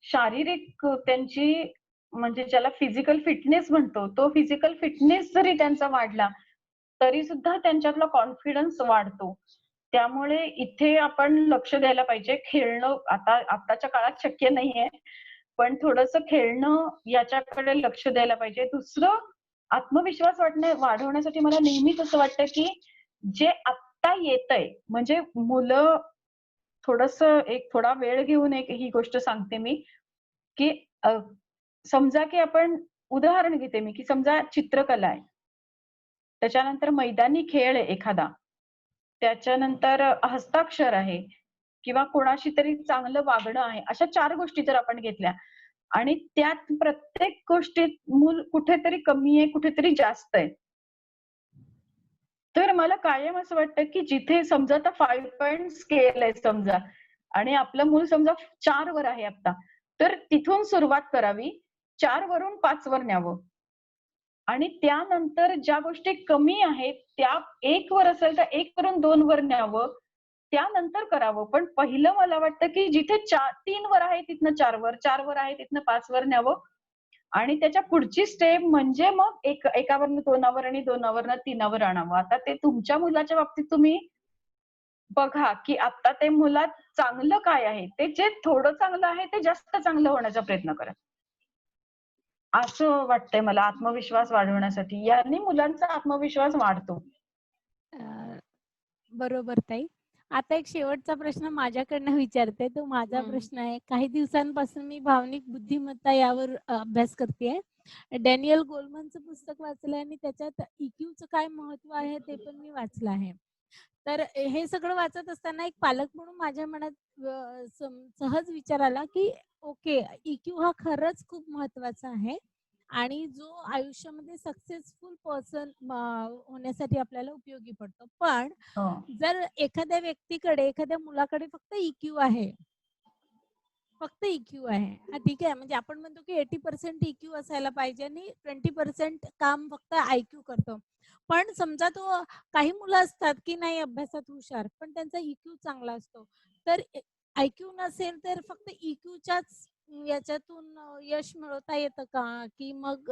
[SPEAKER 6] शारीरिक त्यांची म्हणजे ज्याला फिजिकल फिटनेस म्हणतो, तो फिजिकल फिटनेस जरी त्यांचा वाढला, तरी सुद्धा त्यांच्यातला कॉन्फिडन्स वाढतो. त्यामुळे इथे आपण लक्ष द्यायला पाहिजे. खेळणं आताच्या काळात शक्य नाहीये, पण थोडंसं खेळणं याच्याकडे लक्ष द्यायला पाहिजे. दुसरं आत्मविश्वास वाढवण्यासाठी मला नेहमीच असं वाटतं की जे आत्ता येतंय म्हणजे मुलं एक थोडा वेळ घेऊन ही गोष्ट सांगते मी की समजा की आपण उदाहरण घेते मी की समजा चित्रकला आहे, त्याच्यानंतर मैदानी खेळ आहे एखादा, त्याच्यानंतर हस्ताक्षर आहे किंवा कोणाशी तरी चांगलं वागणं आहे. अशा 4 गोष्टी जर आपण घेतल्या आणि त्यात प्रत्येक गोष्टीत मूल कुठेतरी कमी आहे, कुठेतरी जास्त आहे. तर मला कायम असं वाटतं की जिथे समजा आता 5 पॉइंट स्केल आहे समजा आणि आपलं मूल समजा 4 वर आहे आता, तर तिथून सुरुवात करावी. 4 वरून 5 वर न्यावं आणि त्यानंतर ज्या गोष्टी कमी आहेत त्या 1 वर असेल तर 1 वरून 2 वर न्यावं, त्यानंतर करावं. पण पहिलं मला वाटतं की जिथे 3 वर आहे तिथनं 4 वर, 4 वर आहे तिथनं 5 वर न्यावं आणि त्याच्या पुढची स्टेप म्हणजे मग एकावरनं 2 आणि 2वरनं 3 आणावं. आता ते तुमच्या मुलाच्या बाबतीत तुम्ही बघा की आता ते मुलात चांगलं काय आहे, ते जे थोडं चांगलं आहे ते जास्त चांगलं होण्याचा प्रयत्न करा. असं वाटतंय मला आत्मविश्वास वाढवण्यासाठी. याने मुलांचा आत्मविश्वास वाढतो.
[SPEAKER 1] बरोबर ताई. आता एक शेवटचा प्रश्न माझ्याकडनं विचारते. तो माझा प्रश्न आहे. काही दिवसांपासून मी भावनिक बुद्धिमत्ता यावर अभ्यास करतेय. डॅनियल गोलमनचं पुस्तक वाचलंय आणि त्याच्यात EQचं काय महत्व आहे ते पण मी वाचलं आहे. तर हे सगळं वाचत असताना एक पालक म्हणून माझ्या मनात सहज विचार आला की ओके, EQ हा खरंच खूप महत्वाचा आहे आणि जो आयुष्यामध्ये सक्सेसफुल पर्सन होण्यासाठी आपल्याला उपयोगी पडतो. पण जर एखाद्या व्यक्तीकडे, एखाद्या मुलाकडे फक्त EQ आहे, फक्त EQ आहे. हां, ठीक आहे. म्हणजे आपण म्हणतो की 80% EQ असायला पाहिजे आणि 20% काम फक्त IQ करतो. पण समजा तो काही मुलं असतात की नाही अभ्यासात हुशार, पण त्यांचा EQ चांगला असतो. तर IQ नसेल तर फक्त EQच्याच याच्यातून यश मिळवता येतं का? की मग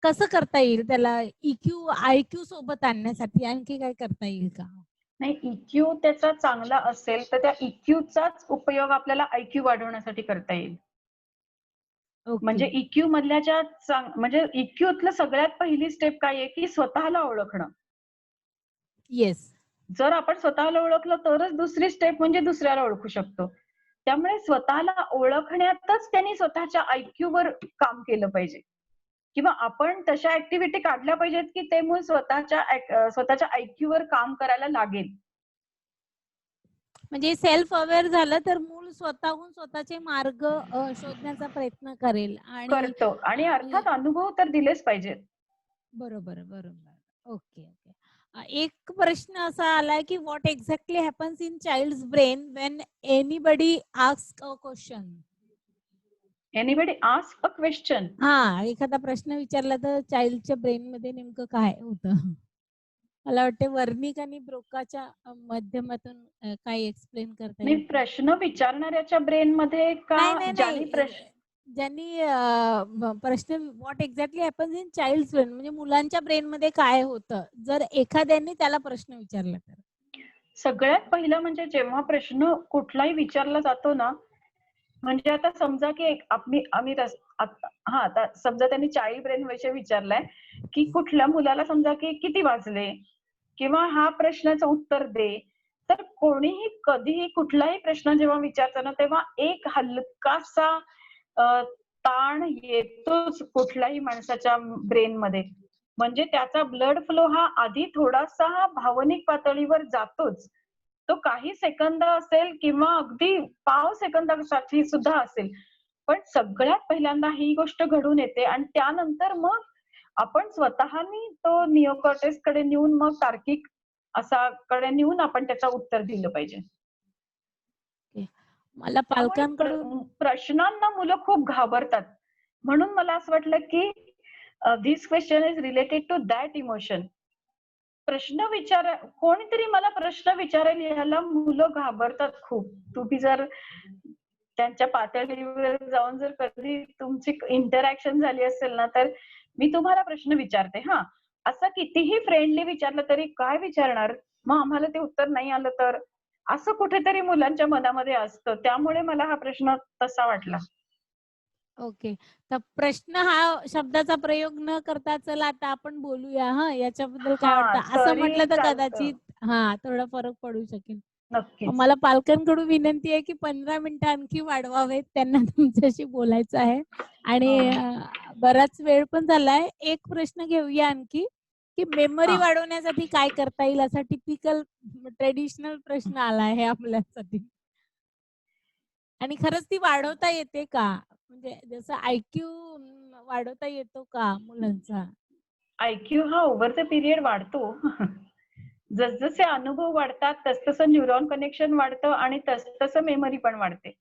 [SPEAKER 1] कसं करता येईल त्याला EQ, IQ सोबत आणण्यासाठी आणखी काय करता येईल का?
[SPEAKER 6] नाही, EQ त्याचा चांगला असेल तर त्या EQचाच उपयोग आपल्याला IQ वाढवण्यासाठी करता येईल. म्हणजे EQ मधल्या म्हणजे EQतलं सगळ्यात पहिली स्टेप काय आहे की स्वतःला ओळखणं.
[SPEAKER 1] येस.
[SPEAKER 6] जर आपण स्वतःला ओळखलं तरच दुसरी स्टेप म्हणजे दुसऱ्याला ओळखू शकतो. त्यामुळे स्वतःला ओळखण्यातच त्यांनी स्वतःच्या IQ वर काम केलं पाहिजे किंवा आपण तशा ऍक्टिव्हिटी काढल्या पाहिजेत की ते मूल स्वतःच्या IQ वर काम करायला लागेल.
[SPEAKER 1] म्हणजे सेल्फ अवेअर झालं तर मूल स्वतःहून स्वतःचे मार्ग शोधण्याचा प्रयत्न करेल आणि
[SPEAKER 6] करतो आणि अर्थात अनुभव तर दिलेच पाहिजेत.
[SPEAKER 1] बरोबर, बरोबर. Okay, okay. एक प्रश्न असा आलाय की what exactly happens in child's brain when anybody ask a question?
[SPEAKER 6] Anybody ask a question?
[SPEAKER 1] हां, एखादा प्रश्न विचारला तर चाइल्डच्या ब्रेन मध्ये नेमकं काय होतं? मला वाटते वर्निक आणि ब्रोकाच्या माध्यमातून काय एक्सप्लेन करता
[SPEAKER 6] नाही,
[SPEAKER 1] येईल?
[SPEAKER 6] प्रश्न विचारणाऱ्याच्या ब्रेन मध्ये का
[SPEAKER 1] नाही,
[SPEAKER 6] ज्यांनी
[SPEAKER 1] ज्यांनी प्रश्न what exactly happens in child's brain म्हणजे मुलांच्या ब्रेन मध्ये काय होतं जर एखाद्याने त्याला प्रश्न विचारला तर?
[SPEAKER 6] सगळ्यात पहिलं म्हणजे जेव्हा प्रश्न कुठलाही विचारला जातो ना, म्हणजे आता समजा की आता समजा त्यांनी चाइल्ड ब्रेन विषयी विचारलाय की कुठल्या मुलाला समजा की किती वाजले किंवा हा प्रश्नाचं उत्तर दे. तर कोणीही कधीही कुठलाही प्रश्न जेव्हा विचारतो ना तेव्हा एक हलकासा ताण येतोच कुठल्याही माणसाच्या ब्रेन मध्ये. म्हणजे त्याचा ब्लड फ्लो हा आधी थोडासा भावनिक पातळीवर जातोच. तो काही सेकंद असेल किंवा अगदी पाव सेकंदासाठी सुद्धा असेल. पण सगळ्यात पहिल्यांदा ही गोष्ट घडून येते आणि त्यानंतर मग आपण स्वतःनी तो निओकॉर्टेक्स कडे नेऊन मग तार्किक कडे नेऊन आपण त्याचं उत्तर दिलं पाहिजे.
[SPEAKER 1] मला
[SPEAKER 6] त्यामुळे
[SPEAKER 1] पालकांकडून
[SPEAKER 6] प्रश्नांना मुलं खूप घाबरतात. म्हणून मला असं वाटलं की this question is related to that emotion. प्रश्न विचार कोणीतरी मला प्रश्न विचारेल याला मुलं घाबरतात खूप. तुम्ही जर त्यांच्या पातळीवर जाऊन जर कधी तुमची इंटरॅक्शन झाली असेल ना, तर मी तुम्हाला प्रश्न विचारते हा. असं कितीही फ्रेंडली विचारलं तरी काय विचारणार? मग आम्हाला ते उत्तर नाही आलं तर? असं कुठेतरी मुलांच्या मनामध्ये असतं. त्यामुळे मला हा प्रश्न तसा वाटला.
[SPEAKER 1] ओके. तर प्रश्न हा शब्दाचा प्रयोग न करता चला आता आपण बोलूया हां, याच्याबद्दल काय
[SPEAKER 6] हां,
[SPEAKER 1] वाटतं? असं
[SPEAKER 6] तरी
[SPEAKER 1] म्हटलं तर
[SPEAKER 6] चालतं.
[SPEAKER 1] कदाचित हां, थोडा फरक पडू शकेल.
[SPEAKER 6] नक्कीच.
[SPEAKER 1] मला पालकांकडून विनंती आहे की 15 मिनिटं आणखी वाढवावेत. त्यांना तुमच्याशी बोलायचं आहे आणि बराच वेळ पण झालाय. एक प्रश्न घेऊया आणखी, की मेमरी
[SPEAKER 6] हां.
[SPEAKER 1] वाढवण्यासाठी काय करता येईल? असा टिपिकल ट्रेडिशनल प्रश्न आला आहे आपल्यासाठी. आणि खरंच ती वाढवता येते का? म्हणजे जसं आयक्यू वाढवता येतो का मुलांचा?
[SPEAKER 6] आयक्यू हा ओव्हर द पिरियड वाढतो. जसजसे अनुभव वाढतात तसतसं न्यूरॉन कनेक्शन वाढतं आणि तसतसं मेमरी पण वाढते.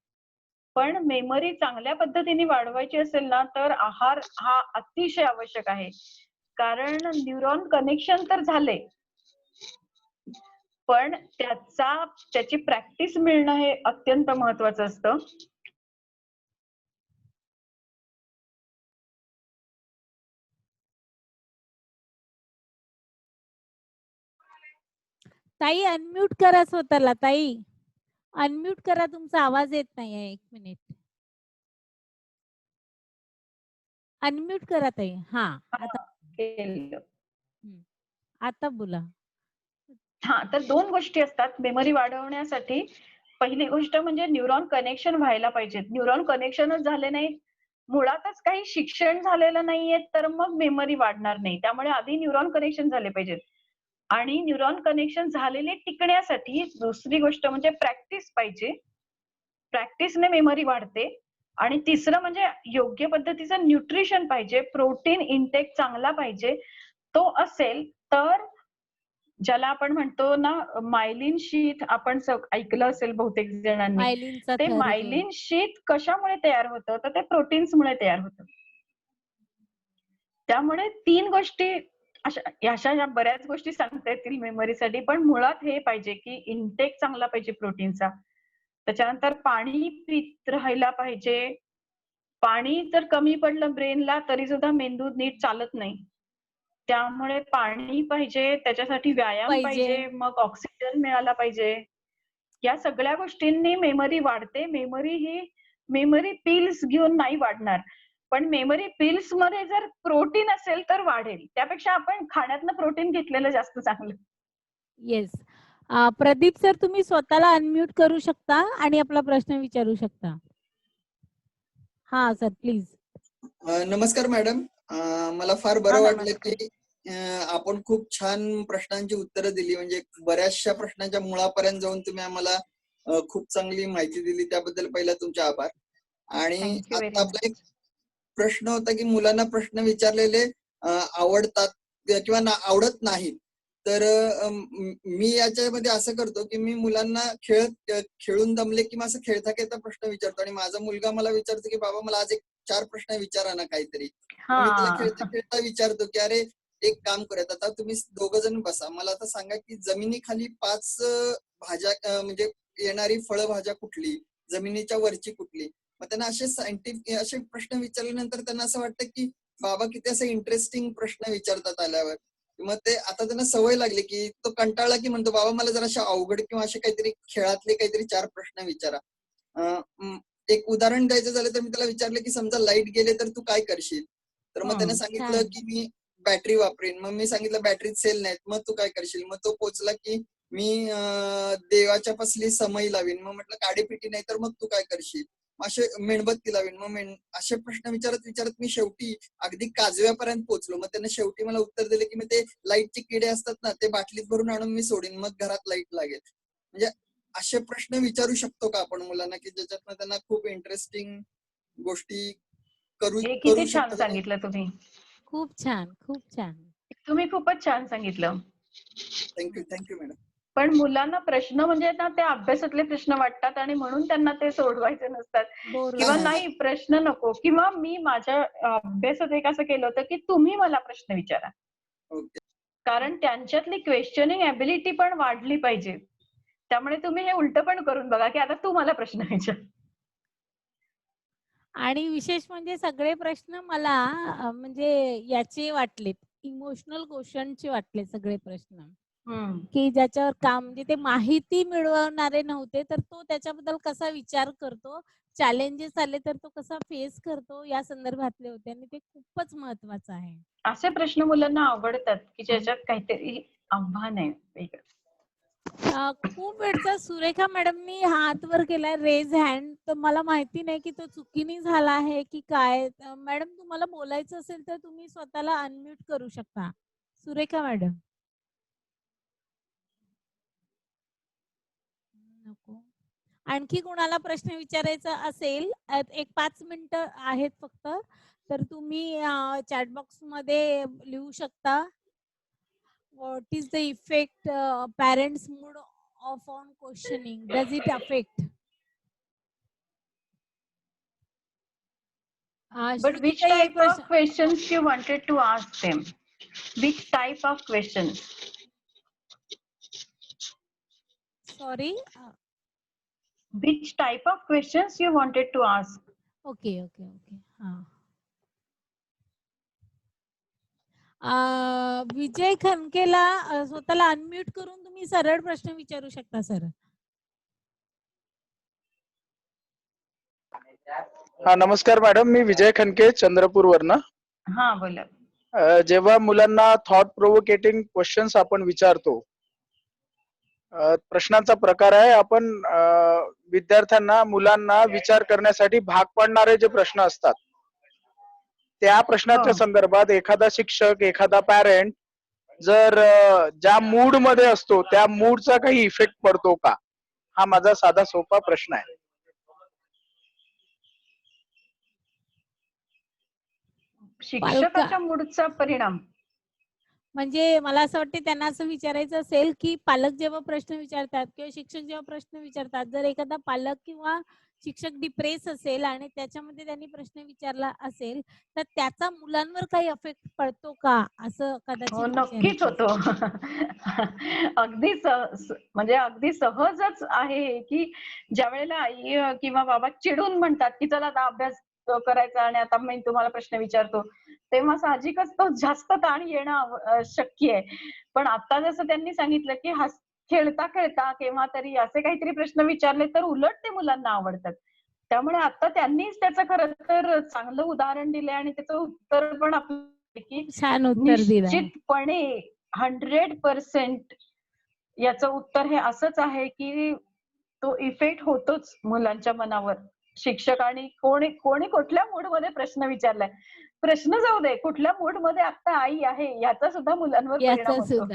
[SPEAKER 6] पण मेमरी चांगल्या पद्धतीने वाढवायची असेल ना, तर आहार हा अतिशय आवश्यक आहे. कारण न्यूरॉन कनेक्शन तर झाले, पण त्याची प्रॅक्टिस मिळणं हे अत्यंत महत्वाचं असतं.
[SPEAKER 1] ताई अनम्यूट करा स्वतःला ताई. अनम्यूट करा, तुमचा आवाज येत नाहीये. 1 मिनिट. अनम्यूट करा ताई. हां, आता
[SPEAKER 6] केलं.
[SPEAKER 1] आता बोला.
[SPEAKER 6] हां, तर 2 गोष्टी असतात मेमरी वाढवण्यासाठी. पहिली गोष्ट म्हणजे न्यूरॉन कनेक्शन व्हायला पाहिजेत. न्यूरॉन कनेक्शनच झाले नाही, मुळातच काही शिक्षण झालेलं नाहीये, तर मग मेमरी वाढणार नाही. त्यामुळे आधी न्यूरॉन कनेक्शन झाले पाहिजेत. आणि न्यूरॉन कनेक्शन झालेले टिकण्यासाठी दुसरी गोष्ट म्हणजे प्रॅक्टिस पाहिजे. प्रॅक्टिसने मेमरी वाढते. आणि तिसरं म्हणजे योग्य पद्धतीचं न्यूट्रिशन पाहिजे. प्रोटीन इंटेक चांगला पाहिजे. तो असेल तर ज्याला आपण म्हणतो ना मायलिन शीथ आपण ऐकलं असेल बहुतेक जणांनी.
[SPEAKER 1] मायलिनचा
[SPEAKER 6] ते
[SPEAKER 1] थर.
[SPEAKER 6] मायलिन शीथ कशामुळे तयार होतं? तर ते प्रोटीन्समुळे तयार होतं. त्यामुळे 3 गोष्टी अशा या बऱ्याच गोष्टी सांगता येतील मेमरीसाठी. पण मुळात हे पाहिजे की इंटेक चांगला पाहिजे प्रोटीनचा. त्याच्यानंतर पाणी पीत राहायला पाहिजे. पाणी जर कमी पडलं ब्रेनला तरी सुद्धा मेंदू नीट चालत नाही. त्यामुळे पाणी पाहिजे, त्याच्यासाठी व्यायाम पाहिजे, मग ऑक्सिजन मिळाला पाहिजे. या सगळ्या गोष्टींनी मेमरी वाढते. मेमरी पिल्स घेऊन नाही वाढणार. पण मेमरी पिल्स मध्ये जर प्रोटीन असेल तर वाढेल. त्यापेक्षा आपण खाण्यातनं प्रोटीन घेतलेलं जास्त चांगलं.
[SPEAKER 1] येस. प्रदीप सर तुम्ही स्वतःला अनम्यूट करू शकता आणि आपला प्रश्न विचारू शकता. हां सर प्लीज.
[SPEAKER 9] नमस्कार मॅडम. मला फार बरं वाटलं की आपण खूप छान प्रश्नांची उत्तरं दिली. म्हणजे बऱ्याचशा प्रश्नांच्या मुळापर्यंत जाऊन तुम्ही आम्हाला खूप चांगली माहिती दिली. त्याबद्दल पहिला तुमचे आभार. आणि आता आपला एक प्रश्न होता की मुलांना प्रश्न विचारलेले आवडतात किंवा आवडत नाहीत. तर मी याच्यामध्ये असं करतो की मी मुलांना खेळून दमले की असं खेळता खेळता प्रश्न विचारतो. आणि माझा मुलगा मला विचारतो की बाबा मला आज 4 प्रश्न विचारा ना काहीतरी. मी त्याला खेळता खेळता विचारतो की अरे एक काम करूयात, आता तुम्ही 2 जण बसा. मला आता सांगा की जमिनीखाली 5 भाज्या म्हणजे येणारी फळभाज्या कुठली, जमिनीच्या वरची कुठली. मग त्यांना असे सायंटिफिक असे प्रश्न विचारल्यानंतर त्यांना असं वाटतं की बाबा किती असं इंटरेस्टिंग प्रश्न विचारतात आल्यावर. मग ते आता त्यांना सवय लागली की तो कंटाळला की म्हणतो बाबा मला जरा अशा अवघड किंवा असे काहीतरी खेळातले काहीतरी 4 प्रश्न विचारा. एक उदाहरण द्यायचं झालं तर मी त्याला विचारलं की समजा लाईट गेले तर तू काय करशील. तर मग त्याने सांगितलं की मी बॅटरी वापरेन. मग मी सांगितलं बॅटरीत सेल नाहीत, मग तू काय करशील. मग तो पोचला की मी देवाच्या पसली समई लावीन. मग म्हटलं काडीपिटी नाही तर मग तू काय करशील. असे मेणबत्ती लावीन. मग असे प्रश्न विचारत विचारत मी शेवटी अगदी काजव्यापर्यंत पोहोचलो. मग त्याने शेवटी मला उत्तर दिले की मी ते लाईटचे किडे असतात ना ते बाटलीत भरून आणून मी सोडीन, मग घरात लाईट लागेल. म्हणजे असे प्रश्न विचारू शकतो का आपण मुलांना की ज्याच्यातनं त्यांना खूप इंटरेस्टिंग गोष्टी करू
[SPEAKER 6] किती छान
[SPEAKER 9] शकतो.
[SPEAKER 6] सांगितलं तुम्ही.
[SPEAKER 1] खूप छान, खूप छान.
[SPEAKER 6] तुम्ही खूपच छान सांगितलं.
[SPEAKER 9] Thank you madam.
[SPEAKER 6] पण मुलांना प्रश्न म्हणजे ना ते अभ्यासातले प्रश्न वाटतात आणि म्हणून त्यांना ते सोडवायचे नसतात किंवा
[SPEAKER 1] बरोबर.
[SPEAKER 6] नाही प्रश्न नको, किंवा मी माझ्या अभ्यासात एक असं केलं होतं की तुम्ही मला प्रश्न विचारा,
[SPEAKER 9] ओके.
[SPEAKER 6] कारण त्यांच्यातली क्वेश्चनिंग ऍबिलिटी पण वाढली पाहिजे. त्यामुळे तुम्ही हे उलट पण करून बघा की आता तू मला प्रश्न विचार.
[SPEAKER 1] आणि विशेष म्हणजे सगळे प्रश्न मला म्हणजे याचे वाटलेत, इमोशनल क्वेश्चनचे वाटले सगळे प्रश्न, की ज्याच्यावर काम म्हणजे ते माहिती मिळवणारे नव्हते, तर तो त्याच्याबद्दल कसा विचार करतो, चॅलेंजेस आले तर तो कसा फेस करतो, या संदर्भातले होते आणि ते खूपच महत्वाचं आहे.
[SPEAKER 6] असे प्रश्न मुलांना आवडतात की ज्याच्यात काहीतरी आव्हान आहे वेगळं.
[SPEAKER 1] खूप वेळचा सुरेखा मॅडमनी हात वर केलाय, रेज हँड, तर मला माहिती नाही की तो चुकीने झाला आहे की काय. मॅडम तुम्हाला बोलायचं असेल तर तुम्ही स्वतःला अनम्यूट करू शकता. सुरेखा मॅडम. नको. आणखी कोणाला प्रश्न विचारायचा असेल, एक 5 मिनिटं आहेत फक्त, तर तुम्ही चॅट बॉक्स मध्ये लिहू शकता. What is the effect parents' mood of on questioning? Does it affect?
[SPEAKER 6] But which
[SPEAKER 1] श्रुतीताई, एक
[SPEAKER 6] type of
[SPEAKER 1] प्रश्न.
[SPEAKER 6] questions you wanted to ask them? Which type of questions?
[SPEAKER 1] Sorry.
[SPEAKER 6] Which type of questions you wanted to ask?
[SPEAKER 1] Okay. विजय खनकेला स्वतःला अनम्यूट करून तुम्ही सरळ प्रश्न विचारू शकता सर.
[SPEAKER 10] हा, नमस्कार मॅडम, मी विजय खनके, चंद्रपूर वरनं.
[SPEAKER 6] हा बोला.
[SPEAKER 10] जेव्हा मुलांना थॉट प्रोव्होकेटिंग क्वेश्चन्स आपण विचारतो, प्रश्नांचा प्रकार आहे, आपण विद्यार्थ्यांना, मुलांना विचार करण्यासाठी भाग पाडणारे जे प्रश्न असतात, त्या प्रश्नाच्या संदर्भात एखादा शिक्षक, एखादा पॅरेंट जर ज्या मूड मध्ये असतो त्या मूडचा काही इफेक्ट पडतो का, हा माझा साधा सोपा प्रश्न आहे.
[SPEAKER 6] शिक्षकाच्या मूडचा परिणाम
[SPEAKER 1] म्हणजे मला असं वाटतं त्यांना असं विचारायचं असेल की पालक जेव्हा प्रश्न विचारतात किंवा शिक्षक जेव्हा प्रश्न विचारतात, जर एखादा पालक किंवा शिक्षक डिप्रेस असेल आणि त्याच्यामध्ये त्यांनी प्रश्न विचारला असेल, तर त्याचा मुलांवर काही इफेक्ट पडतो का, असं कदाचित
[SPEAKER 6] नक्कीच होतो. अगदी म्हणजे अगदी सहजच आहे की ज्या वेळेला आई किंवा बाबा चिडून म्हणतात की चला आता अभ्यास करायचा आणि आता मी तुम्हाला प्रश्न विचारतो, तेव्हा साहजिकच तो जास्त ताण येणं शक्य आहे. पण आता जसं त्यांनी सांगितलं की खेळता खेळता केव्हा तरी असे काहीतरी प्रश्न विचारले तर उलट ते मुलांना आवडतात. त्यामुळे आता त्यांनीच त्याचं खरं तर चांगलं उदाहरण दिलंय आणि त्याचं उत्तर पण आपलं की
[SPEAKER 1] छान उत्तर दिलं.
[SPEAKER 6] निश्चितपणे 100% याचं उत्तर हे असंच आहे की तो इफेक्ट होतोच मुलांच्या मनावर. शिक्षकांनी कोणी कुठल्या मूड मध्ये प्रश्न विचारलाय, प्रश्न जाऊ दे, कुठल्या मूड मध्ये आता आई आहे याचा सुद्धा मुलांवर परिणाम होतो.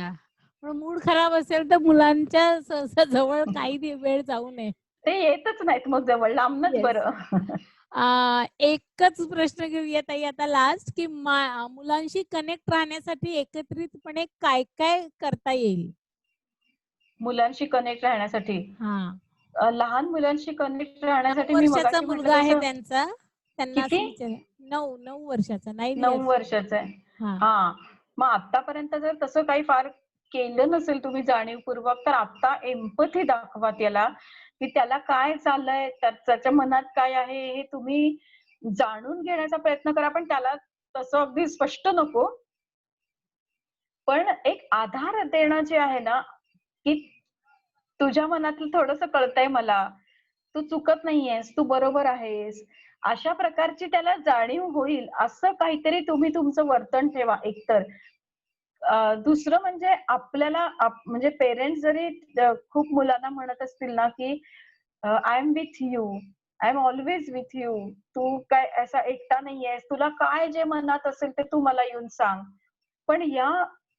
[SPEAKER 1] पण मूड खराब असेल तर मुलांच्या जवळ काही वेळ जाऊ नये.
[SPEAKER 6] ते येतच नाहीत मग जवळ, लांबनच बरं.
[SPEAKER 1] एकच प्रश्न घेऊया ताई आता लास्ट, की मुलांशी कनेक्ट राहण्यासाठी एकत्रितपणे काय काय करता येईल.
[SPEAKER 6] मुलांशी कनेक्ट राहण्यासाठी लहान मुलांशी कनेक्ट राहण्यासाठी
[SPEAKER 1] 9
[SPEAKER 6] मी
[SPEAKER 1] वर्षाचा
[SPEAKER 6] मगाशी
[SPEAKER 1] मुलगा आहे
[SPEAKER 6] म्हटलं
[SPEAKER 1] त्यांचा, त्यांना
[SPEAKER 6] किती?
[SPEAKER 1] 9 वर्षाचा.
[SPEAKER 6] 9 वर्षाचा आहे. हा, मग आतापर्यंत जर तसं काही फार केलं नसेल तुम्ही जाणीवपूर्वक, तर आता एम्पथी दाखवा त्याला, की त्याला काय चाललंय, त्याच्या मनात काय आहे हे तुम्ही जाणून घेण्याचा प्रयत्न करा. पण त्याला तसं अगदी स्पष्ट नको, पण एक आधार देणं जे आहे ना, की तुझ्या मनातलं थोडंसं कळतंय मला, तू चुकत नाहीयेस, तू बरोबर आहेस, अशा प्रकारची त्याला जाणीव होईल असं काहीतरी तुम्ही तुमचं वर्तन ठेवा एकतर. दुसरं म्हणजे आपल्याला म्हणजे पेरेंट्स जरी खूप मुलांना म्हणत असतील ना की I am with you, I am always with you, तू काय असा एकटा नाहीयेस, तुला काय जे मनात असेल ते तू मला येऊन सांग. पण या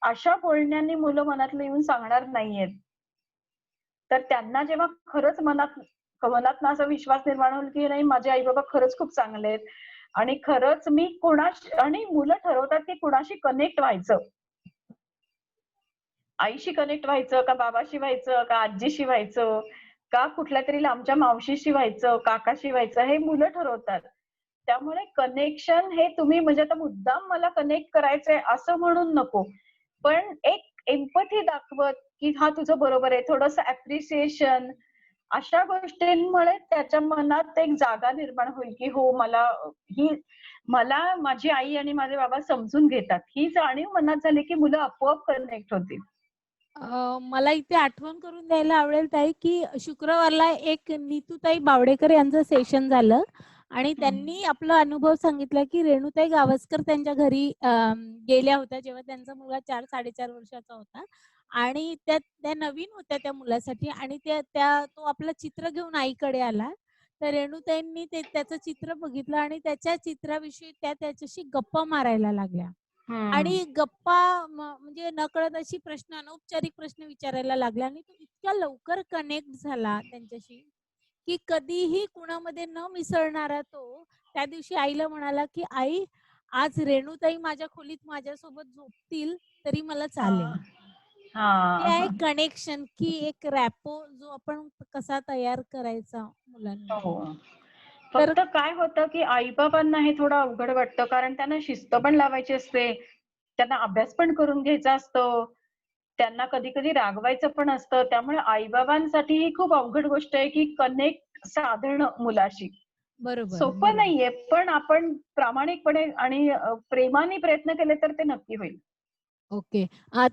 [SPEAKER 6] अशा बोलण्याने मुलं मनातलं येऊन सांगणार नाहीयेत. तर त्यांना जेव्हा खरंच मनात असा विश्वास निर्माण होईल की नाही माझे आई बाबा खरंच खूप चांगले आहेत आणि खरंच आणि मुलं ठरवतात की कुणाशी कनेक्ट व्हायचं. आईशी कनेक्ट व्हायचं का बाबाशी व्हायचं का आजीशी व्हायचं का कुठल्या तरी लांबच्या मावशीशी व्हायचं काकाशी व्हायचं हे मुलं ठरवतात. त्यामुळे कनेक्शन हे तुम्ही म्हणजे आता मुद्दाम मला कनेक्ट करायचंय असं म्हणून नको, पण एक एम्पथी दाखवत की हा तुझं बरोबर आहे, थोडंसं अप्रिसिएशन, अशा गोष्टींमुळे त्याच्या मनात एक जागा निर्माण होईल की हो मला माझी आई आणि माझे बाबा समजून घेतात. ही जाणीव मनात झाली की मुलं आपोआप कनेक्ट होतील.
[SPEAKER 1] मला इथे आठवण करून द्यायला आवडेल ताई की शुक्रवारला एक नीतूताई बावडेकर यांचं सेशन झालं आणि त्यांनी आपला अनुभव सांगितला की रेणुताई गावस्कर त्यांच्या घरी गेल्या होत्या जेव्हा त्यांचा मुलगा 4-4.5 वर्षाचा होता आणि त्या नवीन होत्या त्या मुलासाठी आणि तो आपलं चित्र घेऊन आईकडे आला. तर रेणुताईंनी त्याचं चित्र बघितलं आणि त्याच्या चित्राविषयी त्याच्याशी गप्पा मारायला लागल्या आणि गप्पा म्हणजे नकळत अशी अनौपचारिक प्रश्न विचारायला लागला आणि तो इतक्या लवकर कनेक्ट झाला त्यांच्याशी की कधीही कुणामध्ये न मिसळणारा तो त्या दिवशी आईला म्हणाला की आई आज रेणुताई माझ्या खोलीत माझ्यासोबत झोपतील तरी मला चालेल. ते आहे कनेक्शन की एक रॅपो जो आपण कसा तयार करायचा मुलांना.
[SPEAKER 6] फक्त काय होतं की आईबाबांना हे थोडं अवघड वाटतं कारण त्यांना शिस्त पण लावायची असते, त्यांना अभ्यास पण करून घ्यायचा असतो, त्यांना कधी कधी रागवायचं पण असतं. त्यामुळे आईबाबांसाठी ही खूप अवघड गोष्ट आहे की कनेक्ट साधणं मुलाशी.
[SPEAKER 1] बरोबर
[SPEAKER 6] सोपं नाहीये, पण आपण प्रामाणिकपणे आणि प्रेमाने प्रयत्न केले तर ते नक्की होईल.
[SPEAKER 1] ओके.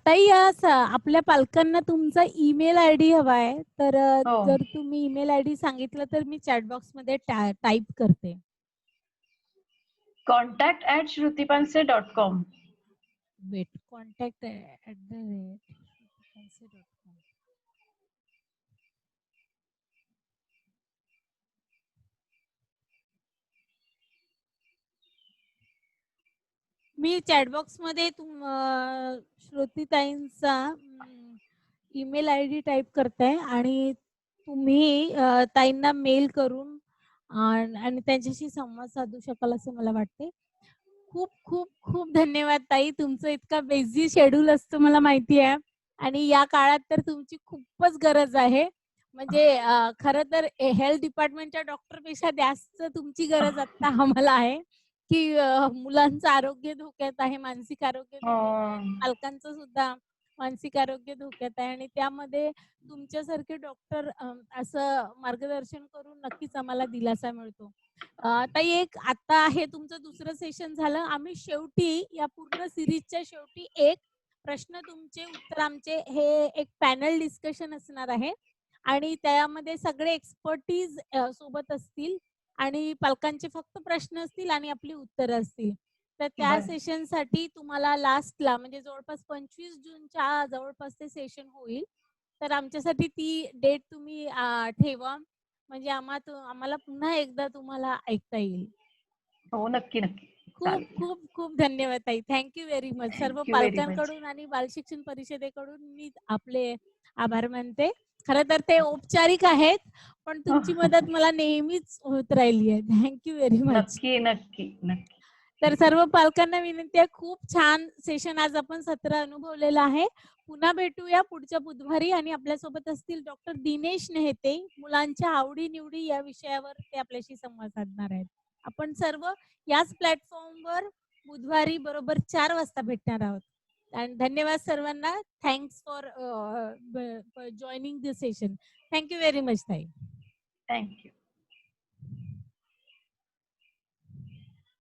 [SPEAKER 1] ताई आपल्या पालकांना तुमचा ईमेल आयडी हवा आहे तर जर तुम्ही ईमेल आयडी सांगितलं तर मी चॅट बॉक्स मध्ये टाईप करते.
[SPEAKER 6] contact@shrutipanse.com.
[SPEAKER 1] Weight contact@shrutipanse.com. मी चॅटबॉक्स मध्ये श्रुतीताईंचा ईमेल आयडी टाईप करते आणि तुम्ही ताईंना मेल करून आणि त्यांच्याशी संवाद साधू शकाल असं मला वाटते. खूप खूप खूप धन्यवाद ताई. तुमचं इतका बिझी शेड्यूल असतं मला माहिती आहे आणि या काळात तर तुमची खूपच गरज आहे. म्हणजे खरं तर हेल्थ डिपार्टमेंटच्या डॉक्टरपेक्षा जास्त तुमची गरज आता आम्हाला आहे की मुलांचं आरोग्य धोक्यात आहे, मानसिक आरोग्य पालकांचं सुद्धा मानसिक आरोग्य धोक्यात आहे आणि त्यामध्ये तुमच्यासारखे डॉक्टर असं मार्गदर्शन करून नक्कीच आम्हाला दिलासा मिळतो. ताई एक आता हे तुमचं दुसरं सेशन झालं. आम्ही शेवटी या पूर्ण सिरीजच्या शेवटी एक प्रश्न तुमचे उत्तर आमचे हे एक पॅनल डिस्कशन असणार आहे आणि त्यामध्ये सगळे एक्सपर्टीज सोबत असतील आणि पालकांचे फक्त प्रश्न असतील आणि आपली उत्तरं असतील. तर त्या सेशन साठी तुम्हाला लास्टला म्हणजे जवळपास 25 जूनच्या जवळपास ते सेशन होईल. तर आमच्यासाठी ती डेट तुम्ही ठेवा म्हणजे आम्हाला पुन्हा एकदा तुम्हाला ऐकता येईल.
[SPEAKER 6] हो नक्की नक्की.
[SPEAKER 1] खूप खूप खूप धन्यवाद ताई. Thank you very much. सर्व पालकांकडून आणि बालशिक्षण परिषदेकडून मी आपले आभार मानते. खरं तर ते औपचारिक आहेत पण तुमची मदत मला नेहमीच होत राहिली आहे. Thank you very much.
[SPEAKER 6] नक्की नक्की नक्की.
[SPEAKER 1] तर सर्व पालकांना विनंती आहे, खूप छान सेशन आज आपण सत्र अनुभवलेलं आहे. पुन्हा भेटूया पुढच्या बुधवारी आणि आपल्यासोबत असतील डॉक्टर दिनेश नेहते. मुलांच्या आवडी-निवडी या विषयावर ते आपल्याशी संवाद साधणार आहेत. आपण सर्व याच प्लॅटफॉर्मवर बुधवारी बरोबर 4 वाजता भेटणार आहोत. आणि धन्यवाद सर्वांना. Thanks for joining this session. Thank you very much ताई.
[SPEAKER 6] थँक्यू.